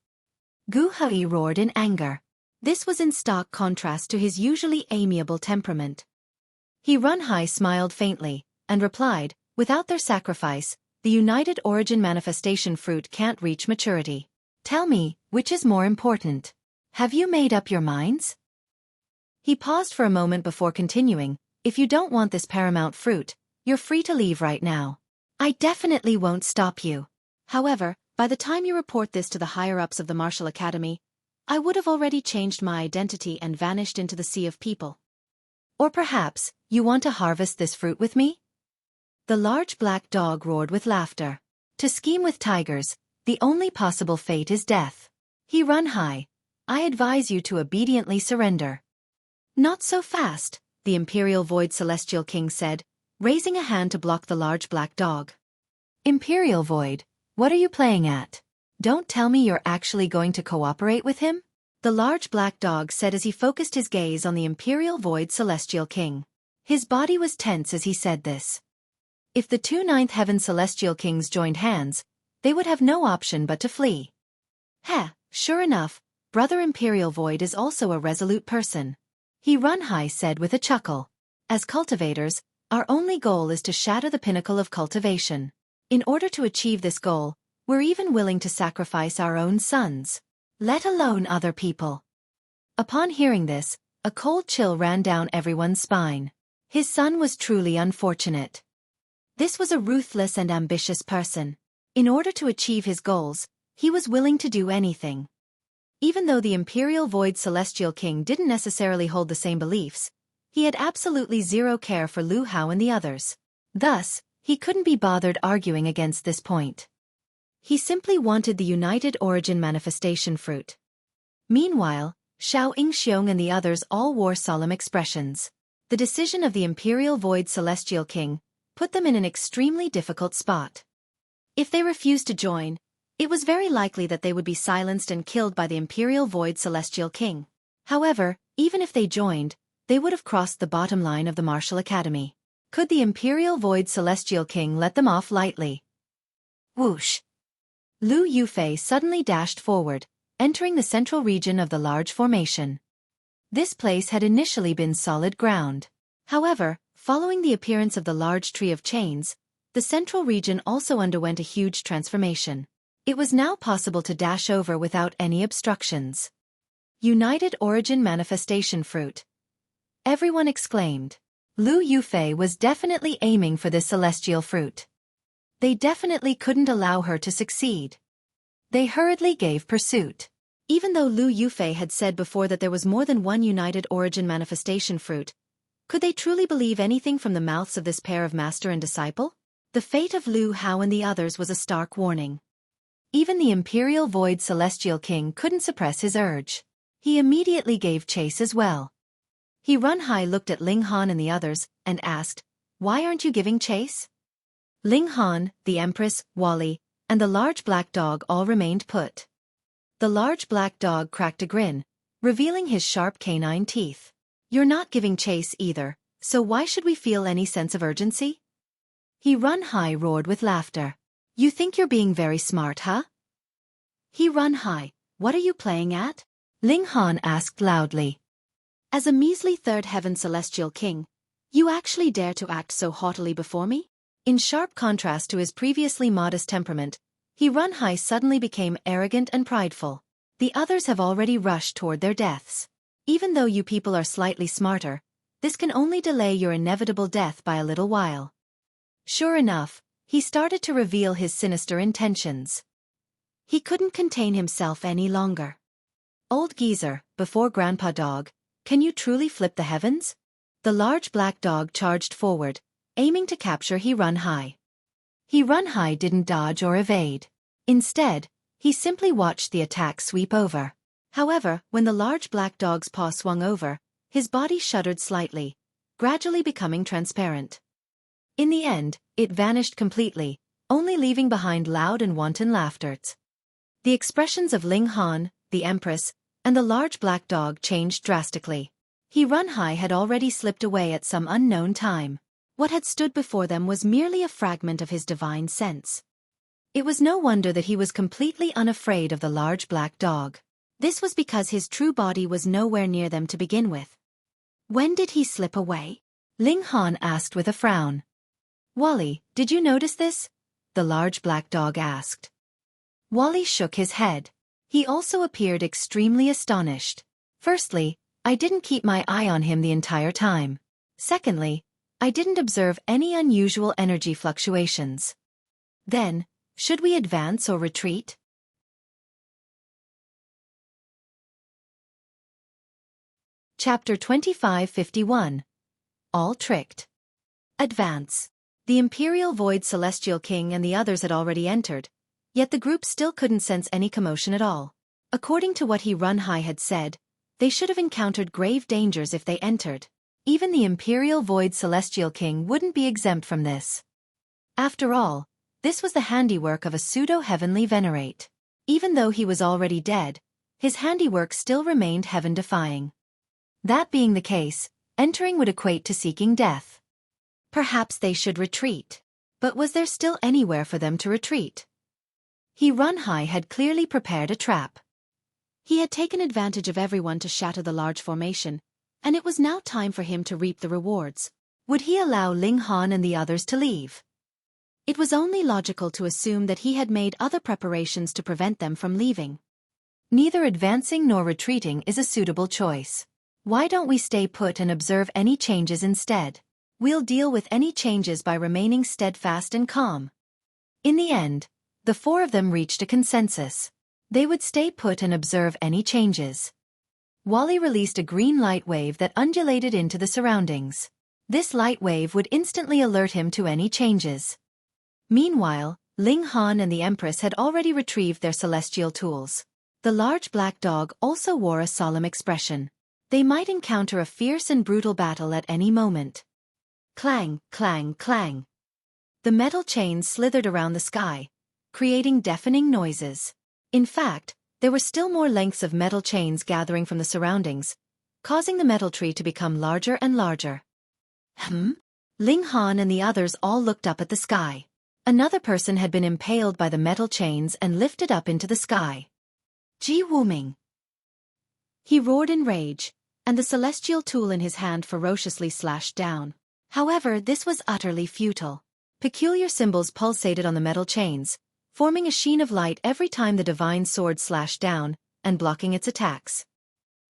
Gu Hai roared in anger. This was in stark contrast to his usually amiable temperament. He-Run-Hai smiled faintly, and replied, "Without their sacrifice, the United Origin Manifestation Fruit can't reach maturity. Tell me, which is more important? Have you made up your minds?" He paused for a moment before continuing, "If you don't want this paramount fruit, you're free to leave right now. I definitely won't stop you. However, by the time you report this to the higher-ups of the Martial Academy, I would have already changed my identity and vanished into the sea of people. Or perhaps, you want to harvest this fruit with me?" The large black dog roared with laughter. "To scheme with tigers, the only possible fate is death. He-Run-Hai, I advise you to obediently surrender." "Not so fast," the Imperial Void Celestial King said, raising a hand to block the large black dog. "Imperial Void, what are you playing at? Don't tell me you're actually going to cooperate with him?" the large black dog said as he focused his gaze on the Imperial Void Celestial King. His body was tense as he said this. If the 2 9th Heaven Celestial Kings joined hands, they would have no option but to flee. Heh, sure enough, Brother Imperial Void is also a resolute person. He-Run-Hai said with a chuckle. As cultivators, our only goal is to shatter the pinnacle of cultivation. In order to achieve this goal, we're even willing to sacrifice our own sons, let alone other people. Upon hearing this, a cold chill ran down everyone's spine. His son was truly unfortunate. This was a ruthless and ambitious person. In order to achieve his goals, he was willing to do anything. Even though the Imperial Void Celestial King didn't necessarily hold the same beliefs, he had absolutely zero care for Lu Hao and the others. Thus, he couldn't be bothered arguing against this point. He simply wanted the United Origin Manifestation Fruit. Meanwhile, Xiaoying and the others all wore solemn expressions. The decision of the Imperial Void Celestial King put them in an extremely difficult spot. If they refused to join, it was very likely that they would be silenced and killed by the Imperial Void Celestial King. However, even if they joined, they would have crossed the bottom line of the Martial Academy. Could the Imperial Void Celestial King let them off lightly? Whoosh! Lu Yufei suddenly dashed forward, entering the central region of the large formation. This place had initially been solid ground. However, following the appearance of the large tree of chains, the central region also underwent a huge transformation. It was now possible to dash over without any obstructions. United Origin Manifestation Fruit. Everyone exclaimed. Lu Yufei was definitely aiming for this celestial fruit. They definitely couldn't allow her to succeed. They hurriedly gave pursuit. Even though Lu Yufei had said before that there was more than one United Origin Manifestation Fruit, could they truly believe anything from the mouths of this pair of master and disciple? The fate of Lu Hao and the others was a stark warning. Even the Imperial Void Celestial King couldn't suppress his urge. He immediately gave chase as well. He Runhai looked at Ling Han and the others, and asked, "Why aren't you giving chase?" Ling Han, the Empress, Wally, and the large black dog all remained put. The large black dog cracked a grin, revealing his sharp canine teeth. "You're not giving chase either, so why should we feel any sense of urgency?" He Runhai roared with laughter. "You think you're being very smart, huh?" He Runhai, what are you playing at? Ling Han asked loudly. "As a measly third heaven celestial king, you actually dare to act so haughtily before me?" In sharp contrast to his previously modest temperament, He Runhai suddenly became arrogant and prideful. "The others have already rushed toward their deaths. Even though you people are slightly smarter, this can only delay your inevitable death by a little while." Sure enough, he started to reveal his sinister intentions. He couldn't contain himself any longer. "Old geezer, before Grandpa Dog, can you truly flip the heavens?" The large black dog charged forward, aiming to capture He Runhai. He Runhai didn't dodge or evade. Instead, he simply watched the attack sweep over. However, when the large black dog's paw swung over, his body shuddered slightly, gradually becoming transparent. In the end, it vanished completely, only leaving behind loud and wanton laughter. The expressions of Ling Han, the Empress, and the large black dog changed drastically. He Runhai had already slipped away at some unknown time. What had stood before them was merely a fragment of his divine sense. It was no wonder that he was completely unafraid of the large black dog. This was because his true body was nowhere near them to begin with. "When did he slip away?" Ling Han asked with a frown. "Wally, did you notice this?" the large black dog asked. Wally shook his head. He also appeared extremely astonished. "Firstly, I didn't keep my eye on him the entire time. Secondly, I didn't observe any unusual energy fluctuations. Then, should we advance or retreat?" Chapter 2551. All tricked. Advance. The Imperial Void Celestial King and the others had already entered, yet the group still couldn't sense any commotion at all. According to what He Runhai had said, they should have encountered grave dangers if they entered. Even the Imperial Void Celestial King wouldn't be exempt from this. After all, this was the handiwork of a pseudo-heavenly venerate. Even though he was already dead, his handiwork still remained heaven-defying. That being the case, entering would equate to seeking death. Perhaps they should retreat. But was there still anywhere for them to retreat? He Runhai had clearly prepared a trap. He had taken advantage of everyone to shatter the large formation, and it was now time for him to reap the rewards. Would he allow Ling Han and the others to leave? It was only logical to assume that he had made other preparations to prevent them from leaving. Neither advancing nor retreating is a suitable choice. Why don't we stay put and observe any changes instead? We'll deal with any changes by remaining steadfast and calm. In the end, the four of them reached a consensus. They would stay put and observe any changes. Wally released a green light wave that undulated into the surroundings. This light wave would instantly alert him to any changes. Meanwhile, Ling Han and the Empress had already retrieved their celestial tools. The large black dog also wore a solemn expression. They might encounter a fierce and brutal battle at any moment. Clang, clang, clang. The metal chains slithered around the sky, creating deafening noises. In fact, there were still more lengths of metal chains gathering from the surroundings, causing the metal tree to become larger and larger. Ling Han and the others all looked up at the sky. Another person had been impaled by the metal chains and lifted up into the sky. Ji Wuming! He roared in rage, and the celestial tool in his hand ferociously slashed down. However, this was utterly futile. Peculiar symbols pulsated on the metal chains, forming a sheen of light every time the divine sword slashed down, and blocking its attacks.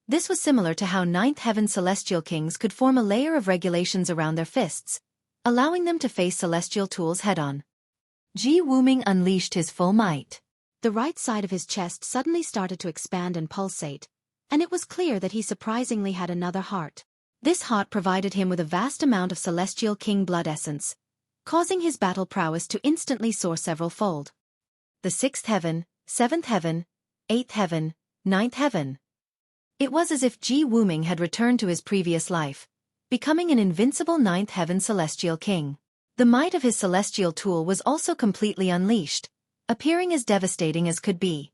This was similar to how Ninth Heaven celestial kings could form a layer of regulations around their fists, allowing them to face celestial tools head-on. Ji Wuming unleashed his full might. The right side of his chest suddenly started to expand and pulsate, and it was clear that he surprisingly had another heart. This heart provided him with a vast amount of celestial king blood essence, causing his battle prowess to instantly soar several-fold. The 6th heaven, 7th heaven, 8th heaven, 9th heaven. It was as if Ji Wuming had returned to his previous life, becoming an invincible 9th heaven celestial king. The might of his celestial tool was also completely unleashed, appearing as devastating as could be.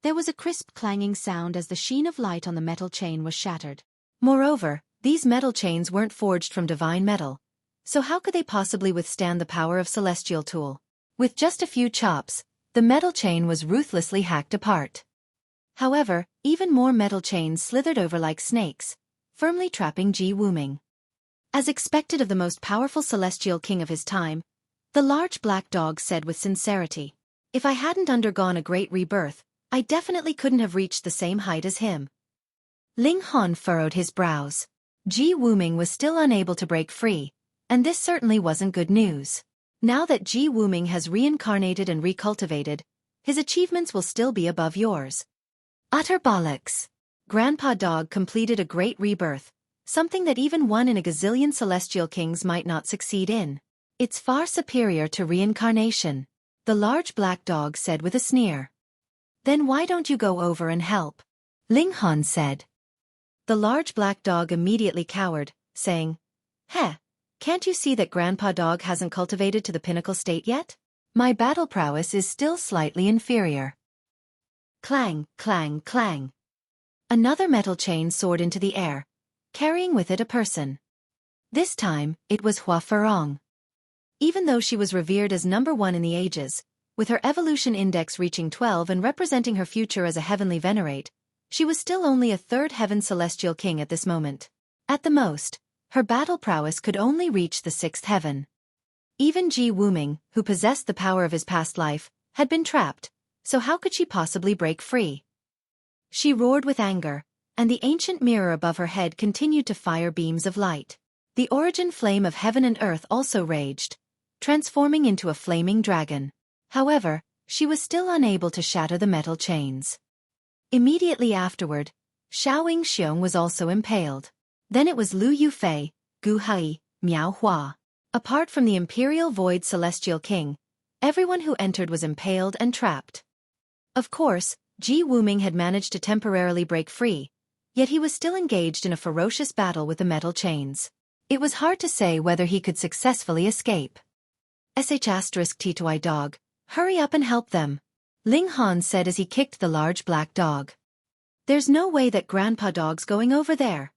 There was a crisp clanging sound as the sheen of light on the metal chain was shattered. Moreover, these metal chains weren't forged from divine metal, so how could they possibly withstand the power of celestial tool? With just a few chops, the metal chain was ruthlessly hacked apart. However, even more metal chains slithered over like snakes, firmly trapping Ji Wuming. As expected of the most powerful celestial king of his time, the large black dog said with sincerity, "If I hadn't undergone a great rebirth, I definitely couldn't have reached the same height as him." Ling Han furrowed his brows. Ji Wuming was still unable to break free, and this certainly wasn't good news. Now that Ji Wuming has reincarnated and recultivated, his achievements will still be above yours. Utter bollocks. Grandpa Dog completed a great rebirth, something that even one in a gazillion celestial kings might not succeed in. It's far superior to reincarnation, the large black dog said with a sneer. Then why don't you go over and help? Ling Han said. The large black dog immediately cowered, saying, "Heh, can't you see that Grandpa Dog hasn't cultivated to the pinnacle state yet? My battle prowess is still slightly inferior." Clang, clang, clang. Another metal chain soared into the air, carrying with it a person. This time, it was Hua Ferong. Even though she was revered as #1 in the ages, with her evolution index reaching 12 and representing her future as a heavenly venerate, she was still only a 3rd heaven celestial king at this moment. At the most, her battle prowess could only reach the 6th heaven. Even Ji Wuming, who possessed the power of his past life, had been trapped, so how could she possibly break free? She roared with anger, and the ancient mirror above her head continued to fire beams of light. The origin flame of heaven and earth also raged, transforming into a flaming dragon. However, she was still unable to shatter the metal chains. Immediately afterward, Xiaoying Xiong was also impaled. Then it was Lu Yufei, Gu Hai, Miao Hua. Apart from the Imperial Void Celestial King, everyone who entered was impaled and trapped. Of course, Ji Wuming had managed to temporarily break free, yet he was still engaged in a ferocious battle with the metal chains. It was hard to say whether he could successfully escape. *T2I dog, hurry up and help them, Ling Han said as he kicked the large black dog. "There's no way that Grandpa Dog's going over there,"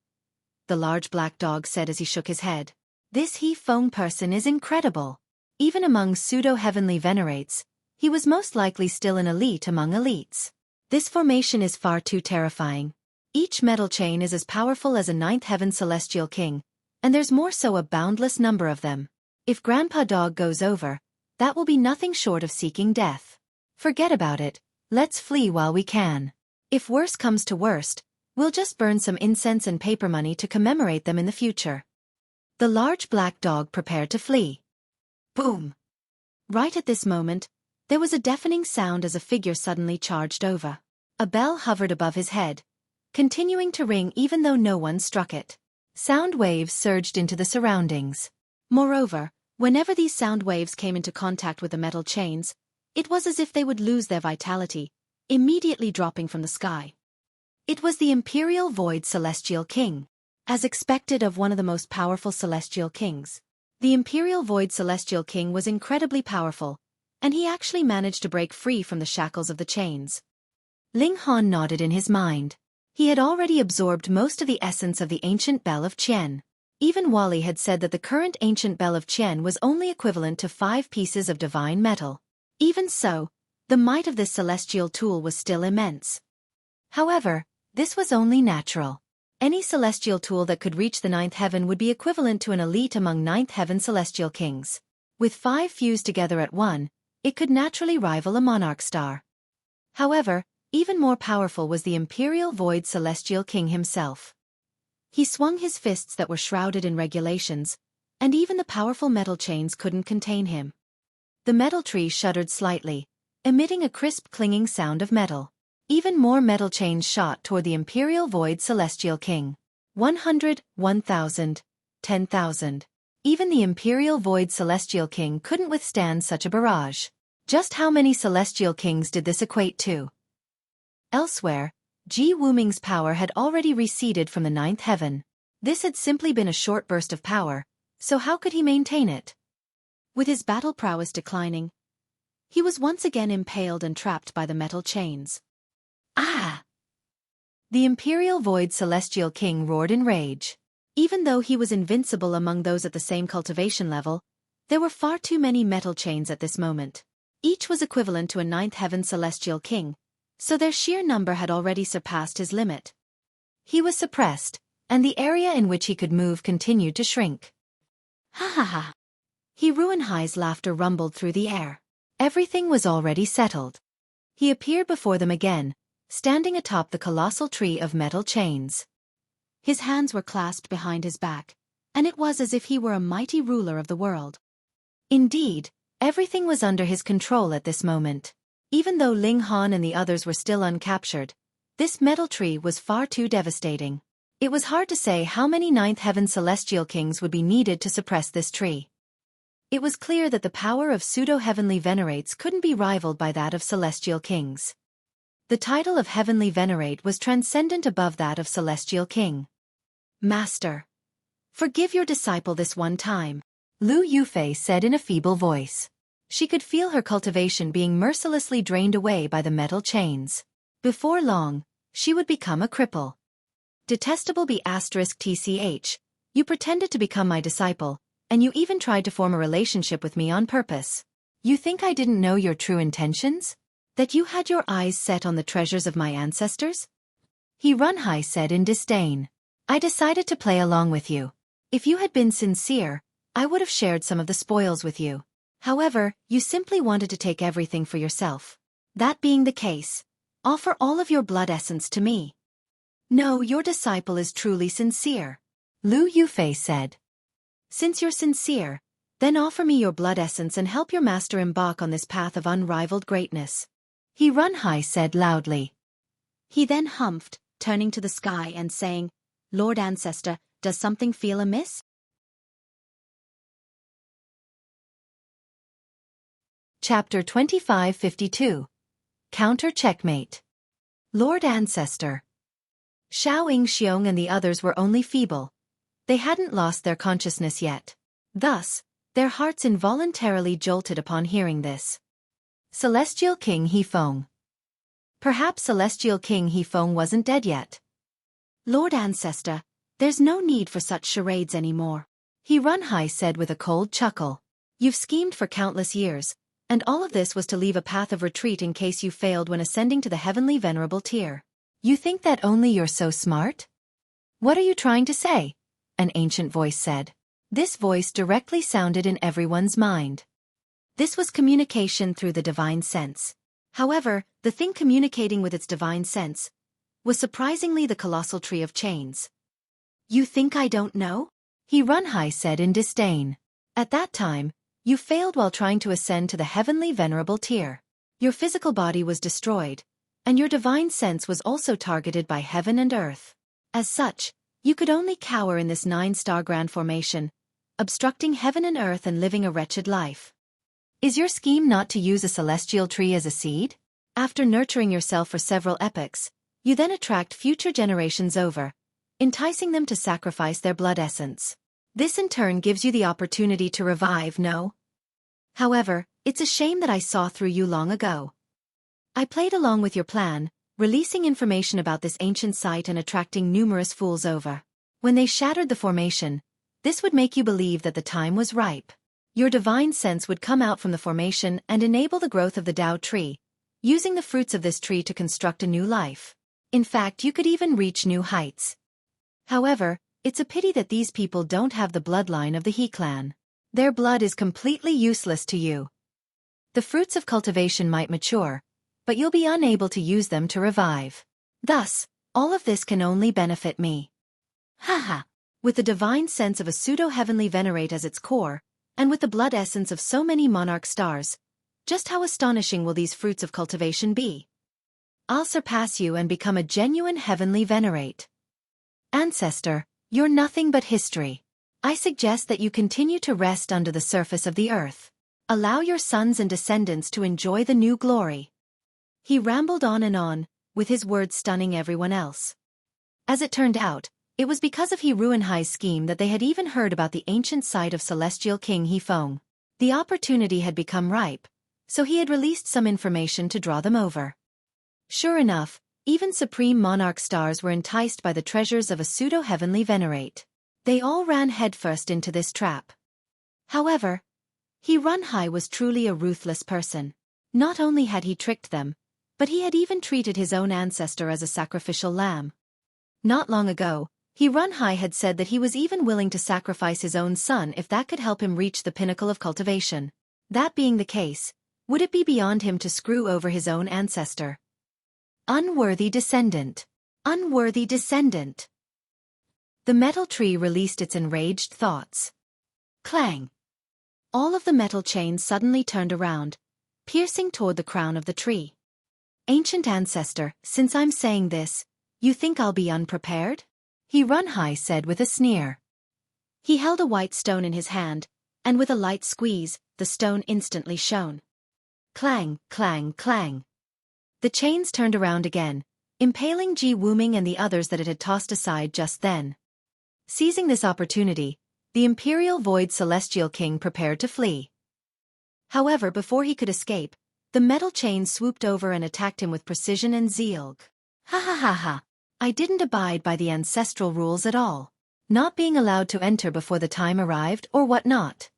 the large black dog said as he shook his head. "This He Feng person is incredible. Even among pseudo-heavenly venerates, he was most likely still an elite among elites. This formation is far too terrifying. Each metal chain is as powerful as a 9th heaven celestial king, and there's more so a boundless number of them. If Grandpa Dog goes over, that will be nothing short of seeking death. Forget about it, let's flee while we can. If worse comes to worst, we'll just burn some incense and paper money to commemorate them in the future." The large black dog prepared to flee. Boom! Right at this moment, there was a deafening sound as a figure suddenly charged over. A bell hovered above his head, continuing to ring even though no one struck it. Sound waves surged into the surroundings. Moreover, whenever these sound waves came into contact with the metal chains, it was as if they would lose their vitality, immediately dropping from the sky. It was the Imperial Void Celestial King. As expected of one of the most powerful celestial kings, the Imperial Void Celestial King was incredibly powerful, and he actually managed to break free from the shackles of the chains. Ling Han nodded in his mind. He had already absorbed most of the essence of the ancient Bell of Qian. Even Wally had said that the current ancient bell of Qian was only equivalent to 5 pieces of divine metal. Even so, the might of this celestial tool was still immense. However, this was only natural. Any celestial tool that could reach the 9th heaven would be equivalent to an elite among 9th heaven celestial kings. With 5 fused together at one, it could naturally rival a monarch star. However, even more powerful was the Imperial Void Celestial King himself. He swung his fists that were shrouded in regulations, and even the powerful metal chains couldn't contain him. The metal tree shuddered slightly, emitting a crisp clinging sound of metal. Even more metal chains shot toward the Imperial Void Celestial King. 100, 1,000, 10,000. Even the Imperial Void Celestial King couldn't withstand such a barrage. Just how many Celestial Kings did this equate to? Elsewhere, Ji Wuming's power had already receded from the 9th heaven. This had simply been a short burst of power, so how could he maintain it? With his battle prowess declining, he was once again impaled and trapped by the metal chains. Ah! The Imperial Void Celestial King roared in rage. Even though he was invincible among those at the same cultivation level, there were far too many metal chains at this moment. Each was equivalent to a 9th heaven celestial king, so their sheer number had already surpassed his limit. He was suppressed, and the area in which he could move continued to shrink. Ha ha ha! Ruinhai's laughter rumbled through the air. Everything was already settled. He appeared before them again, standing atop the colossal tree of metal chains. His hands were clasped behind his back, and it was as if he were a mighty ruler of the world. Indeed, everything was under his control at this moment. Even though Ling Han and the others were still uncaptured, this metal tree was far too devastating. It was hard to say how many 9th heaven celestial kings would be needed to suppress this tree. It was clear that the power of pseudo-heavenly venerates couldn't be rivaled by that of celestial kings. The title of Heavenly Venerate was transcendent above that of Celestial King. Master, forgive your disciple this one time, Lu Yufei said in a feeble voice. She could feel her cultivation being mercilessly drained away by the metal chains. Before long, she would become a cripple. Detestable B*TCH, you pretended to become my disciple, and you even tried to form a relationship with me on purpose. You think I didn't know your true intentions? That you had your eyes set on the treasures of my ancestors? Runhai said in disdain. I decided to play along with you. If you had been sincere, I would have shared some of the spoils with you. However, you simply wanted to take everything for yourself. That being the case, offer all of your blood essence to me. No, your disciple is truly sincere, Lu Yufei said. Since you're sincere, then offer me your blood essence and help your master embark on this path of unrivaled greatness. Runhai said loudly. He then humphed, turning to the sky and saying, Lord Ancestor, does something feel amiss? Chapter 2552. Counter Checkmate. Lord Ancestor. Xiao Yingxiong and the others were only feeble. They hadn't lost their consciousness yet. Thus, their hearts involuntarily jolted upon hearing this. Celestial King Hefeng. Perhaps Celestial King Hefeng wasn't dead yet. Lord Ancestor, there's no need for such charades anymore, Runhai said with a cold chuckle. You've schemed for countless years, and all of this was to leave a path of retreat in case you failed when ascending to the heavenly venerable tier. You think that only you're so smart? What are you trying to say? An ancient voice said. This voice directly sounded in everyone's mind. This was communication through the divine sense. However, the thing communicating with its divine sense was surprisingly the colossal tree of chains. You think I don't know? Runhai said in disdain. At that time, you failed while trying to ascend to the heavenly venerable tier. Your physical body was destroyed, and your divine sense was also targeted by heaven and earth. As such, you could only cower in this 9-star grand formation, obstructing heaven and earth and living a wretched life. Is your scheme not to use a celestial tree as a seed? After nurturing yourself for several epochs, you then attract future generations over, enticing them to sacrifice their blood essence. This in turn gives you the opportunity to revive, no? However, it's a shame that I saw through you long ago. I played along with your plan, releasing information about this ancient site and attracting numerous fools over. When they shattered the formation, This would make you believe that the time was ripe. Your divine sense would come out from the formation and enable the growth of the Tao tree, using the fruits of this tree to construct a new life. In fact, you could even reach new heights. However, it's a pity that these people don't have the bloodline of the He clan. Their blood is completely useless to you. The fruits of cultivation might mature, but you'll be unable to use them to revive. Thus, all of this can only benefit me. Haha. With the divine sense of a pseudo-heavenly venerate as its core, and with the blood essence of so many monarch stars, just how astonishing will these fruits of cultivation be? I'll surpass you and become a genuine heavenly venerate. Ancestor, you're nothing but history. I suggest that you continue to rest under the surface of the earth. Allow your sons and descendants to enjoy the new glory. He rambled on, with his words stunning everyone else. As it turned out, it was because of He Ruinhai's scheme that they had even heard about the ancient site of Celestial King He Feng. The opportunity had become ripe, so he had released some information to draw them over. Sure enough, even Supreme Monarch stars were enticed by the treasures of a pseudo-heavenly venerate. They all ran headfirst into this trap. However, He Ruinhai was truly a ruthless person. Not only had he tricked them, but he had even treated his own ancestor as a sacrificial lamb. Not long ago, He Ruinhai had said that he was even willing to sacrifice his own son if that could help him reach the pinnacle of cultivation. That being the case, would it be beyond him to screw over his own ancestor? Unworthy descendant. Unworthy descendant. The metal tree released its enraged thoughts. Clang. All of the metal chains suddenly turned around, piercing toward the crown of the tree. Ancient ancestor, since I'm saying this, you think I'll be unprepared? He Ruinhai said with a sneer. He held a white stone in his hand, and with a light squeeze, the stone instantly shone. Clang, clang, clang. The chains turned around again, impaling Ji Wuming and the others that it had tossed aside just then. Seizing this opportunity, the Imperial Void Celestial King prepared to flee. However, before he could escape, the metal chains swooped over and attacked him with precision and zeal. Ha ha ha ha. I didn't abide by the ancestral rules at all. Not being allowed to enter before the time arrived or what not.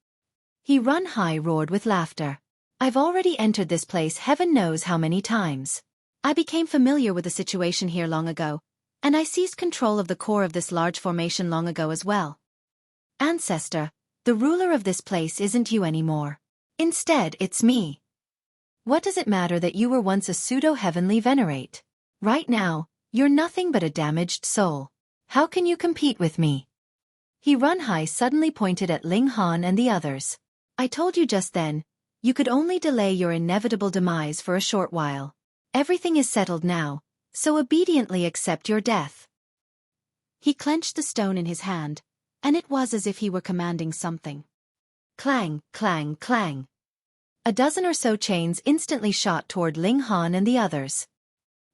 He Ruinhai roared with laughter. I've already entered this place heaven knows how many times. I became familiar with the situation here long ago, and I seized control of the core of this large formation long ago as well. Ancestor, the ruler of this place isn't you anymore. Instead, it's me. What does it matter that you were once a pseudo-heavenly venerate? Right now, you're nothing but a damaged soul. How can you compete with me? He Ruinhai suddenly pointed at Ling Han and the others. I told you just then, you could only delay your inevitable demise for a short while. Everything is settled now, so obediently accept your death. He clenched the stone in his hand, and it was as if he were commanding something. Clang, clang, clang. A dozen or so chains instantly shot toward Ling Han and the others.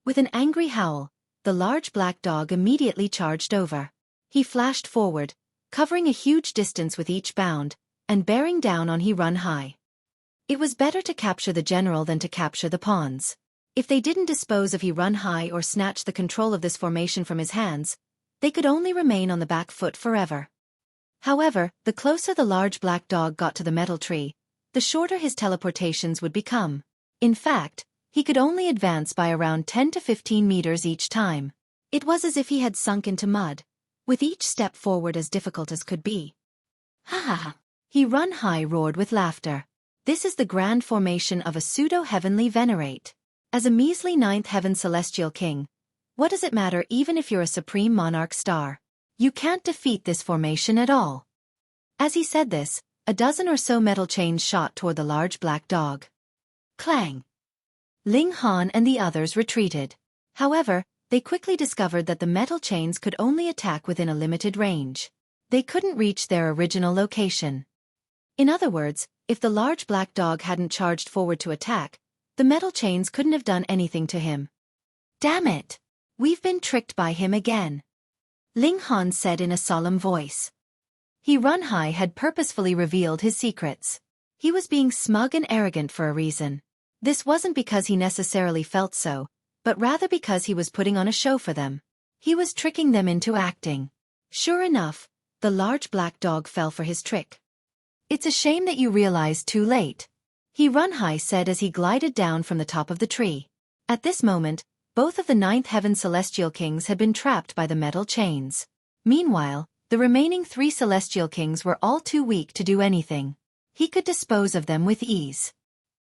With an angry howl, the large black dog immediately charged over. He flashed forward, covering a huge distance with each bound, and bearing down on He Ruinhai. It was better to capture the general than to capture the pawns. If they didn't dispose of He Ruinhai or snatch the control of this formation from his hands, they could only remain on the back foot forever. However, the closer the large black dog got to the metal tree, the shorter his teleportations would become. In fact, he could only advance by around 10 to 15 meters each time. It was as if he had sunk into mud, with each step forward as difficult as could be. Ha ha ha! He Ruinhai roared with laughter. This is the grand formation of a pseudo-heavenly venerate. As a measly 9th heaven celestial king, what does it matter even if you're a supreme monarch star? You can't defeat this formation at all. As he said this, a dozen or so metal chains shot toward the large black dog. Clang! Ling Han and the others retreated. However, they quickly discovered that the metal chains could only attack within a limited range. They couldn't reach their original location. In other words, if the large black dog hadn't charged forward to attack, the metal chains couldn't have done anything to him. Damn it! We've been tricked by him again. Ling Han said in a solemn voice. He Ruinhai had purposefully revealed his secrets. He was being smug and arrogant for a reason. This wasn't because he necessarily felt so, but rather because he was putting on a show for them. He was tricking them into acting. Sure enough, the large black dog fell for his trick. "It's a shame that you realized too late," Runhai said as he glided down from the top of the tree. At this moment, both of the ninth heaven celestial kings had been trapped by the metal chains. Meanwhile, the remaining 3 celestial kings were all too weak to do anything. He could dispose of them with ease.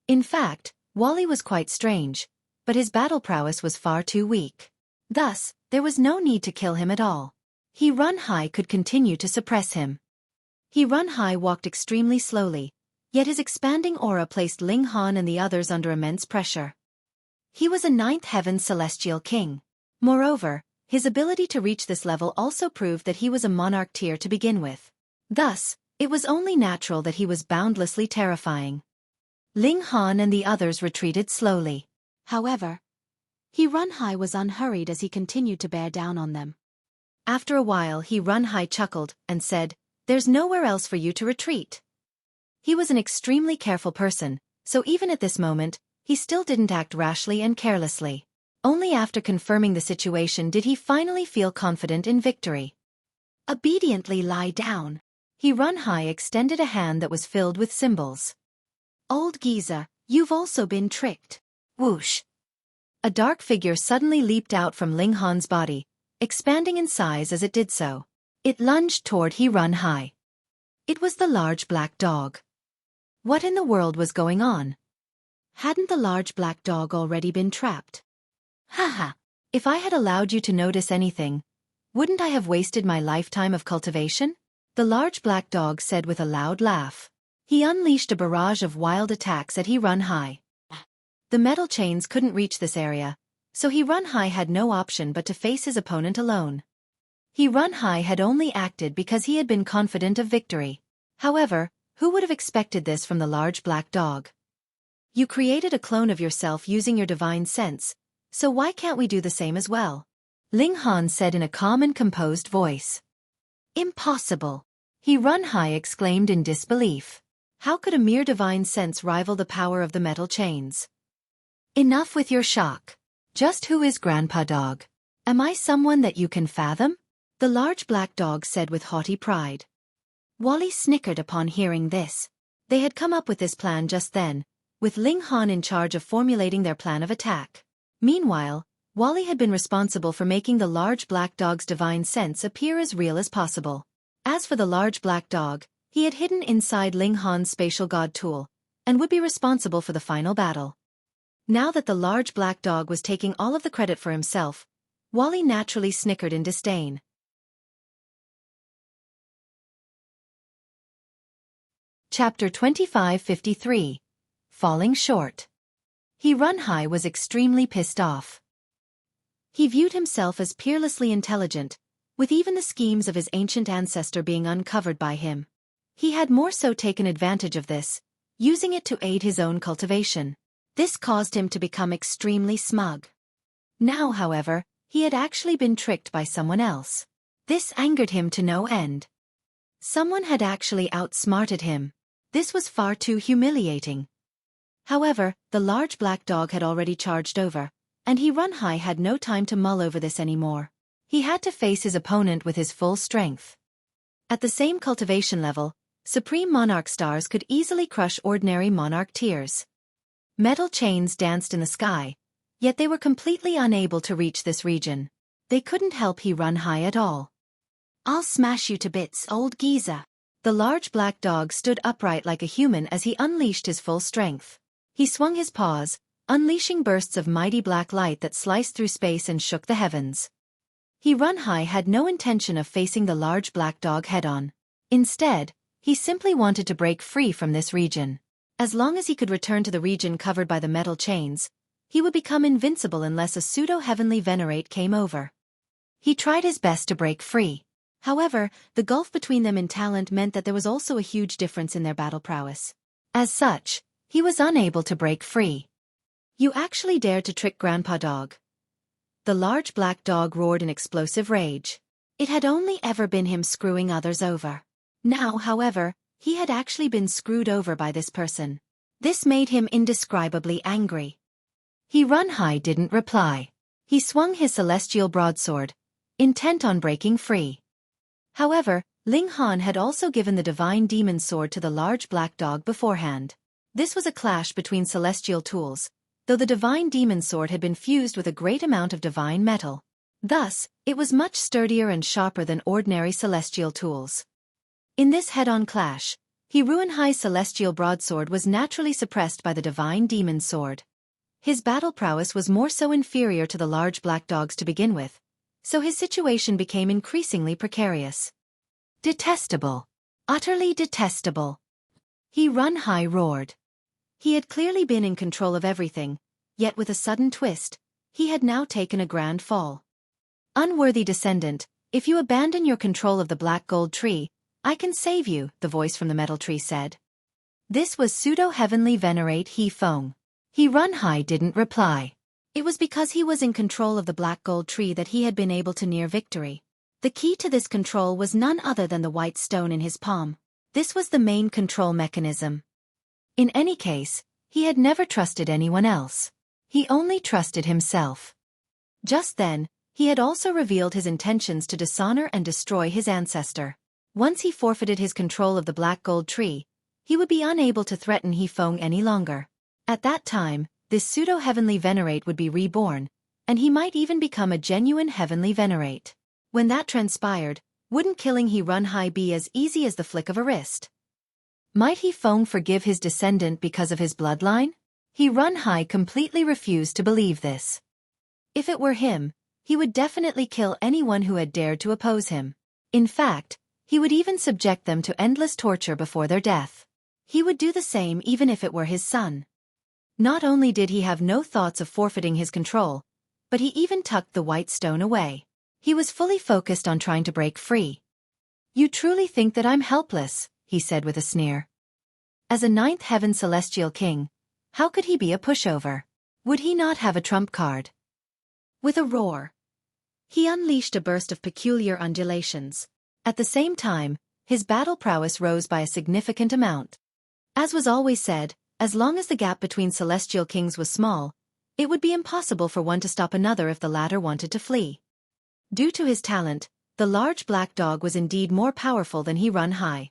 In fact, Wally was quite strange, but his battle prowess was far too weak. Thus, there was no need to kill him at all. Runhai could continue to suppress him. Runhai walked extremely slowly, yet his expanding aura placed Ling Han and the others under immense pressure. He was a ninth heaven celestial king. Moreover, his ability to reach this level also proved that he was a monarch tier to begin with. Thus, it was only natural that he was boundlessly terrifying. Ling Han and the others retreated slowly. However, Runhai was unhurried as he continued to bear down on them. After a while Runhai chuckled and said, "There's nowhere else for you to retreat." He was an extremely careful person, so even at this moment, he still didn't act rashly and carelessly. Only after confirming the situation did he finally feel confident in victory. "Obediently lie down." Runhai extended a hand that was filled with symbols. "Old geezer, you've also been tricked." Whoosh! A dark figure suddenly leaped out from Ling Han's body, expanding in size as it did so. It lunged toward Runhai. It was the large black dog. What in the world was going on? Hadn't the large black dog already been trapped? Haha! If I had allowed you to notice anything, wouldn't I have wasted my lifetime of cultivation? The large black dog said with a loud laugh. He unleashed a barrage of wild attacks at Runhai. The metal chains couldn't reach this area, so Runhai had no option but to face his opponent alone. Runhai had only acted because he had been confident of victory. However, who would have expected this from the large black dog? "You created a clone of yourself using your divine sense, so why can't we do the same as well?" Ling Han said in a calm and composed voice. "Impossible!" Runhai exclaimed in disbelief. How could a mere divine sense rival the power of the metal chains? "Enough with your shock. Just who is Grandpa Dog? Am I someone that you can fathom?" The large black dog said with haughty pride. Wally snickered upon hearing this. They had come up with this plan just then, with Ling Han in charge of formulating their plan of attack. Meanwhile, Wally had been responsible for making the large black dog's divine sense appear as real as possible. As for the large black dog, he had hidden inside Ling Han's spatial god tool, and would be responsible for the final battle. Now that the large black dog was taking all of the credit for himself, Wally naturally snickered in disdain. Chapter 2553. Falling Short. Runhai was extremely pissed off. He viewed himself as peerlessly intelligent, with even the schemes of his ancient ancestor being uncovered by him. He had more so taken advantage of this, using it to aid his own cultivation. This caused him to become extremely smug. Now, however, he had actually been tricked by someone else. This angered him to no end. Someone had actually outsmarted him. This was far too humiliating. However, the large black dog had already charged over, and Runhai had no time to mull over this anymore. He had to face his opponent with his full strength. At the same cultivation level, Supreme Monarch stars could easily crush ordinary Monarch tiers. Metal chains danced in the sky, yet they were completely unable to reach this region. They couldn't help Runhai at all. "I'll smash you to bits, old geezer." The large black dog stood upright like a human as he unleashed his full strength. He swung his paws, unleashing bursts of mighty black light that sliced through space and shook the heavens. Runhai had no intention of facing the large black dog head-on. Instead, he simply wanted to break free from this region. As long as he could return to the region covered by the metal chains, he would become invincible unless a pseudo-heavenly venerate came over. He tried his best to break free. However, the gulf between them in talent meant that there was also a huge difference in their battle prowess. As such, he was unable to break free. "You actually dared to trick Grandpa Dog." The large black dog roared in explosive rage. It had only ever been him screwing others over. Now, however, he had actually been screwed over by this person. This made him indescribably angry. Runhai didn't reply. He swung his celestial broadsword, intent on breaking free. However, Ling Han had also given the divine demon sword to the large black dog beforehand. This was a clash between celestial tools, though the divine demon sword had been fused with a great amount of divine metal. Thus, it was much sturdier and sharper than ordinary celestial tools. In this head-on clash, Ruinhai's celestial broadsword was naturally suppressed by the divine demon sword. His battle prowess was more so inferior to the large black dog's to begin with, so his situation became increasingly precarious. Detestable. Utterly detestable. Ruinhai roared. He had clearly been in control of everything, yet with a sudden twist, he had now taken a grand fall. Unworthy descendant, if you abandon your control of the black gold tree, I can save you, the voice from the metal tree said. This was pseudo-heavenly venerate He Feng. Ruinhai didn't reply. It was because he was in control of the black gold tree that he had been able to near victory. The key to this control was none other than the white stone in his palm. This was the main control mechanism. In any case, he had never trusted anyone else. He only trusted himself. Just then, he had also revealed his intentions to dishonor and destroy his ancestor. Once he forfeited his control of the black gold tree, he would be unable to threaten He Feng any longer. At that time, this pseudo-heavenly venerate would be reborn, and he might even become a genuine heavenly venerate. When that transpired, wouldn't killing Ruinhai be as easy as the flick of a wrist? Might He Feng forgive his descendant because of his bloodline? Ruinhai completely refused to believe this. If it were him, he would definitely kill anyone who had dared to oppose him. In fact, he would even subject them to endless torture before their death. He would do the same even if it were his son. Not only did he have no thoughts of forfeiting his control, but he even tucked the white stone away. He was fully focused on trying to break free. You truly think that I'm helpless, he said with a sneer. As a ninth heaven celestial king, how could he be a pushover? Would he not have a trump card? With a roar, he unleashed a burst of peculiar undulations. At the same time, his battle prowess rose by a significant amount. As was always said, as long as the gap between celestial kings was small, it would be impossible for one to stop another if the latter wanted to flee. Due to his talent, the large black dog was indeed more powerful than Ruinhai.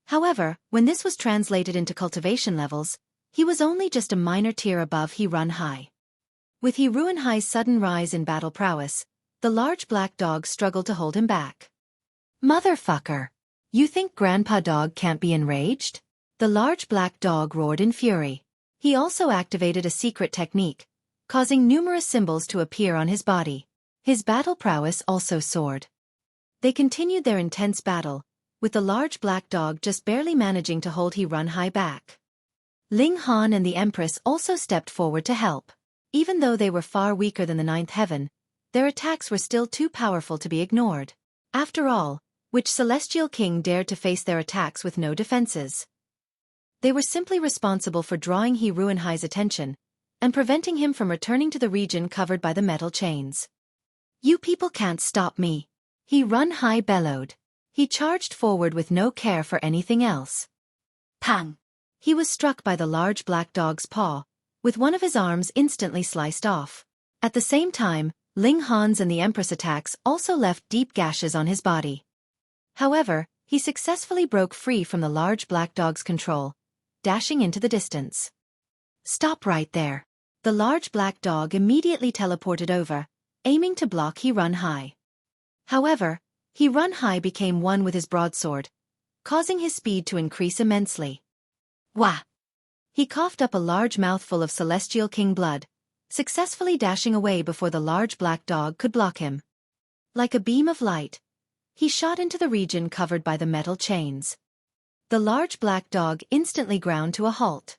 However, when this was translated into cultivation levels, he was only just a minor tier above Ruinhai. With Ruinhai's sudden rise in battle prowess, the large black dog struggled to hold him back. Motherfucker! You think Grandpa Dog can't be enraged? The large black dog roared in fury. He also activated a secret technique, causing numerous symbols to appear on his body. His battle prowess also soared. They continued their intense battle, with the large black dog just barely managing to hold Ruinhai back. Ling Han and the Empress also stepped forward to help. Even though they were far weaker than the ninth heaven, their attacks were still too powerful to be ignored. After all, which celestial king dared to face their attacks with no defenses? They were simply responsible for drawing Ruinhai's attention, and preventing him from returning to the region covered by the metal chains. You people can't stop me! Ruinhai bellowed. He charged forward with no care for anything else. Pang! He was struck by the large black dog's paw, with one of his arms instantly sliced off. At the same time, Ling Han's and the Empress attacks also left deep gashes on his body. However, he successfully broke free from the large black dog's control, dashing into the distance. Stop right there. The large black dog immediately teleported over, aiming to block Ruinhai. However, Ruinhai became one with his broadsword, causing his speed to increase immensely. Wah! He coughed up a large mouthful of celestial king blood, successfully dashing away before the large black dog could block him. Like a beam of light, he shot into the region covered by the metal chains. The large black dog instantly ground to a halt.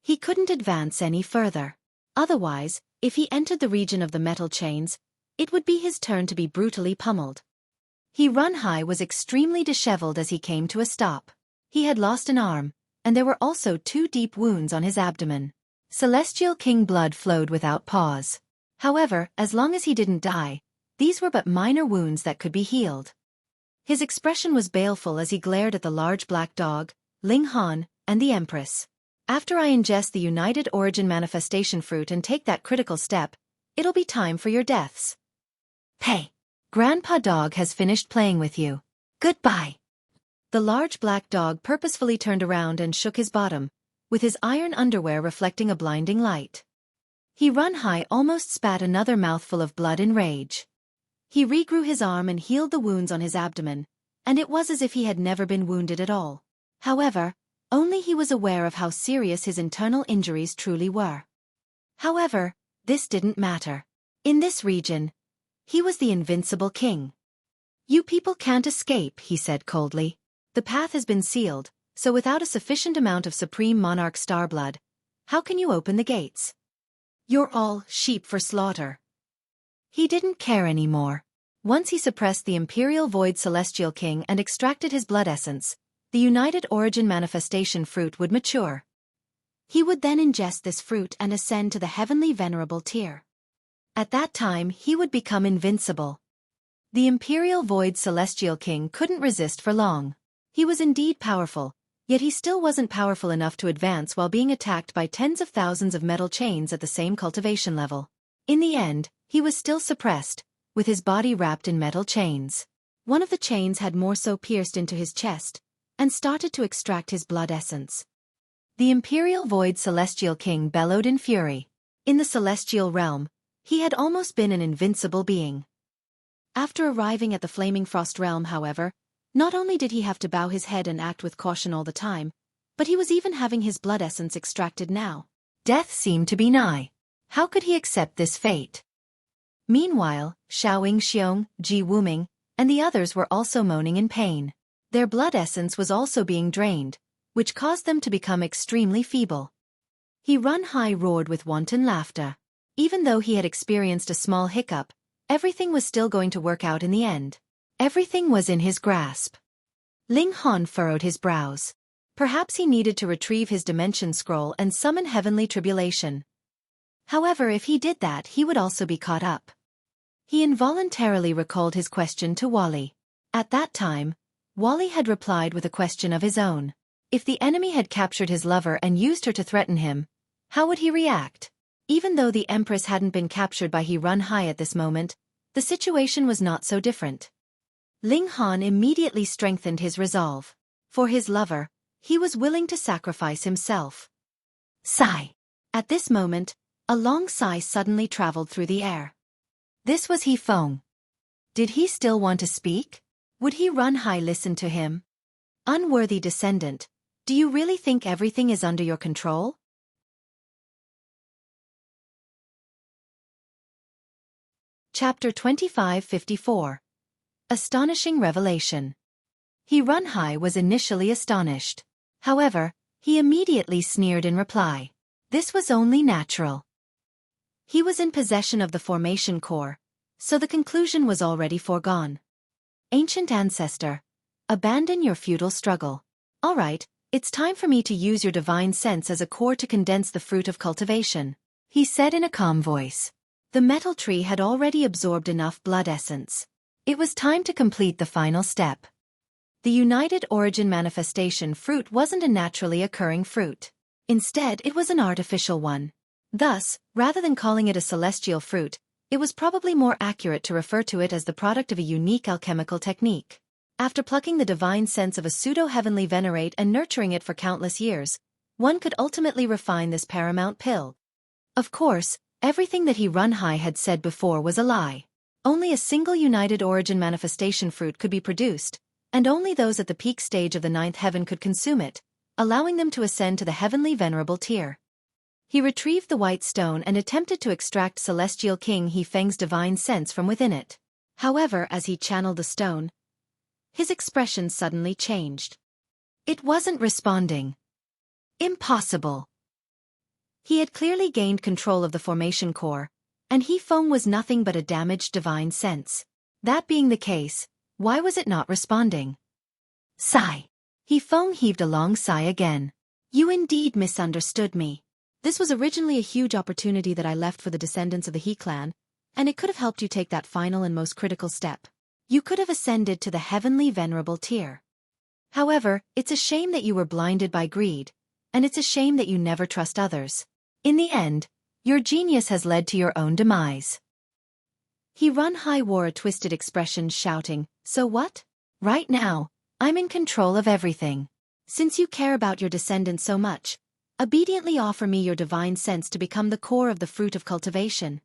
He couldn't advance any further. Otherwise, if he entered the region of the metal chains, it would be his turn to be brutally pummeled. Ruinhai was extremely disheveled as he came to a stop. He had lost an arm, and there were also 2 deep wounds on his abdomen. Celestial king blood flowed without pause. However, as long as he didn't die, these were but minor wounds that could be healed. His expression was baleful as he glared at the large black dog, Ling Han, and the Empress. After I ingest the United Origin Manifestation Fruit and take that critical step, it'll be time for your deaths. Hey! Grandpa Dog has finished playing with you. Goodbye. The large black dog purposefully turned around and shook his bottom, with his iron underwear reflecting a blinding light. Runhai almost spat another mouthful of blood in rage. He regrew his arm and healed the wounds on his abdomen, and it was as if he had never been wounded at all. However, only he was aware of how serious his internal injuries truly were. However, this didn't matter. In this region, he was the invincible king. You people can't escape, he said coldly. The path has been sealed, so without a sufficient amount of Supreme Monarch Starblood, how can you open the gates? You're all sheep for slaughter. He didn't care anymore. Once he suppressed the Imperial Void Celestial King and extracted his blood essence, the United Origin Manifestation Fruit would mature. He would then ingest this fruit and ascend to the Heavenly Venerable tier. At that time he would become invincible. The Imperial Void Celestial King couldn't resist for long. He was indeed powerful, yet he still wasn't powerful enough to advance while being attacked by tens of thousands of metal chains at the same cultivation level. In the end, he was still suppressed, with his body wrapped in metal chains. One of the chains had more so pierced into his chest, and started to extract his blood essence. The Imperial Void Celestial King bellowed in fury. In the celestial realm, he had almost been an invincible being. After arriving at the Flaming Frost realm, however, not only did he have to bow his head and act with caution all the time, but he was even having his blood essence extracted now. Death seemed to be nigh. How could he accept this fate? Meanwhile, Xiaoying Xiong, Ji Wuming, and the others were also moaning in pain. Their blood essence was also being drained, which caused them to become extremely feeble. Runhai roared with wanton laughter. Even though he had experienced a small hiccup, everything was still going to work out in the end. Everything was in his grasp. Ling Han furrowed his brows. Perhaps he needed to retrieve his dimension scroll and summon heavenly tribulation. However, if he did that, he would also be caught up. He involuntarily recalled his question to Wally. At that time, Wally had replied with a question of his own. If the enemy had captured his lover and used her to threaten him, how would he react? Even though the Empress hadn't been captured by Runhai at this moment, the situation was not so different. Ling Han immediately strengthened his resolve. For his lover, he was willing to sacrifice himself. Sigh. At this moment, a long sigh suddenly traveled through the air. This was He Feng. Did he still want to speak? Would Runhai listen to him? Unworthy descendant, do you really think everything is under your control? Chapter 2554. Astonishing Revelation. Runhai was initially astonished. However, he immediately sneered in reply. This was only natural. He was in possession of the formation core, so the conclusion was already foregone. Ancient ancestor, abandon your futile struggle. All right, it's time for me to use your divine sense as a core to condense the fruit of cultivation, he said in a calm voice. The metal tree had already absorbed enough blood essence. It was time to complete the final step. The United Origin Manifestation Fruit wasn't a naturally occurring fruit. Instead, it was an artificial one. Thus, rather than calling it a celestial fruit, it was probably more accurate to refer to it as the product of a unique alchemical technique. After plucking the divine sense of a pseudo-heavenly venerate and nurturing it for countless years, one could ultimately refine this paramount pill. Of course, everything that Runhai had said before was a lie. Only a single United Origin Manifestation Fruit could be produced, and only those at the peak stage of the ninth heaven could consume it, allowing them to ascend to the Heavenly Venerable tier. He retrieved the white stone and attempted to extract Celestial King He Feng's divine sense from within it. However, as he channeled the stone, his expression suddenly changed. It wasn't responding. Impossible. He had clearly gained control of the formation core, and He Feng was nothing but a damaged divine sense. That being the case, why was it not responding? Sigh. He Feng heaved a long sigh again. You indeed misunderstood me. This was originally a huge opportunity that I left for the descendants of the He clan, and it could have helped you take that final and most critical step. You could have ascended to the Heavenly Venerable tier. However, it's a shame that you were blinded by greed, and it's a shame that you never trust others. In the end, your genius has led to your own demise. Runhai wore a twisted expression, shouting, So what? Right now, I'm in control of everything. Since you care about your descendants so much, obediently offer me your divine sense to become the core of the fruit of cultivation.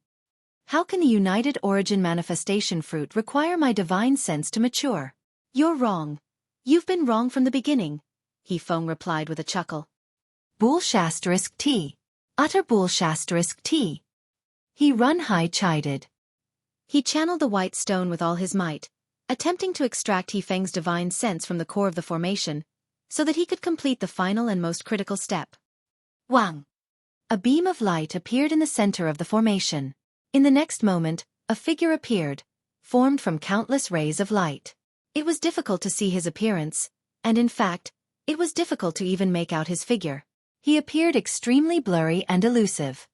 How can the United Origin Manifestation fruit require my divine sense to mature? You're wrong. You've been wrong from the beginning, Hefeng replied with a chuckle. Bull**T. Utter bull**T. He Run High chided. He channeled the white stone with all his might, attempting to extract Hefeng's divine sense from the core of the formation, so that he could complete the final and most critical step. Wang! A beam of light appeared in the center of the formation. In the next moment, a figure appeared, formed from countless rays of light. It was difficult to see his appearance, and in fact, it was difficult to even make out his figure. He appeared extremely blurry and elusive.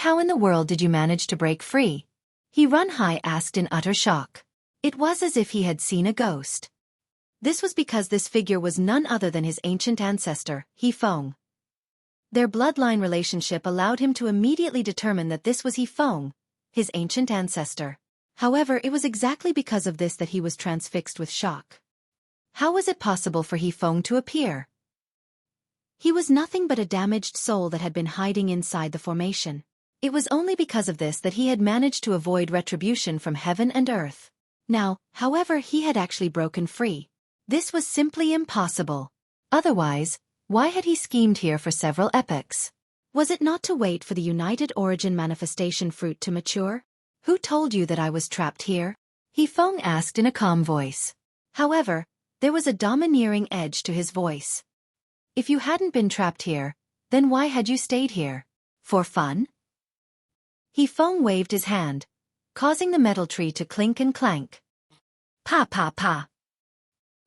How in the world did you manage to break free? He Run High asked in utter shock. It was as if he had seen a ghost. This was because this figure was none other than his ancient ancestor, Hefeng. Their bloodline relationship allowed him to immediately determine that this was Hefeng, his ancient ancestor. However, it was exactly because of this that he was transfixed with shock. How was it possible for Hefeng to appear? He was nothing but a damaged soul that had been hiding inside the formation. It was only because of this that he had managed to avoid retribution from heaven and earth. Now, however, he had actually broken free. This was simply impossible. Otherwise, why had he schemed here for several epochs? Was it not to wait for the United Origin Manifestation fruit to mature? Who told you that I was trapped here? Hefeng asked in a calm voice. However, there was a domineering edge to his voice. If you hadn't been trapped here, then why had you stayed here? For fun? Hefeng waved his hand, causing the metal tree to clink and clank. Pa pa pa.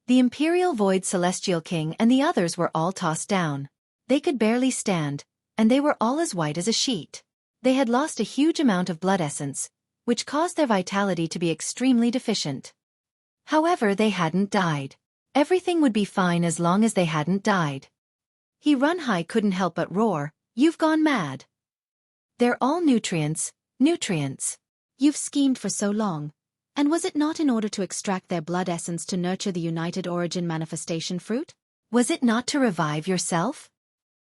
The Imperial Void Celestial King and the others were all tossed down. They could barely stand, and they were all as white as a sheet. They had lost a huge amount of blood essence, which caused their vitality to be extremely deficient. However, they hadn't died. Everything would be fine as long as they hadn't died. He Run High couldn't help but roar, "You've gone mad. They're all nutrients, nutrients. You've schemed for so long. And was it not in order to extract their blood essence to nurture the United Origin Manifestation fruit? Was it not to revive yourself?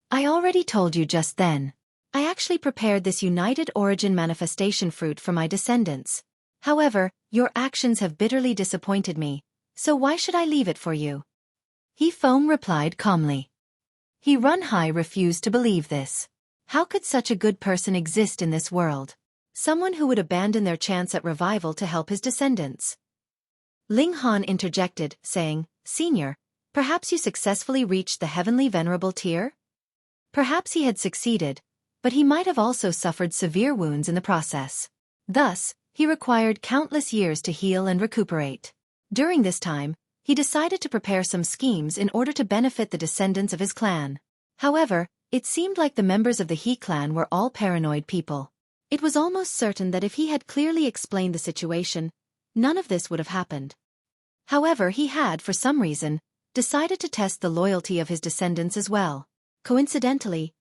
I already told you just then. I actually prepared this United Origin Manifestation fruit for my descendants. However, your actions have bitterly disappointed me, so why should I leave it for you?" Hefeng replied calmly. He Run High refused to believe this. How could such a good person exist in this world? Someone who would abandon their chance at revival to help his descendants. Ling Han interjected, saying, "Senior, perhaps you successfully reached the heavenly venerable tier?" Perhaps he had succeeded, but he might have also suffered severe wounds in the process. Thus, he required countless years to heal and recuperate. During this time, he decided to prepare some schemes in order to benefit the descendants of his clan. However, it seemed like the members of the He clan were all paranoid people. It was almost certain that if he had clearly explained the situation, none of this would have happened. However, he had, for some reason, decided to test the loyalty of his descendants as well. Coincidentally,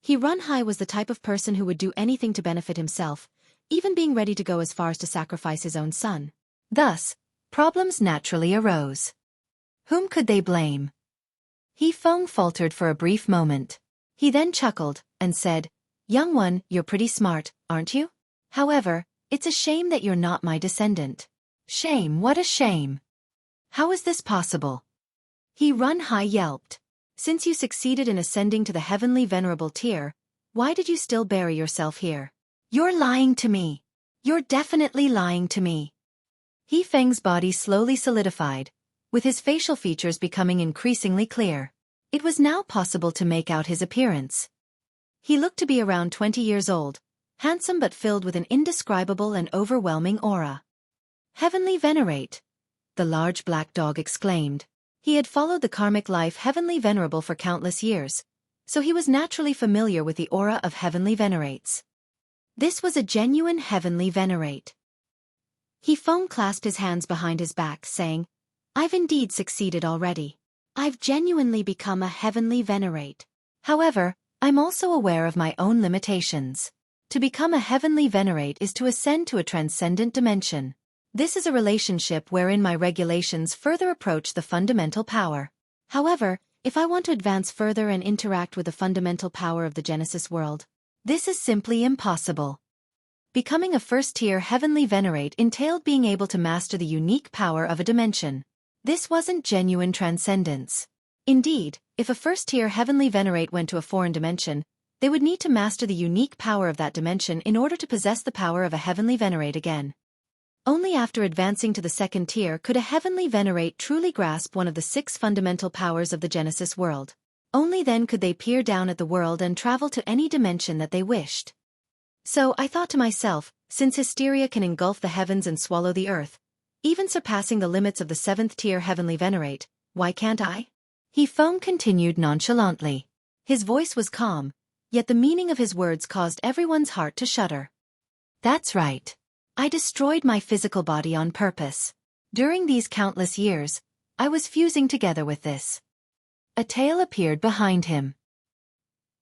He Run High was the type of person who would do anything to benefit himself, even being ready to go as far as to sacrifice his own son. Thus, problems naturally arose. Whom could they blame? Hefeng faltered for a brief moment. He then chuckled, and said, "Young one, you're pretty smart, aren't you? However, it's a shame that you're not my descendant." "Shame, what a shame! How is this possible?" He Run High yelped. "Since you succeeded in ascending to the heavenly venerable tier, why did you still bury yourself here? You're lying to me. You're definitely lying to me." Hefeng's body slowly solidified, with his facial features becoming increasingly clear. It was now possible to make out his appearance. He looked to be around 20 years old, handsome but filled with an indescribable and overwhelming aura. "Heavenly Venerate," the large black dog exclaimed. He had followed the karmic life Heavenly Venerable for countless years, so he was naturally familiar with the aura of Heavenly Venerates. This was a genuine Heavenly Venerate. Hefeng clasped his hands behind his back, saying, "I've indeed succeeded already. I've genuinely become a Heavenly Venerate. However, I'm also aware of my own limitations. To become a Heavenly Venerate is to ascend to a transcendent dimension. This is a relationship wherein my regulations further approach the fundamental power. However, if I want to advance further and interact with the fundamental power of the Genesis world, this is simply impossible. Becoming a first-tier heavenly venerate entailed being able to master the unique power of a dimension. This wasn't genuine transcendence. Indeed, if a first-tier heavenly venerate went to a foreign dimension, they would need to master the unique power of that dimension in order to possess the power of a heavenly venerate again. Only after advancing to the second tier could a heavenly venerate truly grasp one of the 6 fundamental powers of the Genesis world. Only then could they peer down at the world and travel to any dimension that they wished. So I thought to myself, since hysteria can engulf the heavens and swallow the earth, even surpassing the limits of the 7th tier heavenly venerate, why can't I? He Feng continued nonchalantly. His voice was calm, yet the meaning of his words caused everyone's heart to shudder. That's right. I destroyed my physical body on purpose. During these countless years, I was fusing together with this. A tail appeared behind him.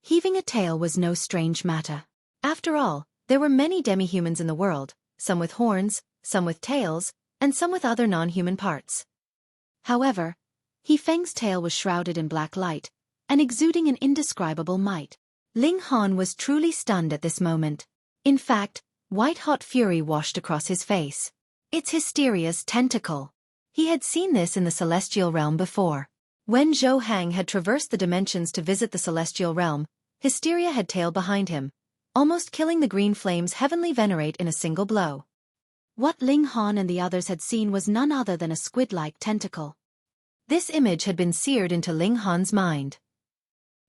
Heaving a tail was no strange matter. After all, there were many demi-humans in the world, some with horns, some with tails, and some with other non-human parts. However, He Feng's tail was shrouded in black light, and exuding an indescribable might. Ling Han was truly stunned at this moment. In fact, white-hot fury washed across his face. It's Hysteria's tentacle. He had seen this in the celestial realm before. When Zhou Hang had traversed the dimensions to visit the celestial realm, Hysteria had tailed behind him, almost killing the green flame's heavenly venerate in a single blow. What Ling Han and the others had seen was none other than a squid-like tentacle. This image had been seared into Ling Han's mind.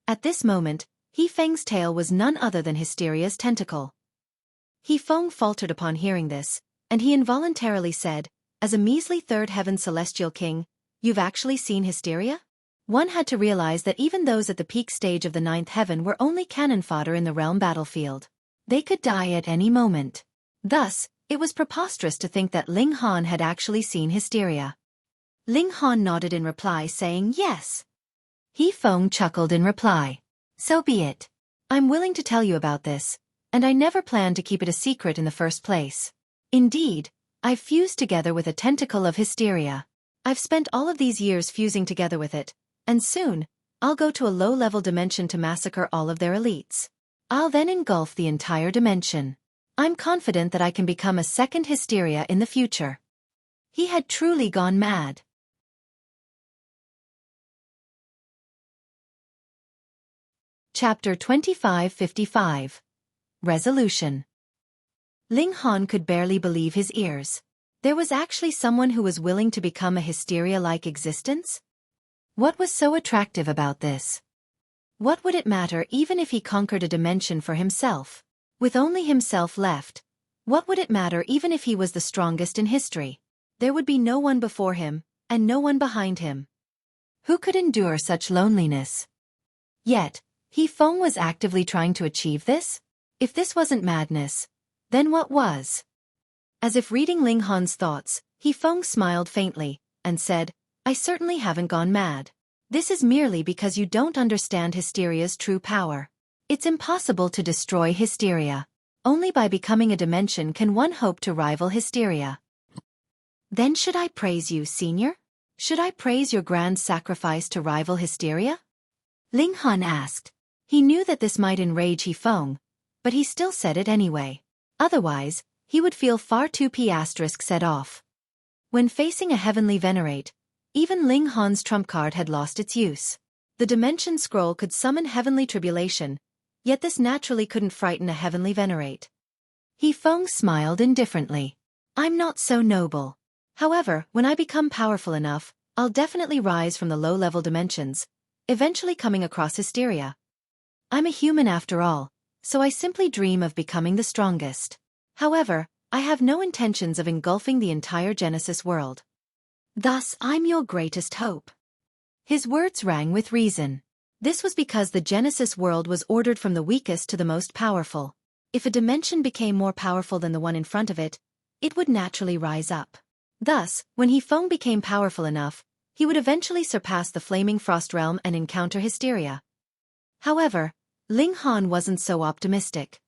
At this moment, He Feng's tail was none other than Hysteria's tentacle. He Feng faltered upon hearing this, and he involuntarily said, as a measly third heaven celestial king, "You've actually seen Hysteria?" One had to realize that even those at the peak stage of the 9th heaven were only cannon fodder in the realm battlefield. They could die at any moment. Thus, it was preposterous to think that Ling Han had actually seen Hysteria. Ling Han nodded in reply, saying yes. He Feng chuckled in reply. So be it. I'm willing to tell you about this, and I never planned to keep it a secret in the first place. Indeed, I've fused together with a tentacle of Hysteria. I've spent all of these years fusing together with it, and soon, I'll go to a low-level dimension to massacre all of their elites. I'll then engulf the entire dimension. I'm confident that I can become a second Hysteria in the future. He had truly gone mad. Chapter 2555. Resolution. Ling Han could barely believe his ears. There was actually someone who was willing to become a Hysteria-like existence? What was so attractive about this? What would it matter even if he conquered a dimension for himself? With only himself left, what would it matter even if he was the strongest in history? There would be no one before him, and no one behind him. Who could endure such loneliness? Yet, He Feng was actively trying to achieve this? If this wasn't madness, then what was? As if reading Ling Han's thoughts, He Feng smiled faintly, and said, I certainly haven't gone mad. This is merely because you don't understand Hysteria's true power. It's impossible to destroy Hysteria. Only by becoming a dimension can one hope to rival Hysteria. Then should I praise you, Senior? Should I praise your grand sacrifice to rival Hysteria? Ling Han asked. He knew that this might enrage He Feng, but he still said it anyway. Otherwise, he would feel far too set off. When facing a heavenly venerate, even Ling Han's trump card had lost its use. The dimension scroll could summon heavenly tribulation, yet this naturally couldn't frighten a heavenly venerate. He Feng smiled indifferently. I'm not so noble. However, when I become powerful enough, I'll definitely rise from the low-level dimensions, eventually coming across Hysteria. I'm a human after all, so I simply dream of becoming the strongest. However, I have no intentions of engulfing the entire Genesis world. Thus, I'm your greatest hope. His words rang with reason. This was because the Genesis world was ordered from the weakest to the most powerful. If a dimension became more powerful than the one in front of it, it would naturally rise up. Thus, when He Feng became powerful enough, he would eventually surpass the Flaming Frost Realm and encounter Hysteria. However, Ling Han wasn't so optimistic.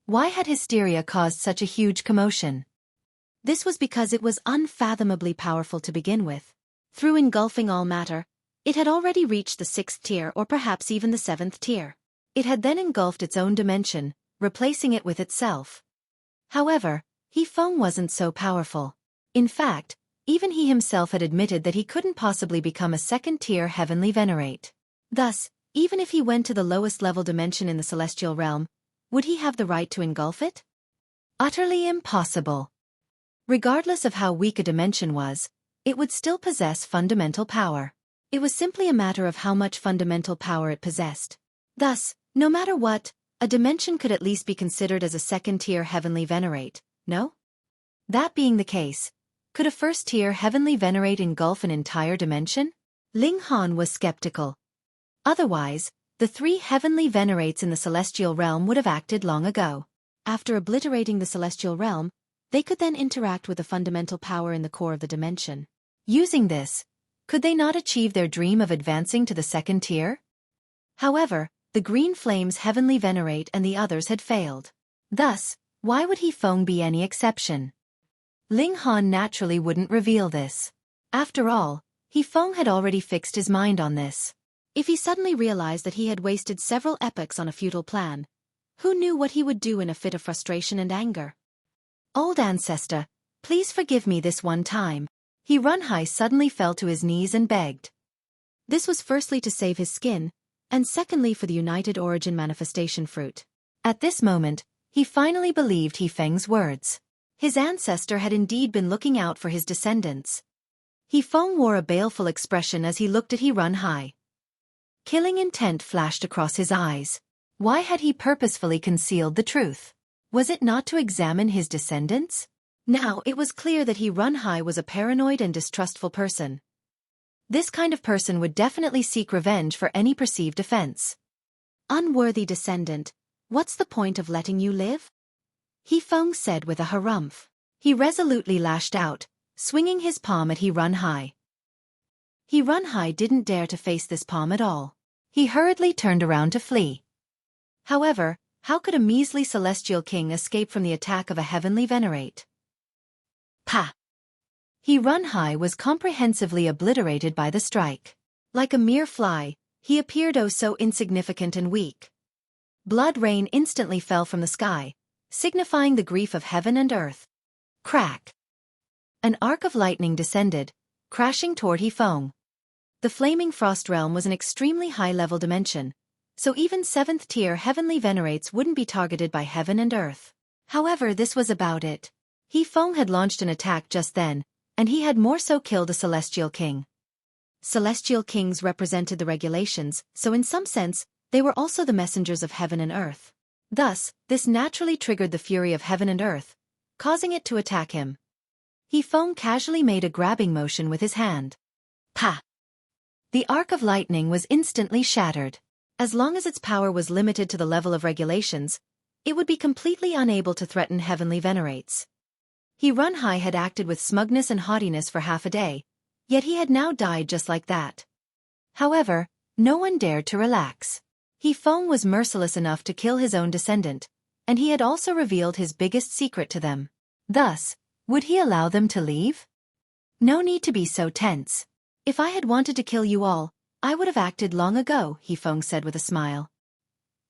Why had Hysteria caused such a huge commotion? This was because it was unfathomably powerful to begin with. Through engulfing all matter, it had already reached the 6th tier or perhaps even the 7th tier. It had then engulfed its own dimension, replacing it with itself. However, He Feng wasn't so powerful. In fact, even he himself had admitted that he couldn't possibly become a 2nd-tier heavenly venerate. Thus, even if he went to the lowest level dimension in the celestial realm, would he have the right to engulf it? Utterly impossible. Regardless of how weak a dimension was, it would still possess fundamental power. It was simply a matter of how much fundamental power it possessed. Thus, no matter what, a dimension could at least be considered as a 2nd-tier heavenly venerate, no? That being the case, could a 1st-tier heavenly venerate engulf an entire dimension? Ling Han was skeptical. Otherwise, the 3 heavenly venerates in the celestial realm would have acted long ago. After obliterating the celestial realm, they could then interact with the fundamental power in the core of the dimension. Using this, could they not achieve their dream of advancing to the 2nd tier? However, the Green Flame's heavenly venerate and the others had failed. Thus, why would He Feng be any exception? Ling Han naturally wouldn't reveal this. After all, He Feng had already fixed his mind on this. If he suddenly realized that he had wasted several epochs on a futile plan, who knew what he would do in a fit of frustration and anger? Old ancestor, please forgive me this one time. He Runhai suddenly fell to his knees and begged. This was firstly to save his skin, and secondly for the United Origin manifestation fruit. At this moment, he finally believed He Feng's words. His ancestor had indeed been looking out for his descendants. He Feng wore a baleful expression as he looked at He Runhai. Killing intent flashed across his eyes. Why had he purposefully concealed the truth? Was it not to examine his descendants? Now it was clear that He Runhai was a paranoid and distrustful person. This kind of person would definitely seek revenge for any perceived offense. Unworthy descendant, what's the point of letting you live? He Feng said with a harumph. He resolutely lashed out, swinging his palm at He Runhai. He Runhai didn't dare to face this palm at all. He hurriedly turned around to flee. However, how could a measly celestial king escape from the attack of a heavenly venerate? Pah! He Runhai was comprehensively obliterated by the strike. Like a mere fly, he appeared oh so insignificant and weak. Blood rain instantly fell from the sky, signifying the grief of heaven and earth. Crack! An arc of lightning descended, crashing toward He Feng. The flaming frost realm was an extremely high-level dimension, so even 7th-tier heavenly venerates wouldn't be targeted by heaven and earth. However, this was about it. He Feng had launched an attack just then, and he had more so killed a celestial king. Celestial kings represented the regulations, so in some sense, they were also the messengers of heaven and earth. Thus, this naturally triggered the fury of heaven and earth, causing it to attack him. He Feng casually made a grabbing motion with his hand. Pah! The arc of lightning was instantly shattered. As long as its power was limited to the level of regulations, it would be completely unable to threaten heavenly venerates. He Runhai had acted with smugness and haughtiness for half a day, yet he had now died just like that. However, no one dared to relax. He Feng was merciless enough to kill his own descendant, and he had also revealed his biggest secret to them. Thus, would he allow them to leave? No need to be so tense. If I had wanted to kill you all, I would have acted long ago, He Feng said with a smile.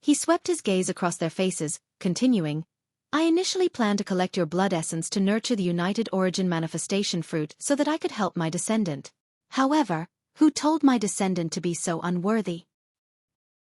He swept his gaze across their faces, continuing, I initially planned to collect your blood essence to nurture the United Origin manifestation fruit so that I could help my descendant. However, who told my descendant to be so unworthy?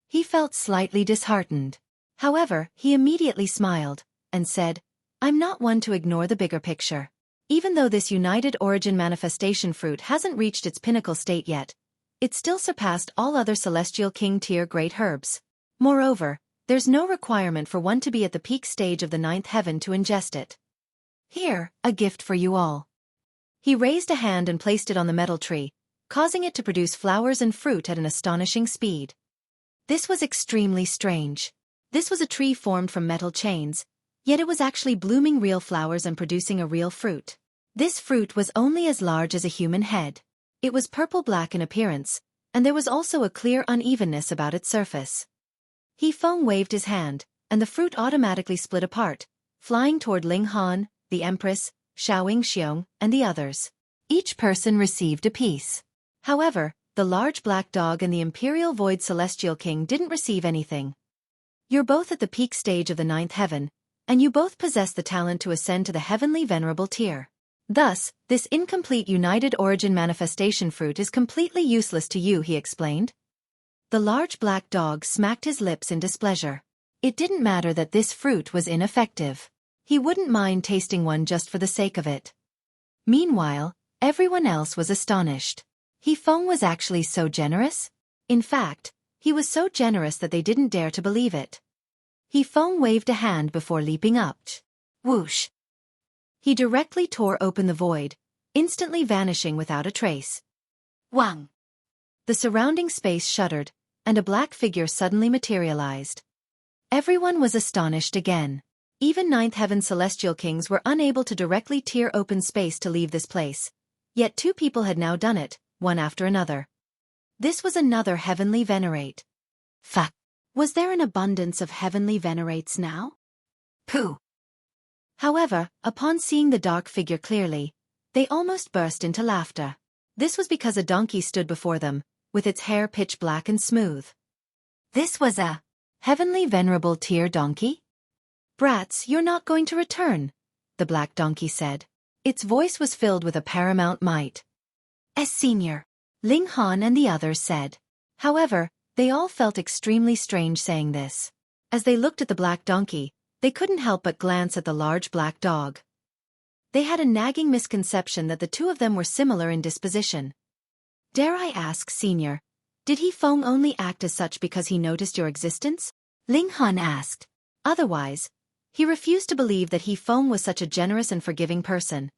He felt slightly disheartened. However, he immediately smiled, and said, I'm not one to ignore the bigger picture. Even though this United Origin manifestation fruit hasn't reached its pinnacle state yet, it still surpassed all other Celestial King tier great herbs. Moreover, there's no requirement for one to be at the peak stage of the 9th heaven to ingest it. Here, a gift for you all. He raised a hand and placed it on the metal tree, causing it to produce flowers and fruit at an astonishing speed. This was extremely strange. This was a tree formed from metal chains, yet it was actually blooming real flowers and producing a real fruit. This fruit was only as large as a human head. It was purple-black in appearance, and there was also a clear unevenness about its surface. He Feng waved his hand, and the fruit automatically split apart, flying toward Ling Han, the Empress, Xueqi, and the others. Each person received a piece. However, the large black dog and the Imperial Void Celestial King didn't receive anything. You're both at the peak stage of the 9th heaven, and you both possess the talent to ascend to the heavenly venerable tier. Thus, this incomplete United Origin manifestation fruit is completely useless to you, he explained. The large black dog smacked his lips in displeasure. It didn't matter that this fruit was ineffective. He wouldn't mind tasting one just for the sake of it. Meanwhile, everyone else was astonished. Feng was actually so generous? In fact, he was so generous that they didn't dare to believe it. Feng waved a hand before leaping up. Whoosh! He directly tore open the void, instantly vanishing without a trace. Wang! The surrounding space shuddered, and a black figure suddenly materialized. Everyone was astonished again. Even 9th Heaven Celestial Kings were unable to directly tear open space to leave this place. Yet 2 people had now done it, one after another. This was another heavenly venerate. Fuck! Was there an abundance of heavenly venerates now? Pooh! However, upon seeing the dark figure clearly, they almost burst into laughter. This was because a donkey stood before them, with its hair pitch black and smooth. This was a heavenly venerable tier donkey? Brats, you're not going to return, the black donkey said. Its voice was filled with a paramount might. As senior, Ling Han and the others said. However, they all felt extremely strange saying this. As they looked at the black donkey, they couldn't help but glance at the large black dog. They had a nagging misconception that the 2 of them were similar in disposition. Dare I ask, senior, did Feng only act as such because he noticed your existence? Ling Han asked. Otherwise, he refused to believe that Feng was such a generous and forgiving person.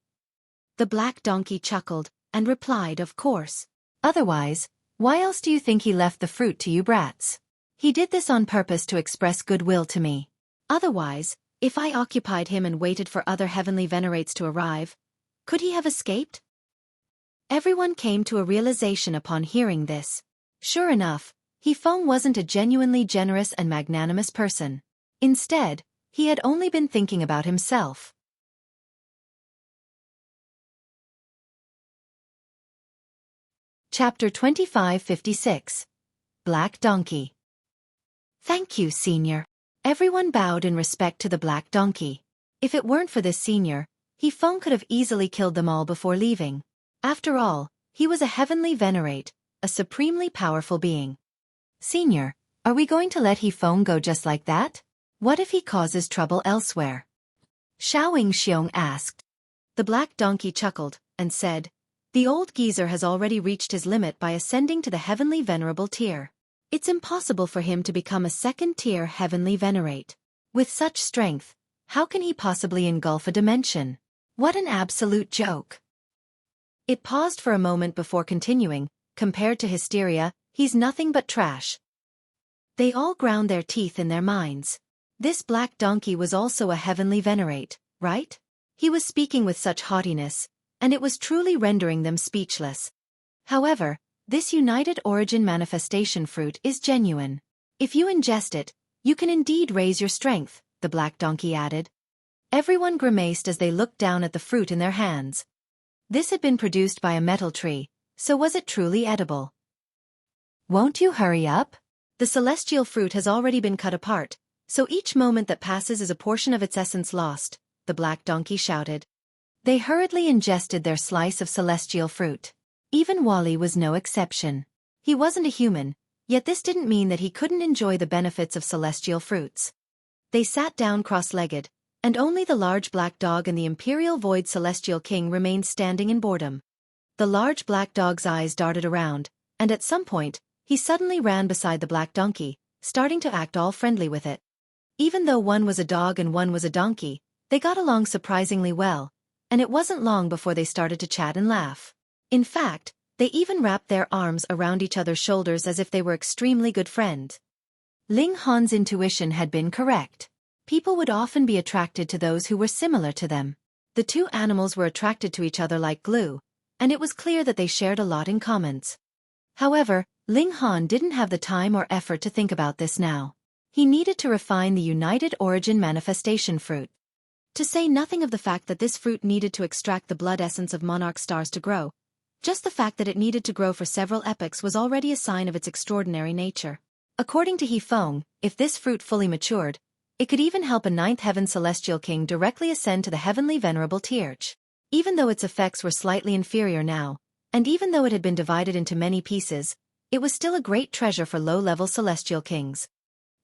The black donkey chuckled, and replied, of course. Otherwise, why else do you think he left the fruit to you brats? He did this on purpose to express goodwill to me. Otherwise, if I occupied him and waited for other heavenly venerates to arrive, could he have escaped? Everyone came to a realization upon hearing this. Sure enough, Feng wasn't a genuinely generous and magnanimous person. Instead, he had only been thinking about himself. Chapter 2556. Black Donkey. Thank you, senior. Everyone bowed in respect to the black donkey. If it weren't for this senior, Feng could have easily killed them all before leaving. After all, he was a heavenly venerate, a supremely powerful being. Senior, are we going to let Feng go just like that? What if he causes trouble elsewhere? Xueqi asked. The black donkey chuckled, and said, the old geezer has already reached his limit by ascending to the heavenly venerable tier. It's impossible for him to become a 2nd-tier heavenly venerate. With such strength, how can he possibly engulf a dimension? What an absolute joke. It paused for a moment before continuing, compared to Hysteria, he's nothing but trash. They all ground their teeth in their minds. This black donkey was also a heavenly venerate, right? He was speaking with such haughtiness, and it was truly rendering them speechless. However, this United Origin manifestation fruit is genuine. If you ingest it, you can indeed raise your strength, the black donkey added. Everyone grimaced as they looked down at the fruit in their hands. This had been produced by a metal tree, so was it truly edible? Won't you hurry up? The celestial fruit has already been cut apart, so each moment that passes is a portion of its essence lost, the black donkey shouted. They hurriedly ingested their slice of celestial fruit. Even Wally was no exception. He wasn't a human, yet this didn't mean that he couldn't enjoy the benefits of celestial fruits. They sat down cross-legged, and only the large black dog and the Imperial Void Celestial King remained standing in boredom. The large black dog's eyes darted around, and at some point, he suddenly ran beside the black donkey, starting to act all friendly with it. Even though one was a dog and one was a donkey, they got along surprisingly well, and it wasn't long before they started to chat and laugh. In fact, they even wrapped their arms around each other's shoulders as if they were extremely good friends. Ling Han's intuition had been correct. People would often be attracted to those who were similar to them. The 2 animals were attracted to each other like glue, and it was clear that they shared a lot in common. However, Ling Han didn't have the time or effort to think about this now. He needed to refine the United Origin manifestation fruit. To say nothing of the fact that this fruit needed to extract the blood essence of monarch stars to grow. Just the fact that it needed to grow for several epochs was already a sign of its extraordinary nature. According to He Feng, if this fruit fully matured, it could even help a ninth heaven celestial king directly ascend to the heavenly venerable tier. Even though its effects were slightly inferior now, and even though it had been divided into many pieces, it was still a great treasure for low-level celestial kings.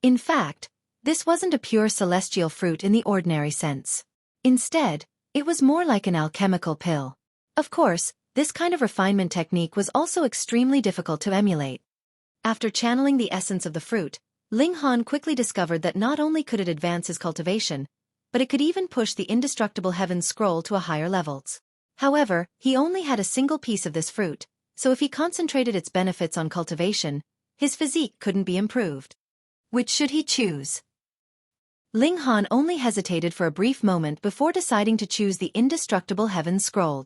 In fact, this wasn't a pure celestial fruit in the ordinary sense. Instead, it was more like an alchemical pill. Of course, this kind of refinement technique was also extremely difficult to emulate. After channeling the essence of the fruit, Ling Han quickly discovered that not only could it advance his cultivation, but it could even push the indestructible heaven scroll to a higher levels. However, he only had a single piece of this fruit, so if he concentrated its benefits on cultivation, his physique couldn't be improved. Which should he choose? Ling Han only hesitated for a brief moment before deciding to choose the indestructible heaven scroll.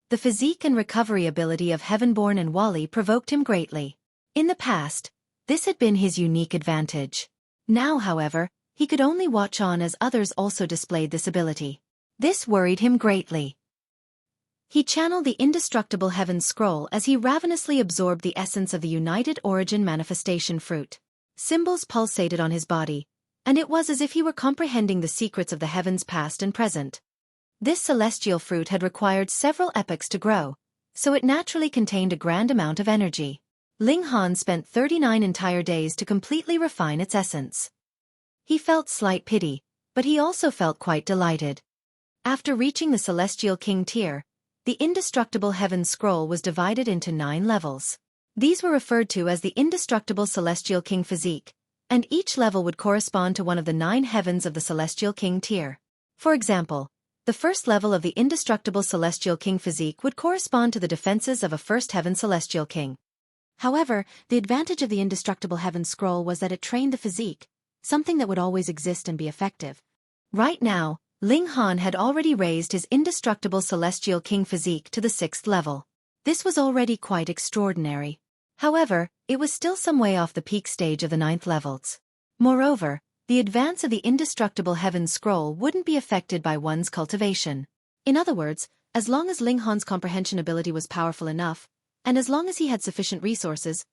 The physique and recovery ability of Heavenborn and Wally provoked him greatly. In the past, this had been his unique advantage. Now, however, he could only watch on as others also displayed this ability. This worried him greatly. He channeled the indestructible heaven scroll as he ravenously absorbed the essence of the United Origin manifestation fruit. Symbols pulsated on his body, and it was as if he were comprehending the secrets of the heavens past and present. This celestial fruit had required several epochs to grow, so it naturally contained a grand amount of energy. Ling Han spent 39 entire days to completely refine its essence. He felt slight pity, but he also felt quite delighted. After reaching the Celestial King tier, the indestructible heaven scroll was divided into 9 levels. These were referred to as the indestructible Celestial King physique, and each level would correspond to one of the 9 heavens of the Celestial King tier. For example, the first level of the indestructible Celestial King physique would correspond to the defenses of a first heaven Celestial King. However, the advantage of the indestructible heaven scroll was that it trained the physique, something that would always exist and be effective. Right now, Ling Han had already raised his indestructible Celestial King physique to the 6th level. This was already quite extraordinary. However, it was still some way off the peak stage of the 9th levels. Moreover, the advance of the indestructible heaven scroll wouldn't be affected by one's cultivation. In other words, as long as Ling Han's comprehension ability was powerful enough, and as long as he had sufficient resources,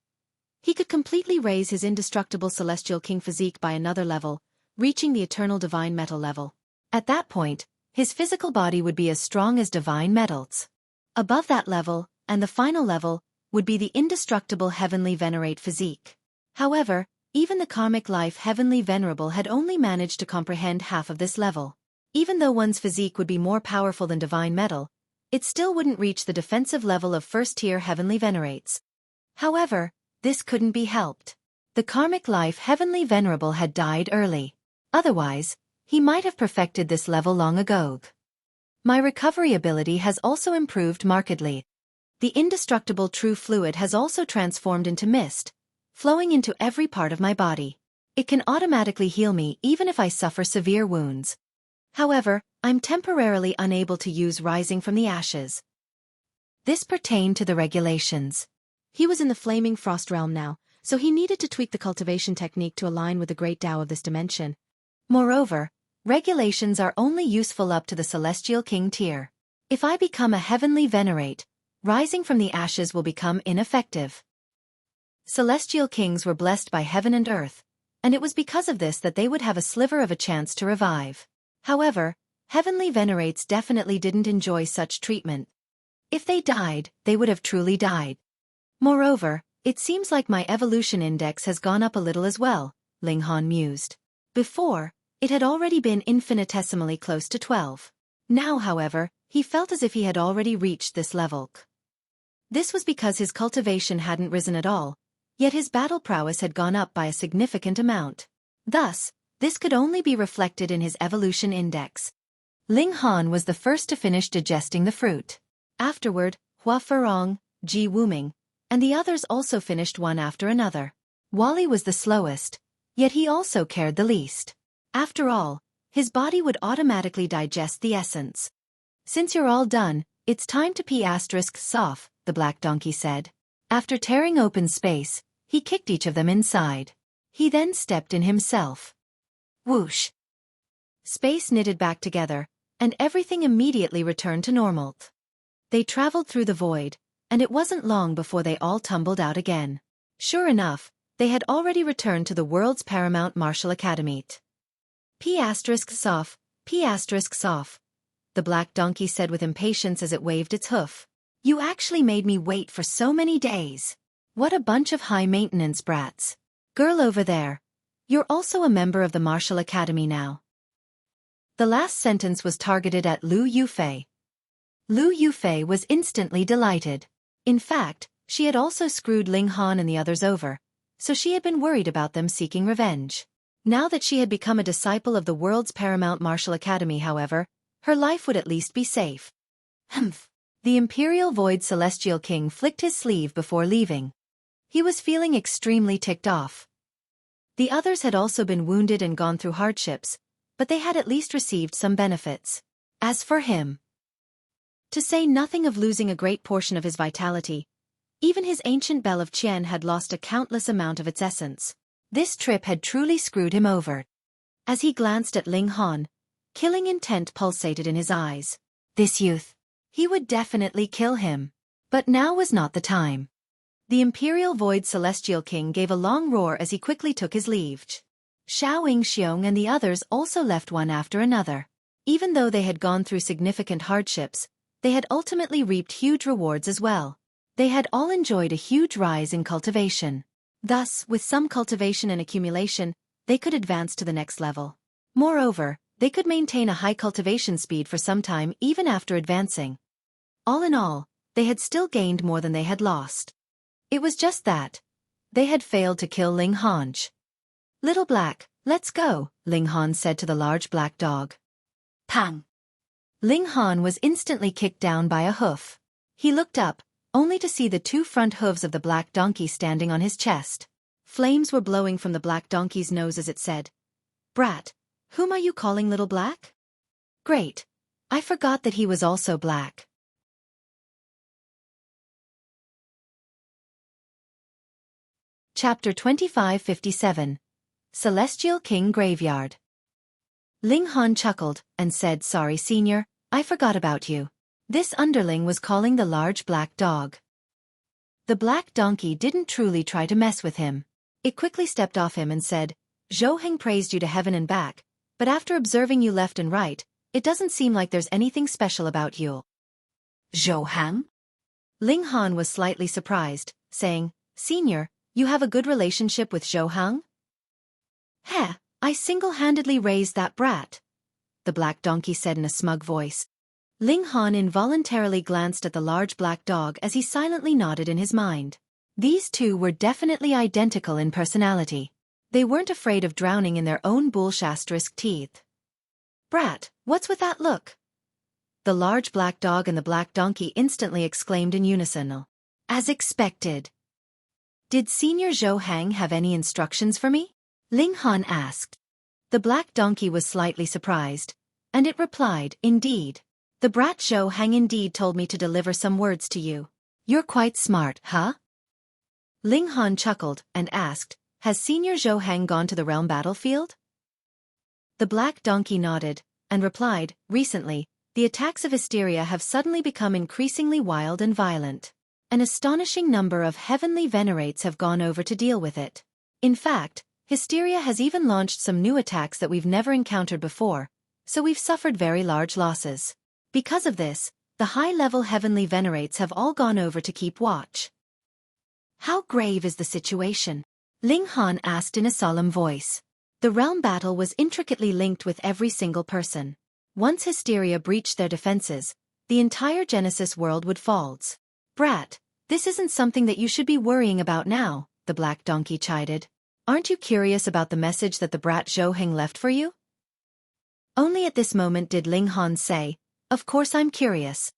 he could completely raise his indestructible Celestial King physique by another level, reaching the eternal divine metal level. At that point, his physical body would be as strong as divine metals. Above that level, and the final level, would be the indestructible heavenly venerate physique. However, even the karmic life heavenly venerable had only managed to comprehend half of this level. Even though one's physique would be more powerful than divine metal, it still wouldn't reach the defensive level of first-tier heavenly venerates. However, this couldn't be helped. The karmic life heavenly venerable had died early. Otherwise, he might have perfected this level long ago. My recovery ability has also improved markedly. The indestructible true fluid has also transformed into mist, flowing into every part of my body. It can automatically heal me even if I suffer severe wounds. However, I'm temporarily unable to use rising from the ashes. This pertained to the regulations. He was in the flaming frost realm now, so he needed to tweak the cultivation technique to align with the great Tao of this dimension. Moreover, regulations are only useful up to the Celestial King tier. If I become a heavenly venerate, rising from the ashes will become ineffective. Celestial kings were blessed by heaven and earth, and it was because of this that they would have a sliver of a chance to revive. However, heavenly venerates definitely didn't enjoy such treatment. If they died, they would have truly died. Moreover, it seems like my evolution index has gone up a little as well, Ling Han mused. Before, it had already been infinitesimally close to 12. Now, however, he felt as if he had already reached this level. This was because his cultivation hadn't risen at all, yet his battle prowess had gone up by a significant amount. Thus, this could only be reflected in his evolution index. Ling Han was the first to finish digesting the fruit. Afterward, Hua Ferong, Ji Wuming, and the others also finished one after another. Wally was the slowest, yet he also cared the least. After all, his body would automatically digest the essence. Since you're all done, it's time to pee *soft, the black donkey said. After tearing open space, he kicked each of them inside. He then stepped in himself. Whoosh! Space knitted back together, and everything immediately returned to normal. They traveled through the void, and it wasn't long before they all tumbled out again. Sure enough, they had already returned to the world's paramount martial academy. P***sof, P***sof, the black donkey said with impatience as it waved its hoof. You actually made me wait for so many days. What a bunch of high-maintenance brats. Girl over there, you're also a member of the martial academy now. The last sentence was targeted at Lu Yufei. Lu Yufei was instantly delighted. In fact, she had also screwed Ling Han and the others over, so she had been worried about them seeking revenge. Now that she had become a disciple of the world's paramount martial academy, however, her life would at least be safe. Humph. The Imperial Void Celestial King flicked his sleeve before leaving. He was feeling extremely ticked off. The others had also been wounded and gone through hardships, but they had at least received some benefits. As for him, to say nothing of losing a great portion of his vitality, even his ancient bell of Qian had lost a countless amount of its essence. This trip had truly screwed him over. As he glanced at Ling Han, killing intent pulsated in his eyes. This youth. He would definitely kill him. But now was not the time. The Imperial Void Celestial King gave a long roar as he quickly took his leave. Xiao Yingxiong and the others also left one after another. Even though they had gone through significant hardships, they had ultimately reaped huge rewards as well. They had all enjoyed a huge rise in cultivation. Thus, with some cultivation and accumulation, they could advance to the next level. Moreover, they could maintain a high cultivation speed for some time even after advancing. All in all, they had still gained more than they had lost. It was just that they had failed to kill Ling Han. Little Black, let's go, Ling Han said to the large black dog. Pang! Ling Han was instantly kicked down by a hoof. He looked up, only to see the two front hooves of the black donkey standing on his chest. Flames were blowing from the black donkey's nose as it said, Brat, whom are you calling Little Black? Great. I forgot that he was also black. Chapter 2557. Celestial King Graveyard. Ling Han chuckled and said, Sorry, Senior, I forgot about you. This underling was calling the large black dog. The black donkey didn't truly try to mess with him. It quickly stepped off him and said, Zhou Heng praised you to heaven and back, but after observing you left and right, it doesn't seem like there's anything special about you. Zhou Heng? Ling Han was slightly surprised, saying, Senior, you have a good relationship with Zhou Heng? Heh, I single-handedly raised that brat, the black donkey said in a smug voice. Ling Han involuntarily glanced at the large black dog as he silently nodded in his mind. These two were definitely identical in personality. They weren't afraid of drowning in their own bull-asterisk teeth. Brat, what's with that look? The large black dog and the black donkey instantly exclaimed in unison. As expected. Did Senior Zhou Heng have any instructions for me? Ling Han asked. The black donkey was slightly surprised, and it replied, Indeed. The brat Zhou Heng indeed told me to deliver some words to you. You're quite smart, huh? Ling Han chuckled and asked, Has Senior Zhou Heng gone to the realm battlefield? The black donkey nodded, and replied, Recently, the attacks of hysteria have suddenly become increasingly wild and violent. An astonishing number of heavenly venerates have gone over to deal with it. In fact, hysteria has even launched some new attacks that we've never encountered before, so we've suffered very large losses. Because of this, the high-level heavenly venerates have all gone over to keep watch. How grave is the situation? Ling Han asked in a solemn voice. The realm battle was intricately linked with every single person. Once hysteria breached their defenses, the entire Genesis world would fall. Brat, this isn't something that you should be worrying about now, the black donkey chided. Aren't you curious about the message that the brat Zhou Heng left for you? Only at this moment did Ling Han say, Of course I'm curious.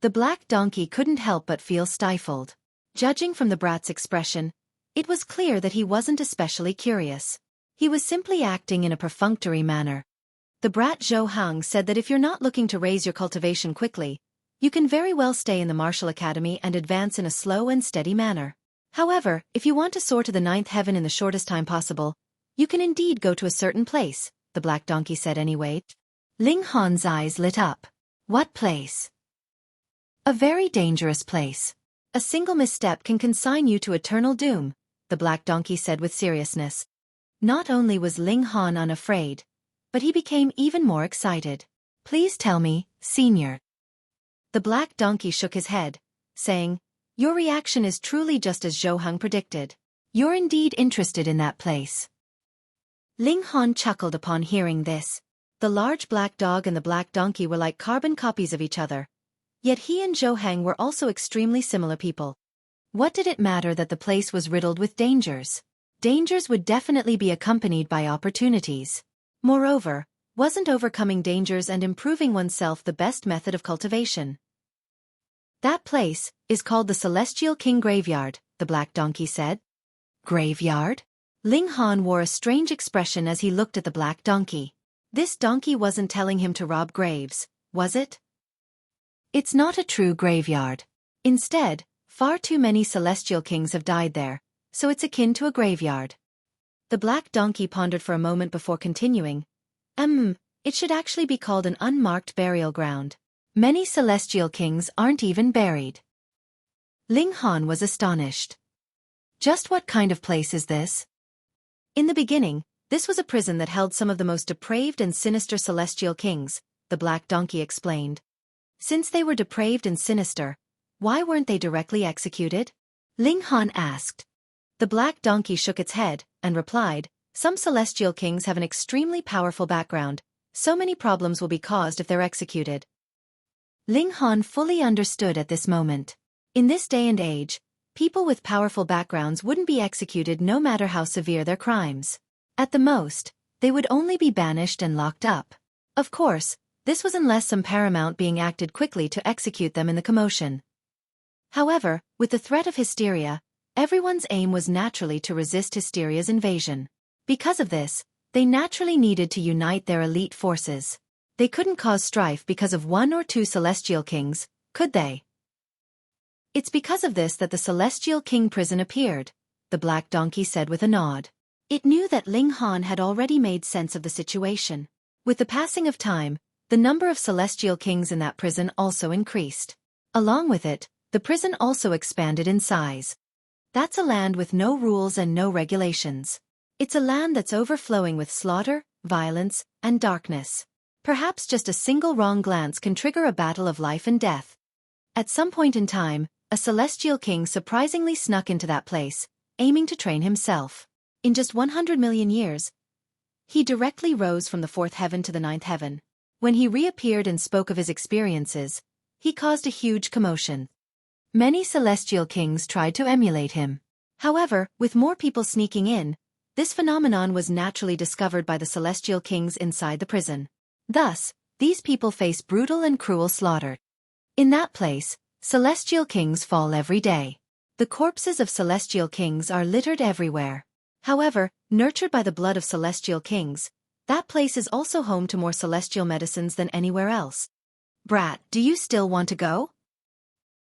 The black donkey couldn't help but feel stifled. Judging from the brat's expression, it was clear that he wasn't especially curious. He was simply acting in a perfunctory manner. The brat Zhou Heng said that if you're not looking to raise your cultivation quickly, you can very well stay in the martial academy and advance in a slow and steady manner. However, if you want to soar to the 9th heaven in the shortest time possible, you can indeed go to a certain place, the black donkey said anyway. Ling Han's eyes lit up. What place? A very dangerous place. A single misstep can consign you to eternal doom, the black donkey said with seriousness. Not only was Ling Han unafraid, but he became even more excited. Please tell me, Senior. The black donkey shook his head, saying, your reaction is truly just as Zhou Heng predicted. You're indeed interested in that place. Ling Han chuckled upon hearing this. The large black dog and the black donkey were like carbon copies of each other. Yet he and Zhou Heng were also extremely similar people. What did it matter that the place was riddled with dangers? Dangers would definitely be accompanied by opportunities. Moreover, wasn't overcoming dangers and improving oneself the best method of cultivation? That place is called the Celestial King Graveyard, the black donkey said. Graveyard? Ling Han wore a strange expression as he looked at the black donkey. This donkey wasn't telling him to rob graves, was it? It's not a true graveyard. Instead, far too many celestial kings have died there, so it's akin to a graveyard. The black donkey pondered for a moment before continuing. It should actually be called an unmarked burial ground. Many celestial kings aren't even buried. Ling Han was astonished. Just what kind of place is this? In the beginning, this was a prison that held some of the most depraved and sinister celestial kings, the black donkey explained. Since they were depraved and sinister, why weren't they directly executed? Ling Han asked. The black donkey shook its head, and replied, some celestial kings have an extremely powerful background, so many problems will be caused if they're executed. Ling Han fully understood at this moment. In this day and age, people with powerful backgrounds wouldn't be executed no matter how severe their crimes. At the most, they would only be banished and locked up. Of course, this was unless some paramount being acted quickly to execute them in the commotion. However, with the threat of hysteria, everyone's aim was naturally to resist hysteria's invasion. Because of this, they naturally needed to unite their elite forces. They couldn't cause strife because of one or two celestial kings, could they? It's because of this that the Celestial King prison appeared, the black donkey said with a nod. It knew that Ling Han had already made sense of the situation. With the passing of time, the number of celestial kings in that prison also increased. Along with it, the prison also expanded in size. That's a land with no rules and no regulations. It's a land that's overflowing with slaughter, violence, and darkness. Perhaps just a single wrong glance can trigger a battle of life and death. At some point in time, a celestial king surprisingly snuck into that place, aiming to train himself. In just 100 million years, he directly rose from the 4th heaven to the 9th heaven. When he reappeared and spoke of his experiences, he caused a huge commotion. Many celestial kings tried to emulate him. However, with more people sneaking in, this phenomenon was naturally discovered by the celestial kings inside the prison. Thus, these people face brutal and cruel slaughter. In that place, celestial kings fall every day. The corpses of celestial kings are littered everywhere. However, nurtured by the blood of celestial kings, that place is also home to more celestial medicines than anywhere else. Brat, do you still want to go?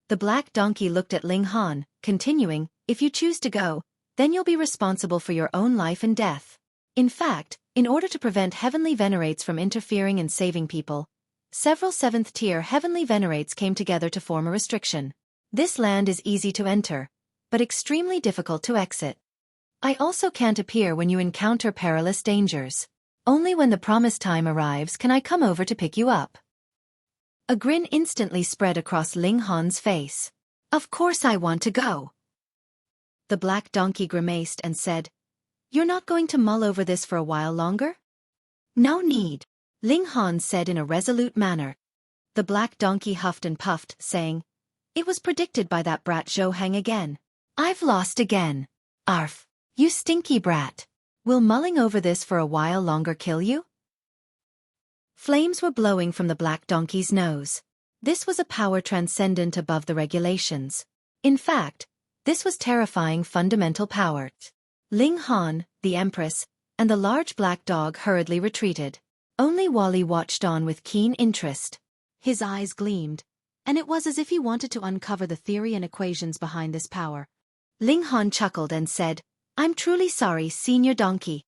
The black donkey looked at Ling Han, continuing, if you choose to go, then you'll be responsible for your own life and death. In fact, in order to prevent heavenly venerates from interfering and saving people, several 7th-tier heavenly venerates came together to form a restriction. This land is easy to enter, but extremely difficult to exit. I also can't appear when you encounter perilous dangers. Only when the promised time arrives can I come over to pick you up. A grin instantly spread across Ling Han's face. Of course I want to go. The black donkey grimaced and said, you're not going to mull over this for a while longer? No need, Ling Han said in a resolute manner. The black donkey huffed and puffed, saying, it was predicted by that brat Zhou Heng again. I've lost again. Arf, you stinky brat. Will mulling over this for a while longer kill you? Flames were blowing from the black donkey's nose. This was a power transcendent above the regulations. In fact, this was terrifying fundamental power. Ling Han, the Empress, and the large black dog hurriedly retreated. Only Wally watched on with keen interest. His eyes gleamed, and it was as if he wanted to uncover the theory and equations behind this power. Ling Han chuckled and said, I'm truly sorry, Senior Donkey.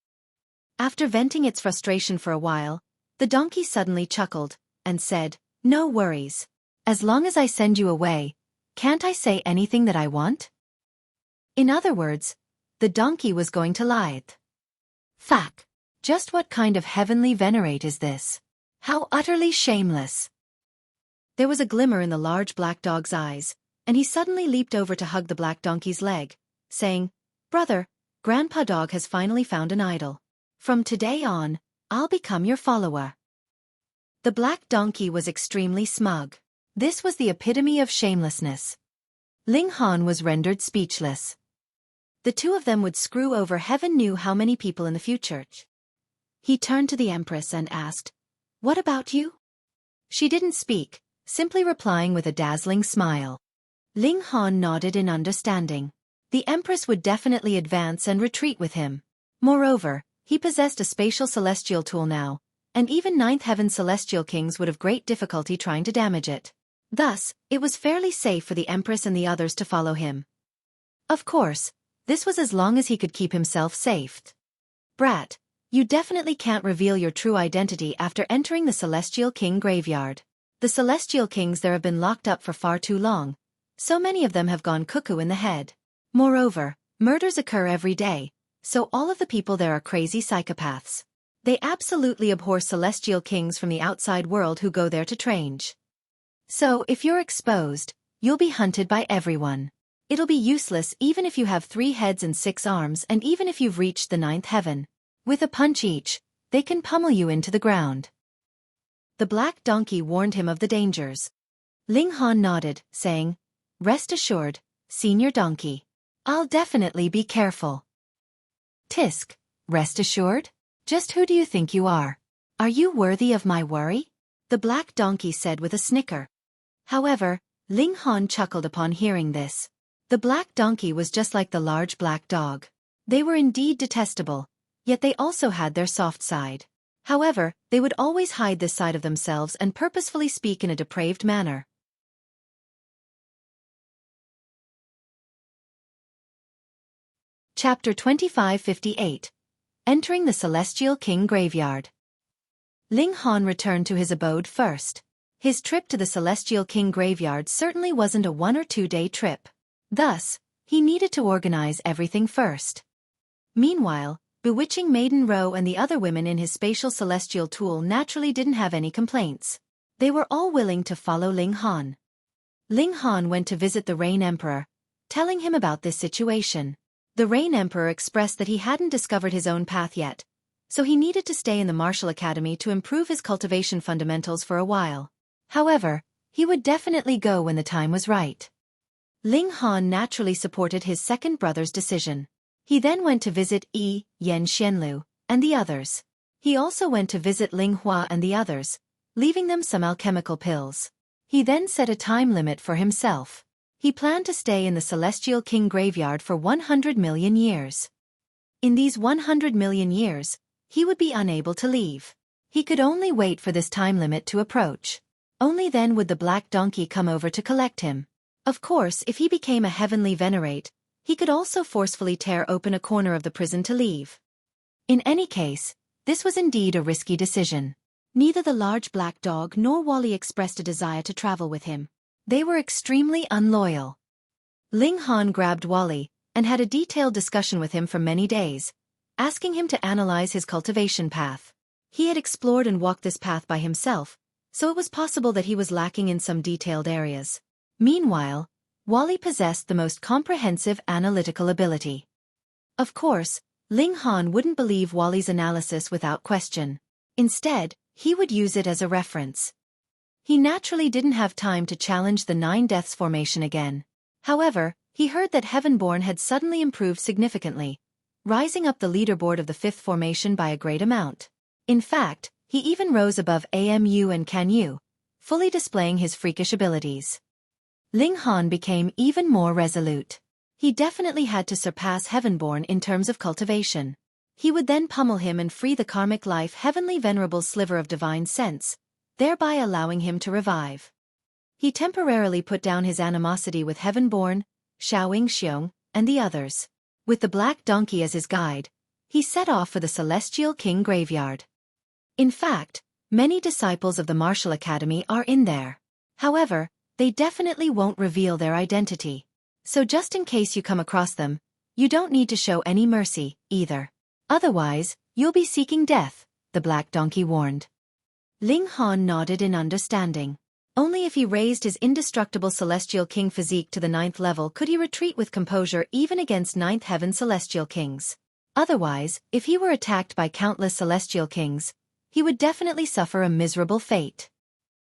After venting its frustration for a while, the donkey suddenly chuckled and said, "No worries. As long as I send you away, can't I say anything that I want?" In other words, the donkey was going to lie. Fuck. Just what kind of heavenly venerate is this? How utterly shameless. There was a glimmer in the large black dog's eyes, and he suddenly leaped over to hug the black donkey's leg, saying, "Brother, Grandpa Dog has finally found an idol. From today on, I'll become your follower." The black donkey was extremely smug. This was the epitome of shamelessness. Ling Han was rendered speechless. The two of them would screw over heaven knew how many people in the future. He turned to the Empress and asked, "What about you?" She didn't speak, simply replying with a dazzling smile. Ling Han nodded in understanding. The Empress would definitely advance and retreat with him. Moreover, he possessed a spatial celestial tool now, and even ninth heaven celestial kings would have great difficulty trying to damage it. Thus, it was fairly safe for the Empress and the others to follow him. Of course, this was as long as he could keep himself safe. "Brat, you definitely can't reveal your true identity after entering the Celestial King graveyard. The Celestial Kings there have been locked up for far too long. So many of them have gone cuckoo in the head. Moreover, murders occur every day, so all of the people there are crazy psychopaths. They absolutely abhor Celestial Kings from the outside world who go there to train. So if you're exposed, you'll be hunted by everyone. It'll be useless even if you have 3 heads and 6 arms, and even if you've reached the 9th heaven. With a punch each, they can pummel you into the ground." The black donkey warned him of the dangers. Ling Han nodded, saying, "Rest assured, Senior Donkey. I'll definitely be careful." "Tisk, rest assured? Just who do you think you are? Are you worthy of my worry?" the black donkey said with a snicker. However, Ling Han chuckled upon hearing this. The black donkey was just like the large black dog. They were indeed detestable, yet they also had their soft side. However, they would always hide this side of themselves and purposefully speak in a depraved manner. Chapter 2558. Entering the Celestial King Graveyard. Ling Han returned to his abode first. His trip to the Celestial King Graveyard certainly wasn't a 1 or 2 day trip. Thus, he needed to organize everything first. Meanwhile, Bewitching Maiden Row and the other women in his spatial celestial tool naturally didn't have any complaints. They were all willing to follow Ling Han. Ling Han went to visit the Rain Emperor, telling him about this situation. The Rain Emperor expressed that he hadn't discovered his own path yet, so he needed to stay in the martial academy to improve his cultivation fundamentals for a while. However, he would definitely go when the time was right. Ling Han naturally supported his second brother's decision. He then went to visit Yen Xianlu and the others. He also went to visit Ling Hua and the others, leaving them some alchemical pills. He then set a time limit for himself. He planned to stay in the Celestial King Graveyard for 100 million years. In these 100 million years, he would be unable to leave. He could only wait for this time limit to approach. Only then would the black donkey come over to collect him. Of course, if he became a heavenly venerate, he could also forcefully tear open a corner of the prison to leave. In any case, this was indeed a risky decision. Neither the large black dog nor Wally expressed a desire to travel with him. They were extremely unloyal. Ling Han grabbed Wally and had a detailed discussion with him for many days, asking him to analyze his cultivation path. He had explored and walked this path by himself, so it was possible that he was lacking in some detailed areas. Meanwhile, Wally possessed the most comprehensive analytical ability. Of course, Ling Han wouldn't believe Wally's analysis without question. Instead, he would use it as a reference. He naturally didn't have time to challenge the 9 Deaths formation again. However, he heard that Heavenborn had suddenly improved significantly, rising up the leaderboard of the 5th formation by a great amount. In fact, he even rose above AMU and CanU, fully displaying his freakish abilities. Ling Han became even more resolute. He definitely had to surpass Heavenborn in terms of cultivation. He would then pummel him and free the karmic life heavenly venerable sliver of divine sense, thereby allowing him to revive. He temporarily put down his animosity with Heavenborn, Xiaoing Xiong, and the others. With the black donkey as his guide, he set off for the Celestial King graveyard. In fact, many disciples of the Martial Academy are in there. However, they definitely won't reveal their identity. So just in case you come across them, you don't need to show any mercy, either. Otherwise, you'll be seeking death, the Black Donkey warned. Ling Han nodded in understanding. Only if he raised his indestructible Celestial King physique to the 9th level could he retreat with composure even against 9th Heaven Celestial Kings. Otherwise, if he were attacked by countless Celestial Kings, he would definitely suffer a miserable fate.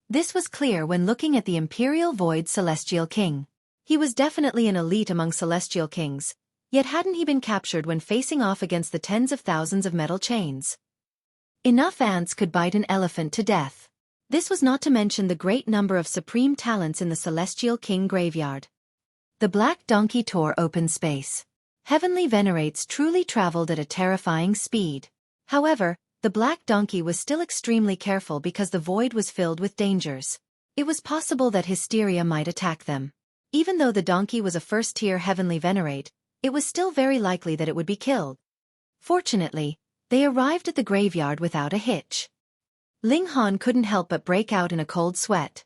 This was clear when looking at the Imperial Void Celestial King. He was definitely an elite among Celestial Kings, yet hadn't he been captured when facing off against the tens of thousands of metal chains? Enough ants could bite an elephant to death. This was not to mention the great number of supreme talents in the Celestial King graveyard. The Black Donkey tore open space. Heavenly Venerates truly traveled at a terrifying speed. However, the Black Donkey was still extremely careful because the void was filled with dangers. It was possible that Hysteria might attack them. Even though the donkey was a first-tier Heavenly Venerate, it was still very likely that it would be killed. Fortunately, they arrived at the graveyard without a hitch. Ling Han couldn't help but break out in a cold sweat.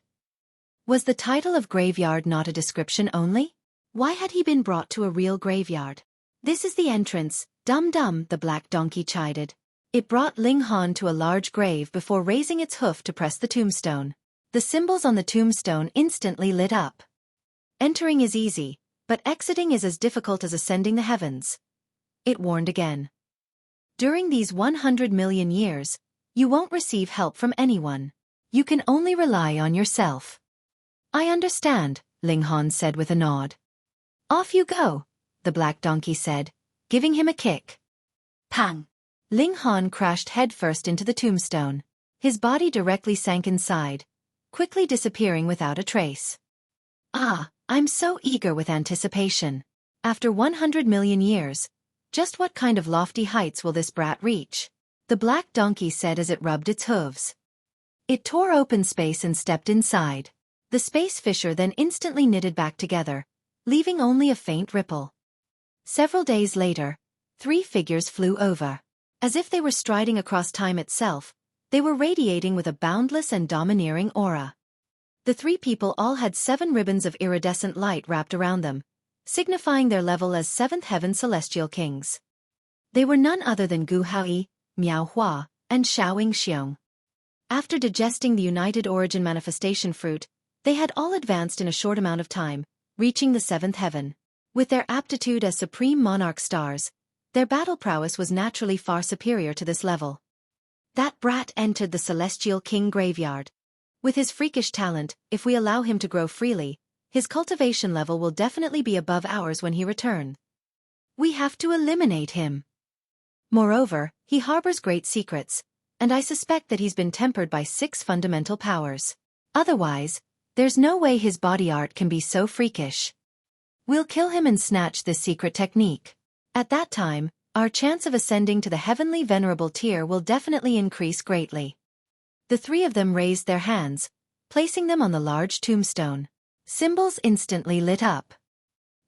Was the title of graveyard not a description only? Why had he been brought to a real graveyard? This is the entrance, dum-dum, the Black Donkey chided. It brought Ling Han to a large grave before raising its hoof to press the tombstone. The symbols on the tombstone instantly lit up. Entering is easy, but exiting is as difficult as ascending the heavens. It warned again. During these 100 million years, you won't receive help from anyone. You can only rely on yourself. I understand, Ling Han said with a nod. Off you go, the Black Donkey said, giving him a kick. Pang! Ling Han crashed headfirst into the tombstone. His body directly sank inside, quickly disappearing without a trace. Ah, I'm so eager with anticipation. After 100 million years, just what kind of lofty heights will this brat reach? The Black Donkey said as it rubbed its hooves. It tore open space and stepped inside. The space fissure then instantly knitted back together, leaving only a faint ripple. Several days later, 3 figures flew over. As if they were striding across time itself, they were radiating with a boundless and domineering aura. The 3 people all had 7 ribbons of iridescent light wrapped around them, signifying their level as 7th Heaven Celestial Kings. They were none other than Gu Haoyi, Miao Hua, and Xiaoying Xiong. After digesting the United Origin Manifestation Fruit, they had all advanced in a short amount of time, reaching the 7th Heaven. With their aptitude as Supreme Monarch Stars, their battle prowess was naturally far superior to this level. That brat entered the Celestial King graveyard. With his freakish talent, if we allow him to grow freely, his cultivation level will definitely be above ours when he returns. We have to eliminate him. Moreover, he harbors great secrets, and I suspect that he's been tempered by 6 fundamental powers. Otherwise, there's no way his body art can be so freakish. We'll kill him and snatch this secret technique. At that time, our chance of ascending to the Heavenly Venerable tier will definitely increase greatly. The 3 of them raised their hands, placing them on the large tombstone. Symbols instantly lit up.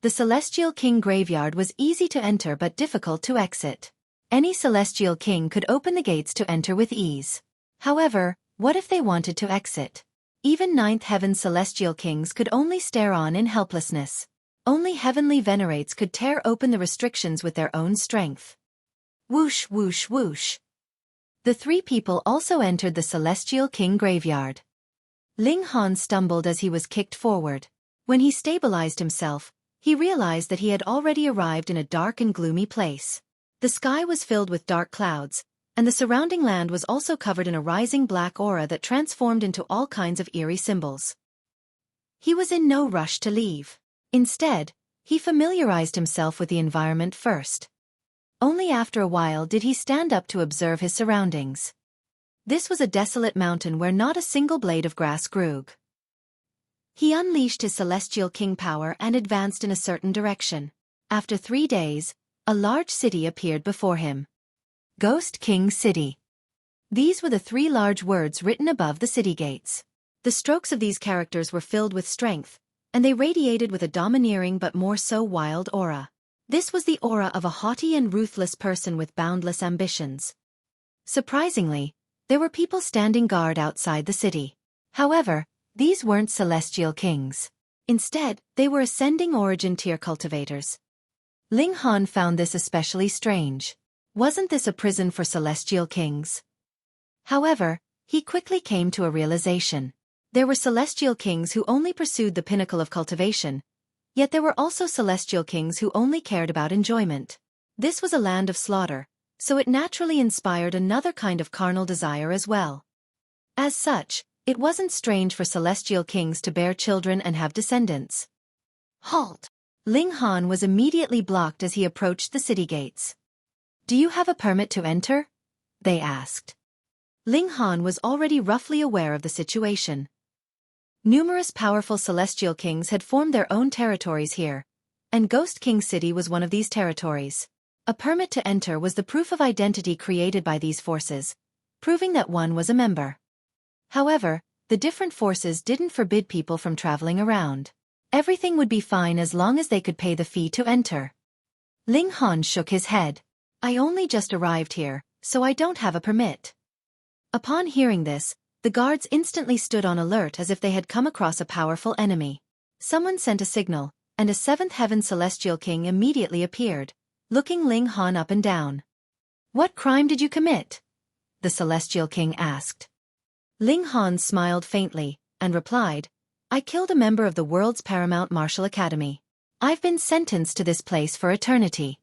The Celestial King graveyard was easy to enter but difficult to exit. Any Celestial King could open the gates to enter with ease. However, what if they wanted to exit? Even 9th Heaven Celestial Kings could only stare on in helplessness. Only Heavenly Venerates could tear open the restrictions with their own strength. Whoosh whoosh whoosh. The 3 people also entered the Celestial King graveyard. Ling Han stumbled as he was kicked forward. When he stabilized himself, he realized that he had already arrived in a dark and gloomy place. The sky was filled with dark clouds, and the surrounding land was also covered in a rising black aura that transformed into all kinds of eerie symbols. He was in no rush to leave. Instead, he familiarized himself with the environment first. Only after a while did he stand up to observe his surroundings. This was a desolate mountain where not a single blade of grass grew. He unleashed his Celestial King power and advanced in a certain direction. After 3 days, a large city appeared before him. Ghost King City. These were the 3 large words written above the city gates. The strokes of these characters were filled with strength, and they radiated with a domineering but more so wild aura. This was the aura of a haughty and ruthless person with boundless ambitions. Surprisingly, there were people standing guard outside the city. However, these weren't celestial kings. Instead, they were ascending origin tier cultivators. Ling Han found this especially strange. Wasn't this a prison for celestial kings? However, he quickly came to a realization. There were celestial kings who only pursued the pinnacle of cultivation, yet there were also celestial kings who only cared about enjoyment. This was a land of slaughter, so it naturally inspired another kind of carnal desire as well. As such, it wasn't strange for celestial kings to bear children and have descendants. Halt! Ling Han was immediately blocked as he approached the city gates. Do you have a permit to enter? They asked. Ling Han was already roughly aware of the situation. Numerous powerful celestial kings had formed their own territories here, and Ghost King City was one of these territories. A permit to enter was the proof of identity created by these forces, proving that one was a member. However, the different forces didn't forbid people from traveling around. Everything would be fine as long as they could pay the fee to enter. Ling Han shook his head. I only just arrived here, so I don't have a permit. Upon hearing this, the guards instantly stood on alert as if they had come across a powerful enemy. Someone sent a signal, and a seventh heaven celestial king immediately appeared, looking Ling Han up and down. What crime did you commit? The celestial king asked. Ling Han smiled faintly, and replied, I killed a member of the world's paramount martial academy. I've been sentenced to this place for eternity.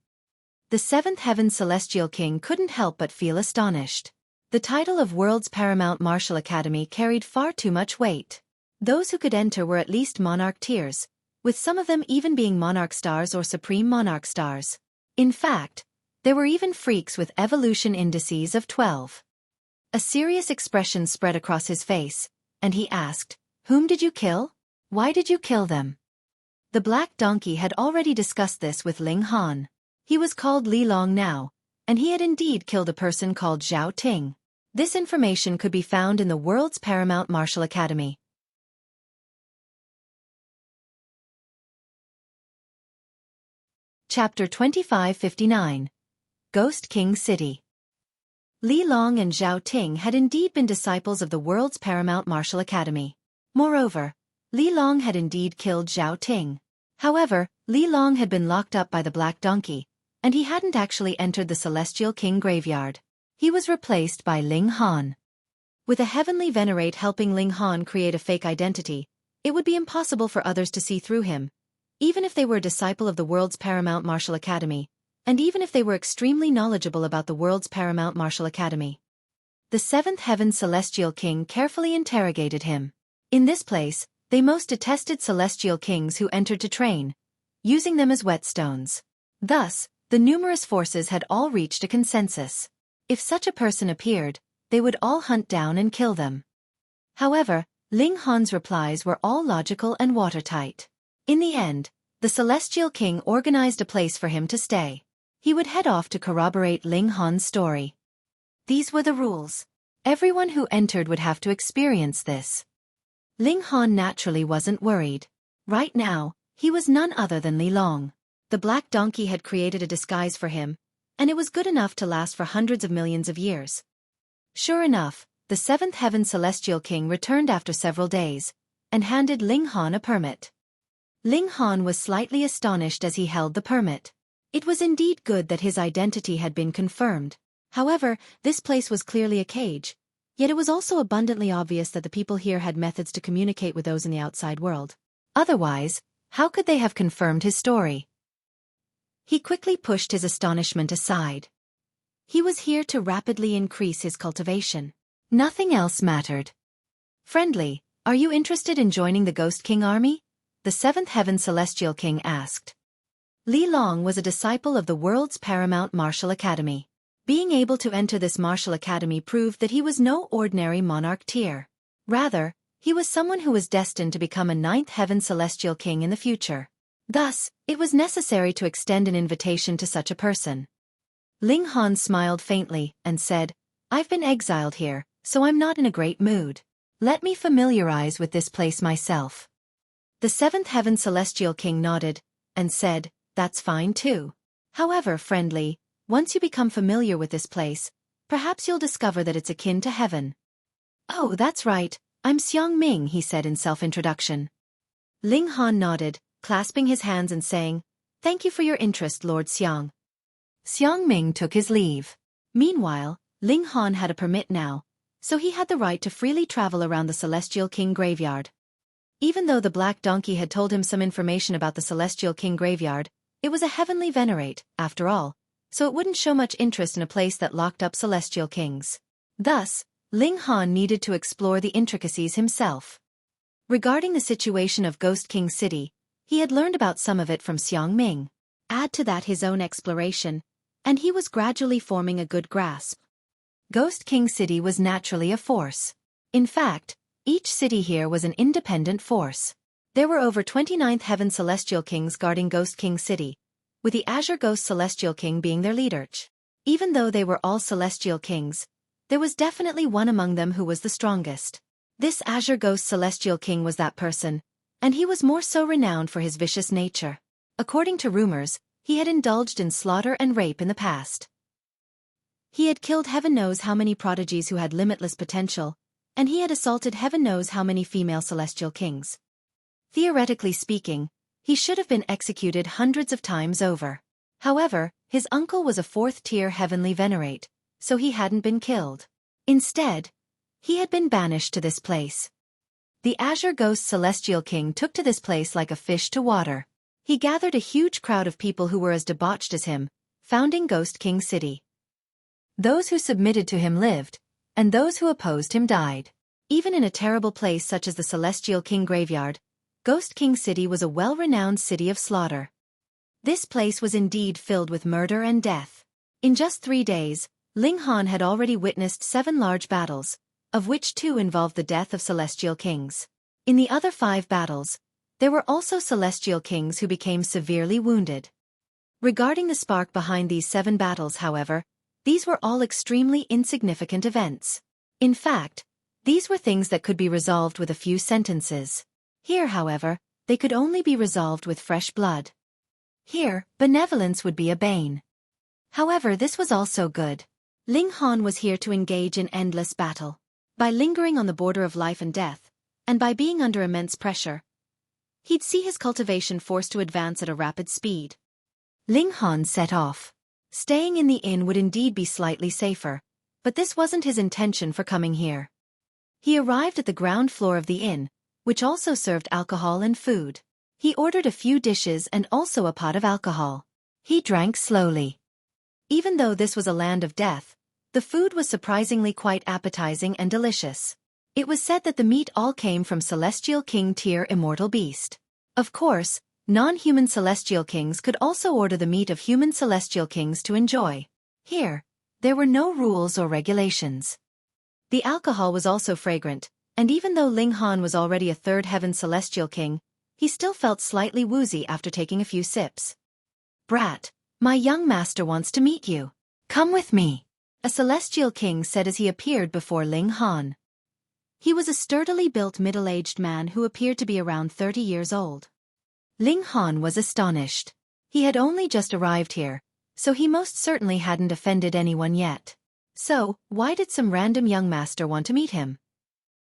The seventh heaven celestial king couldn't help but feel astonished. The title of World's Paramount Martial Academy carried far too much weight. Those who could enter were at least monarch tiers, with some of them even being monarch stars or supreme monarch stars. In fact, there were even freaks with evolution indices of 12. A serious expression spread across his face, and he asked, Whom did you kill? Why did you kill them? The black donkey had already discussed this with Ling Han. He was called Li Long now, and he had indeed killed a person called Zhao Ting. This information could be found in the World's Paramount Martial Academy. Chapter 2559. Ghost King City. Li Long and Zhao Ting had indeed been disciples of the World's Paramount Martial Academy. Moreover, Li Long had indeed killed Zhao Ting. However, Li Long had been locked up by the Black Donkey, and he hadn't actually entered the Celestial King graveyard. He was replaced by Ling Han. With a heavenly venerate helping Ling Han create a fake identity, it would be impossible for others to see through him, even if they were a disciple of the World's Paramount Martial Academy, and even if they were extremely knowledgeable about the World's Paramount Martial Academy. The seventh heaven celestial king carefully interrogated him. In this place, they most detested celestial kings who entered to train, using them as whetstones. Thus, the numerous forces had all reached a consensus. If such a person appeared, they would all hunt down and kill them. However, Ling Han's replies were all logical and watertight. In the end, the Celestial King organized a place for him to stay. He would head off to corroborate Ling Han's story. These were the rules. Everyone who entered would have to experience this. Ling Han naturally wasn't worried. Right now, he was none other than Li Long. The Black Donkey had created a disguise for him, and it was good enough to last for hundreds of millions of years. Sure enough, the seventh heaven celestial king returned after several days, and handed Ling Han a permit. Ling Han was slightly astonished as he held the permit. It was indeed good that his identity had been confirmed. However, this place was clearly a cage, yet it was also abundantly obvious that the people here had methods to communicate with those in the outside world. Otherwise, how could they have confirmed his story? He quickly pushed his astonishment aside. He was here to rapidly increase his cultivation. Nothing else mattered. Friendly, are you interested in joining the Ghost King army? The seventh heaven celestial king asked. Li Long was a disciple of the World's Paramount Martial Academy. Being able to enter this martial academy proved that he was no ordinary monarch tier. Rather, he was someone who was destined to become a ninth heaven celestial king in the future. Thus, it was necessary to extend an invitation to such a person. Ling Han smiled faintly and said, I've been exiled here, so I'm not in a great mood. Let me familiarize with this place myself. The seventh heaven celestial king nodded, and said, That's fine too. However, friendly, once you become familiar with this place, perhaps you'll discover that it's akin to heaven. Oh, that's right, I'm Xiang Ming, he said in self-introduction. Ling Han nodded, clasping his hands and saying, "Thank you for your interest, Lord Xiang." Xiang Ming took his leave. Meanwhile, Ling Han had a permit now, so he had the right to freely travel around the Celestial King graveyard. Even though the Black Donkey had told him some information about the Celestial King graveyard, it was a heavenly venerate, after all, so it wouldn't show much interest in a place that locked up Celestial Kings. Thus, Ling Han needed to explore the intricacies himself. Regarding the situation of Ghost King City, he had learned about some of it from Xiang Ming. Add to that his own exploration, and he was gradually forming a good grasp. Ghost King City was naturally a force. In fact, each city here was an independent force. There were over 29th Heaven Celestial Kings guarding Ghost King City, with the Azure Ghost Celestial King being their leader. Even though they were all Celestial Kings, there was definitely one among them who was the strongest. This Azure Ghost Celestial King was that person, and he was more so renowned for his vicious nature. According to rumors, he had indulged in slaughter and rape in the past. He had killed heaven knows how many prodigies who had limitless potential, and he had assaulted heaven knows how many female celestial kings. Theoretically speaking, he should have been executed hundreds of times over. However, his uncle was a fourth-tier heavenly venerate, so he hadn't been killed. Instead, he had been banished to this place. The Azure Ghost Celestial King took to this place like a fish to water. He gathered a huge crowd of people who were as debauched as him, founding Ghost King City. Those who submitted to him lived, and those who opposed him died. Even in a terrible place such as the Celestial King Graveyard, Ghost King City was a well-renowned city of slaughter. This place was indeed filled with murder and death. In just 3 days, Ling Han had already witnessed 7 large battles, of which 2 involved the death of Celestial Kings. In the other 5 battles, there were also Celestial Kings who became severely wounded. Regarding the spark behind these 7 battles, however, these were all extremely insignificant events. In fact, these were things that could be resolved with a few sentences. Here, however, they could only be resolved with fresh blood. Here, benevolence would be a bane. However, this was also good. Ling Han was here to engage in endless battle. By lingering on the border of life and death, and by being under immense pressure, he'd see his cultivation forced to advance at a rapid speed. Ling Han set off. Staying in the inn would indeed be slightly safer, but this wasn't his intention for coming here. He arrived at the ground floor of the inn, which also served alcohol and food. He ordered a few dishes and also a pot of alcohol. He drank slowly. Even though this was a land of death, the food was surprisingly quite appetizing and delicious. It was said that the meat all came from Celestial King tier immortal beast. Of course, non-human Celestial Kings could also order the meat of human Celestial Kings to enjoy. Here, there were no rules or regulations. The alcohol was also fragrant, and even though Ling Han was already a 3rd Heaven Celestial King, he still felt slightly woozy after taking a few sips. "Brat, my young master wants to meet you. Come with me," a Celestial King said as he appeared before Ling Han. He was a sturdily built middle-aged man who appeared to be around 30 years old. Ling Han was astonished. He had only just arrived here, so he most certainly hadn't offended anyone yet. So, why did some random young master want to meet him?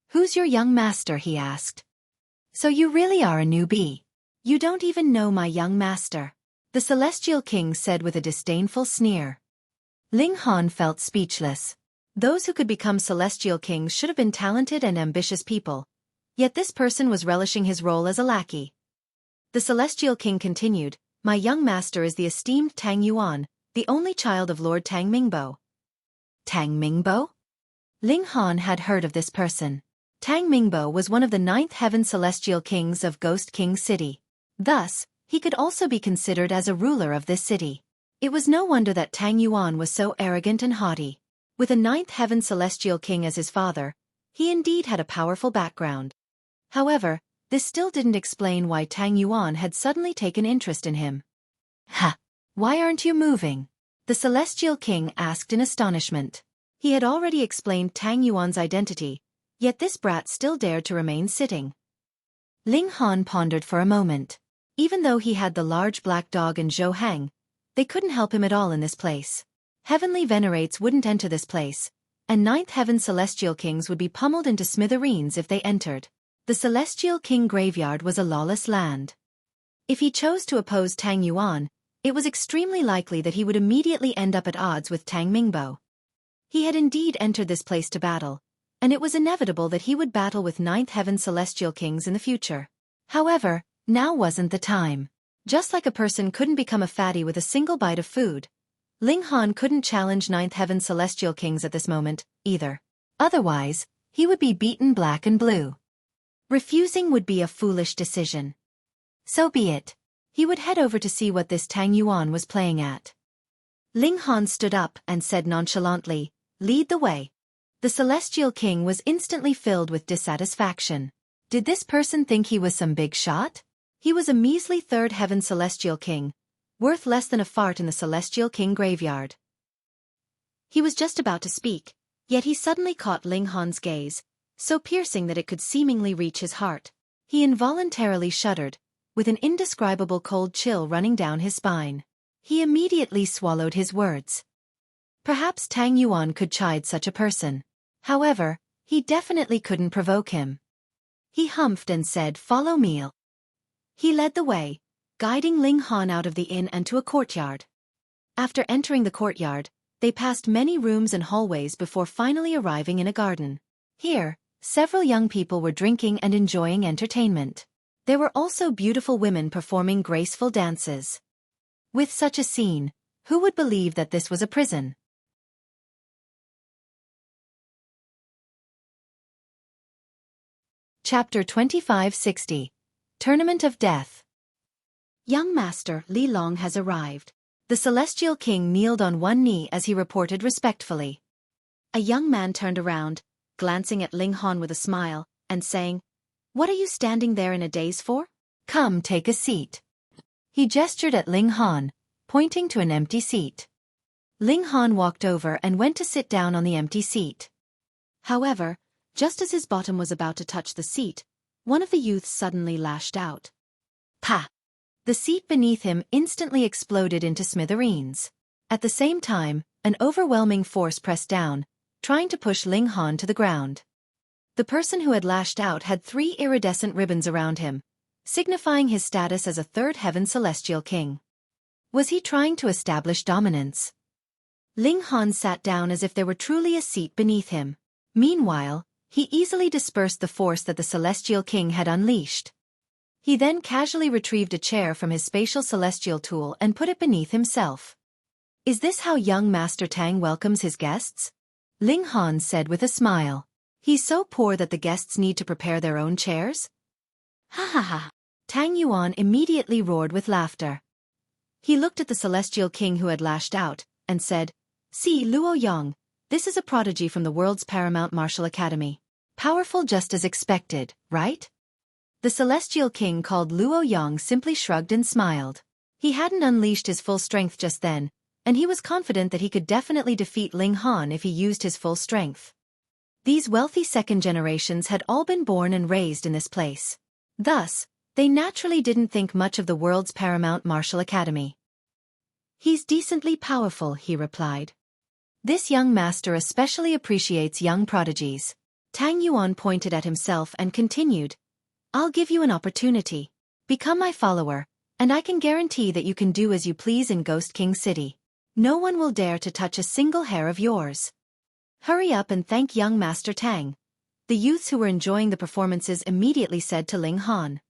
"Who's your young master?" he asked. "So you really are a newbie. You don't even know my young master," the Celestial King said with a disdainful sneer. Ling Han felt speechless. Those who could become Celestial Kings should have been talented and ambitious people, yet this person was relishing his role as a lackey. The Celestial King continued, "My young master is the esteemed Tang Yuan, the only child of Lord Tang Mingbo." Tang Mingbo? Ling Han had heard of this person. Tang Mingbo was one of the 9th Heaven Celestial Kings of Ghost King City. Thus, he could also be considered as a ruler of this city. It was no wonder that Tang Yuan was so arrogant and haughty. With a 9th Heaven Celestial King as his father, he indeed had a powerful background. However, this still didn't explain why Tang Yuan had suddenly taken interest in him. "Ha! Why aren't you moving?" the Celestial King asked in astonishment. He had already explained Tang Yuan's identity, yet this brat still dared to remain sitting. Ling Han pondered for a moment. Even though he had the large black dog and Zhou Hang, They couldn't help him at all in this place. Heavenly venerates wouldn't enter this place, and ninth heaven celestial kings would be pummeled into smithereens if they entered. The celestial king graveyard was a lawless land. If he chose to oppose Tang Yuan, it was extremely likely that he would immediately end up at odds with Tang Mingbo. He had indeed entered this place to battle, and it was inevitable that he would battle with ninth heaven celestial kings in the future. However, now wasn't the time. Just like a person couldn't become a fatty with a single bite of food, Ling Han couldn't challenge ninth heaven celestial kings at this moment, either. Otherwise, he would be beaten black and blue. Refusing would be a foolish decision. So be it. He would head over to see what this Tang Yuan was playing at. Ling Han stood up and said nonchalantly, "Lead the way." The celestial king was instantly filled with dissatisfaction. Did this person think he was some big shot? He was a measly third heaven celestial king, worth less than a fart in the celestial king graveyard. He was just about to speak, yet he suddenly caught Ling Han's gaze, so piercing that it could seemingly reach his heart. He involuntarily shuddered, with an indescribable cold chill running down his spine. He immediately swallowed his words. Perhaps Tang Yuan could chide such a person. However, he definitely couldn't provoke him. He humphed and said, "Follow me." He led the way, guiding Ling Han out of the inn and to a courtyard. After entering the courtyard, they passed many rooms and hallways before finally arriving in a garden. Here, several young people were drinking and enjoying entertainment. There were also beautiful women performing graceful dances. With such a scene, who would believe that this was a prison? Chapter 2560. Tournament of Death. Young Master Li Long has arrived. The celestial king kneeled on one knee as he reported respectfully. A young man turned around, glancing at Ling Han with a smile, and saying, "What are you standing there in a daze for? Come, take a seat." He gestured at Ling Han, pointing to an empty seat. Ling Han walked over and went to sit down on the empty seat. However, just as his bottom was about to touch the seat, one of the youths suddenly lashed out. "Pa!" The seat beneath him instantly exploded into smithereens. At the same time, an overwhelming force pressed down, trying to push Ling Han to the ground. The person who had lashed out had 3 iridescent ribbons around him, signifying his status as a third heaven celestial king. Was he trying to establish dominance? Ling Han sat down as if there were truly a seat beneath him. Meanwhile, he easily dispersed the force that the celestial king had unleashed. He then casually retrieved a chair from his spatial celestial tool and put it beneath himself. "Is this how young Master Tang welcomes his guests?" Ling Han said with a smile. "He's so poor that the guests need to prepare their own chairs?" "Ha ha ha!" Tang Yuan immediately roared with laughter. He looked at the celestial king who had lashed out, and said, "See, Luo Yong, this is a prodigy from the world's paramount martial academy. Powerful just as expected, right?" The celestial king called Luo Yong simply shrugged and smiled. He hadn't unleashed his full strength just then, and he was confident that he could definitely defeat Ling Han if he used his full strength. These wealthy second generations had all been born and raised in this place. Thus, they naturally didn't think much of the world's paramount martial academy. "He's decently powerful," he replied. "This young master especially appreciates young prodigies." Tang Yuan pointed at himself and continued, "I'll give you an opportunity. Become my follower, and I can guarantee that you can do as you please in Ghost King City. No one will dare to touch a single hair of yours. Hurry up and thank young Master Tang." The youths who were enjoying the performances immediately said to Ling Han.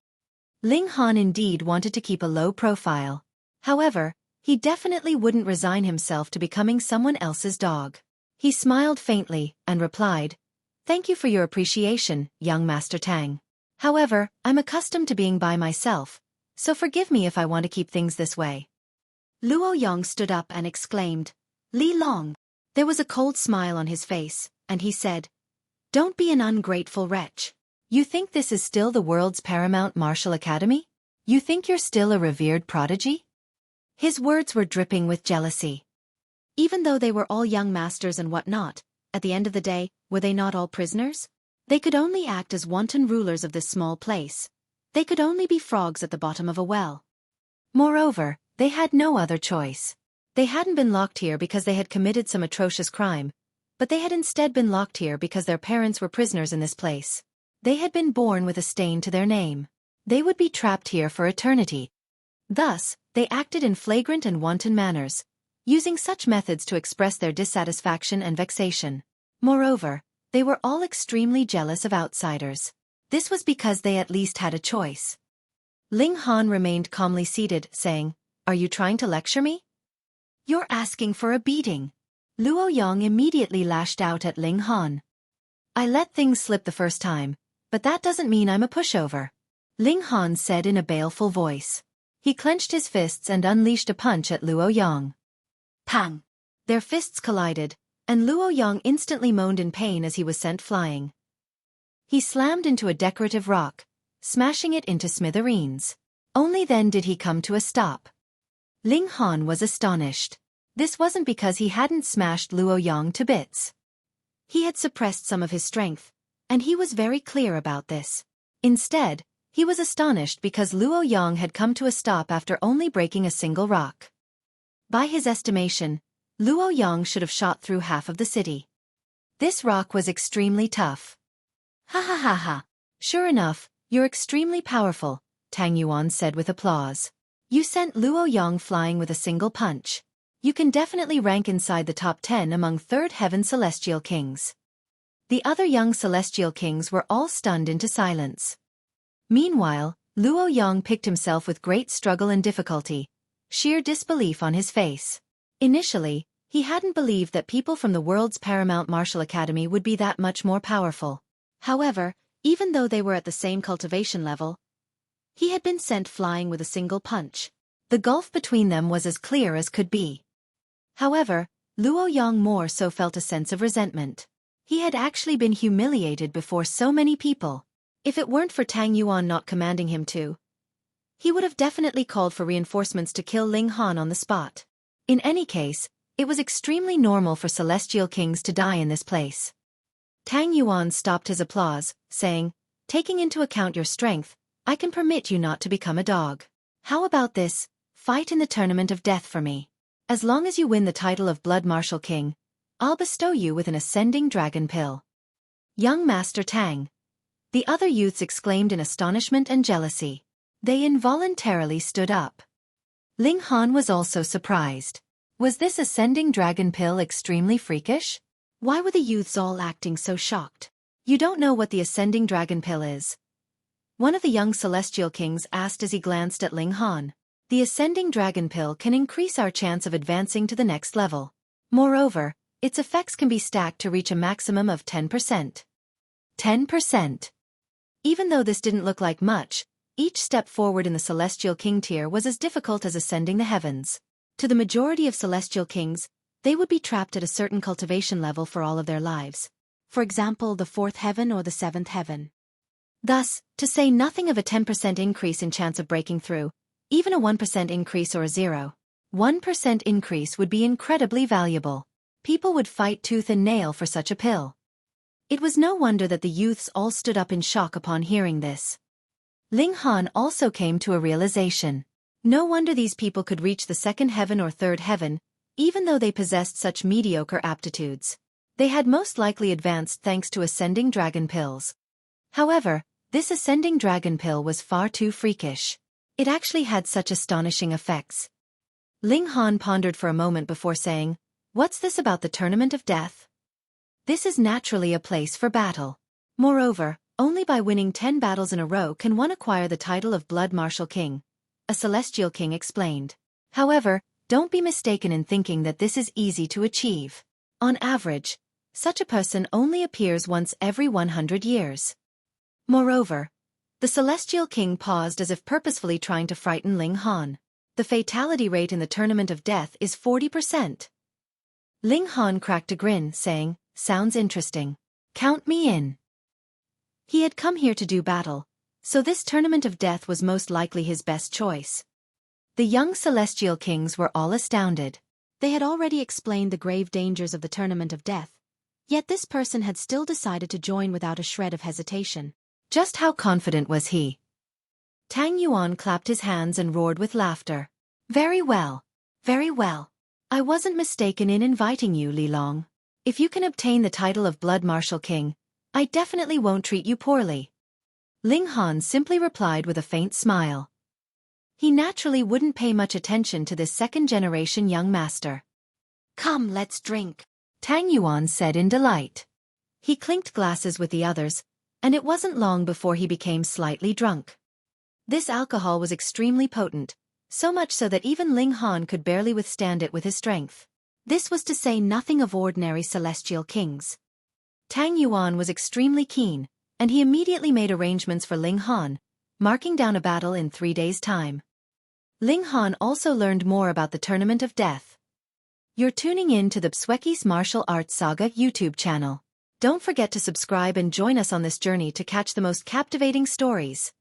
Ling Han indeed wanted to keep a low profile. However, he definitely wouldn't resign himself to becoming someone else's dog. He smiled faintly and replied, "Thank you for your appreciation, young Master Tang. However, I'm accustomed to being by myself, so forgive me if I want to keep things this way." Luo Yong stood up and exclaimed, "Li Long." There was a cold smile on his face, and he said, "Don't be an ungrateful wretch. You think this is still the world's paramount martial academy? You think you're still a revered prodigy?" His words were dripping with jealousy. Even though they were all young masters and whatnot, at the end of the day, were they not all prisoners? They could only act as wanton rulers of this small place. They could only be frogs at the bottom of a well. Moreover, They had no other choice. They hadn't been locked here because they had committed some atrocious crime, but they had instead been locked here because their parents were prisoners in this place. They had been born with a stain to their name. They would be trapped here for eternity. Thus, they acted in flagrant and wanton manners, using such methods to express their dissatisfaction and vexation. Moreover, they were all extremely jealous of outsiders. This was because they at least had a choice. Ling Han remained calmly seated, saying, "Are you trying to lecture me? You're asking for a beating." Luo Yang immediately lashed out at Ling Han. "I let things slip the first time, but that doesn't mean I'm a pushover," Ling Han said in a baleful voice. He clenched his fists and unleashed a punch at Luo Yang. Pang! Their fists collided, and Luo Yang instantly moaned in pain as he was sent flying. He slammed into a decorative rock, smashing it into smithereens. Only then did he come to a stop. Ling Han was astonished. This wasn't because he hadn't smashed Luo Yang to bits. He had suppressed some of his strength, and he was very clear about this. Instead, he was astonished because Luo Yang had come to a stop after only breaking a single rock. By his estimation, Luo Yang should have shot through half of the city. This rock was extremely tough. "Ha ha ha ha. Sure enough, you're extremely powerful," Tang Yuan said with applause. "You sent Luo Yang flying with a single punch. You can definitely rank inside the top 10 among Third Heaven Celestial Kings." The other young Celestial Kings were all stunned into silence. Meanwhile, Luo Yang picked himself with great struggle and difficulty, sheer disbelief on his face. Initially, he hadn't believed that people from the world's paramount martial academy would be that much more powerful. However, even though they were at the same cultivation level, he had been sent flying with a single punch. The gulf between them was as clear as could be. However, Luo Yang more so felt a sense of resentment. He had actually been humiliated before so many people. If it weren't for Tang Yuan not commanding him to, he would have definitely called for reinforcements to kill Ling Han on the spot. In any case, it was extremely normal for Celestial Kings to die in this place. Tang Yuan stopped his applause, saying, "Taking into account your strength, I can permit you not to become a dog. How about this? Fight in the tournament of death for me. As long as you win the title of Blood Martial King, I'll bestow you with an ascending dragon pill." "Young Master Tang!" The other youths exclaimed in astonishment and jealousy. They involuntarily stood up. Ling Han was also surprised. Was this ascending dragon pill extremely freakish? Why were the youths all acting so shocked? "You don't know what the ascending dragon pill is?" one of the young Celestial Kings asked as he glanced at Ling Han. "The ascending dragon pill can increase our chance of advancing to the next level. Moreover, its effects can be stacked to reach a maximum of 10%. 10%. Even though this didn't look like much, each step forward in the Celestial King tier was as difficult as ascending the heavens. To the majority of Celestial Kings, they would be trapped at a certain cultivation level for all of their lives. For example, the 4th heaven or the 7th heaven. Thus, to say nothing of a 10% increase in chance of breaking through, even a 1% increase or a 0.1% increase would be incredibly valuable. People would fight tooth and nail for such a pill. It was no wonder that the youths all stood up in shock upon hearing this. Ling Han also came to a realization. No wonder these people could reach the 2nd heaven or 3rd heaven, even though they possessed such mediocre aptitudes. They had most likely advanced thanks to ascending dragon pills. However, this ascending dragon pill was far too freakish. It actually had such astonishing effects. Ling Han pondered for a moment before saying, "What's this about the tournament of death? This is naturally a place for battle. Moreover, only by winning 10 battles in a row can one acquire the title of Blood Martial King," a Celestial King explained. "However, don't be mistaken in thinking that this is easy to achieve. On average, such a person only appears once every 100 years. Moreover, the Celestial King paused as if purposefully trying to frighten Ling Han. The fatality rate in the tournament of death is 40%. Ling Han cracked a grin, saying, "Sounds interesting. Count me in." He had come here to do battle, so this tournament of death was most likely his best choice. The young Celestial Kings were all astounded. They had already explained the grave dangers of the tournament of death, yet this person had still decided to join without a shred of hesitation. Just how confident was he? Tang Yuan clapped his hands and roared with laughter. Very well. Very well. I wasn't mistaken in inviting you, Li Long. If you can obtain the title of Blood Martial King, I definitely won't treat you poorly. Ling Han simply replied with a faint smile. He naturally wouldn't pay much attention to this second-generation young master. Come, let's drink, Tang Yuan said in delight. He clinked glasses with the others, and it wasn't long before he became slightly drunk. This alcohol was extremely potent, so much so that even Ling Han could barely withstand it with his strength. This was to say nothing of ordinary celestial kings. Tang Yuan was extremely keen, and he immediately made arrangements for Ling Han, marking down a battle in 3 days' time. Ling Han also learned more about the Tournament of Death. You're tuning in to the Xueqi's Martial Arts Saga YouTube channel. Don't forget to subscribe and join us on this journey to catch the most captivating stories.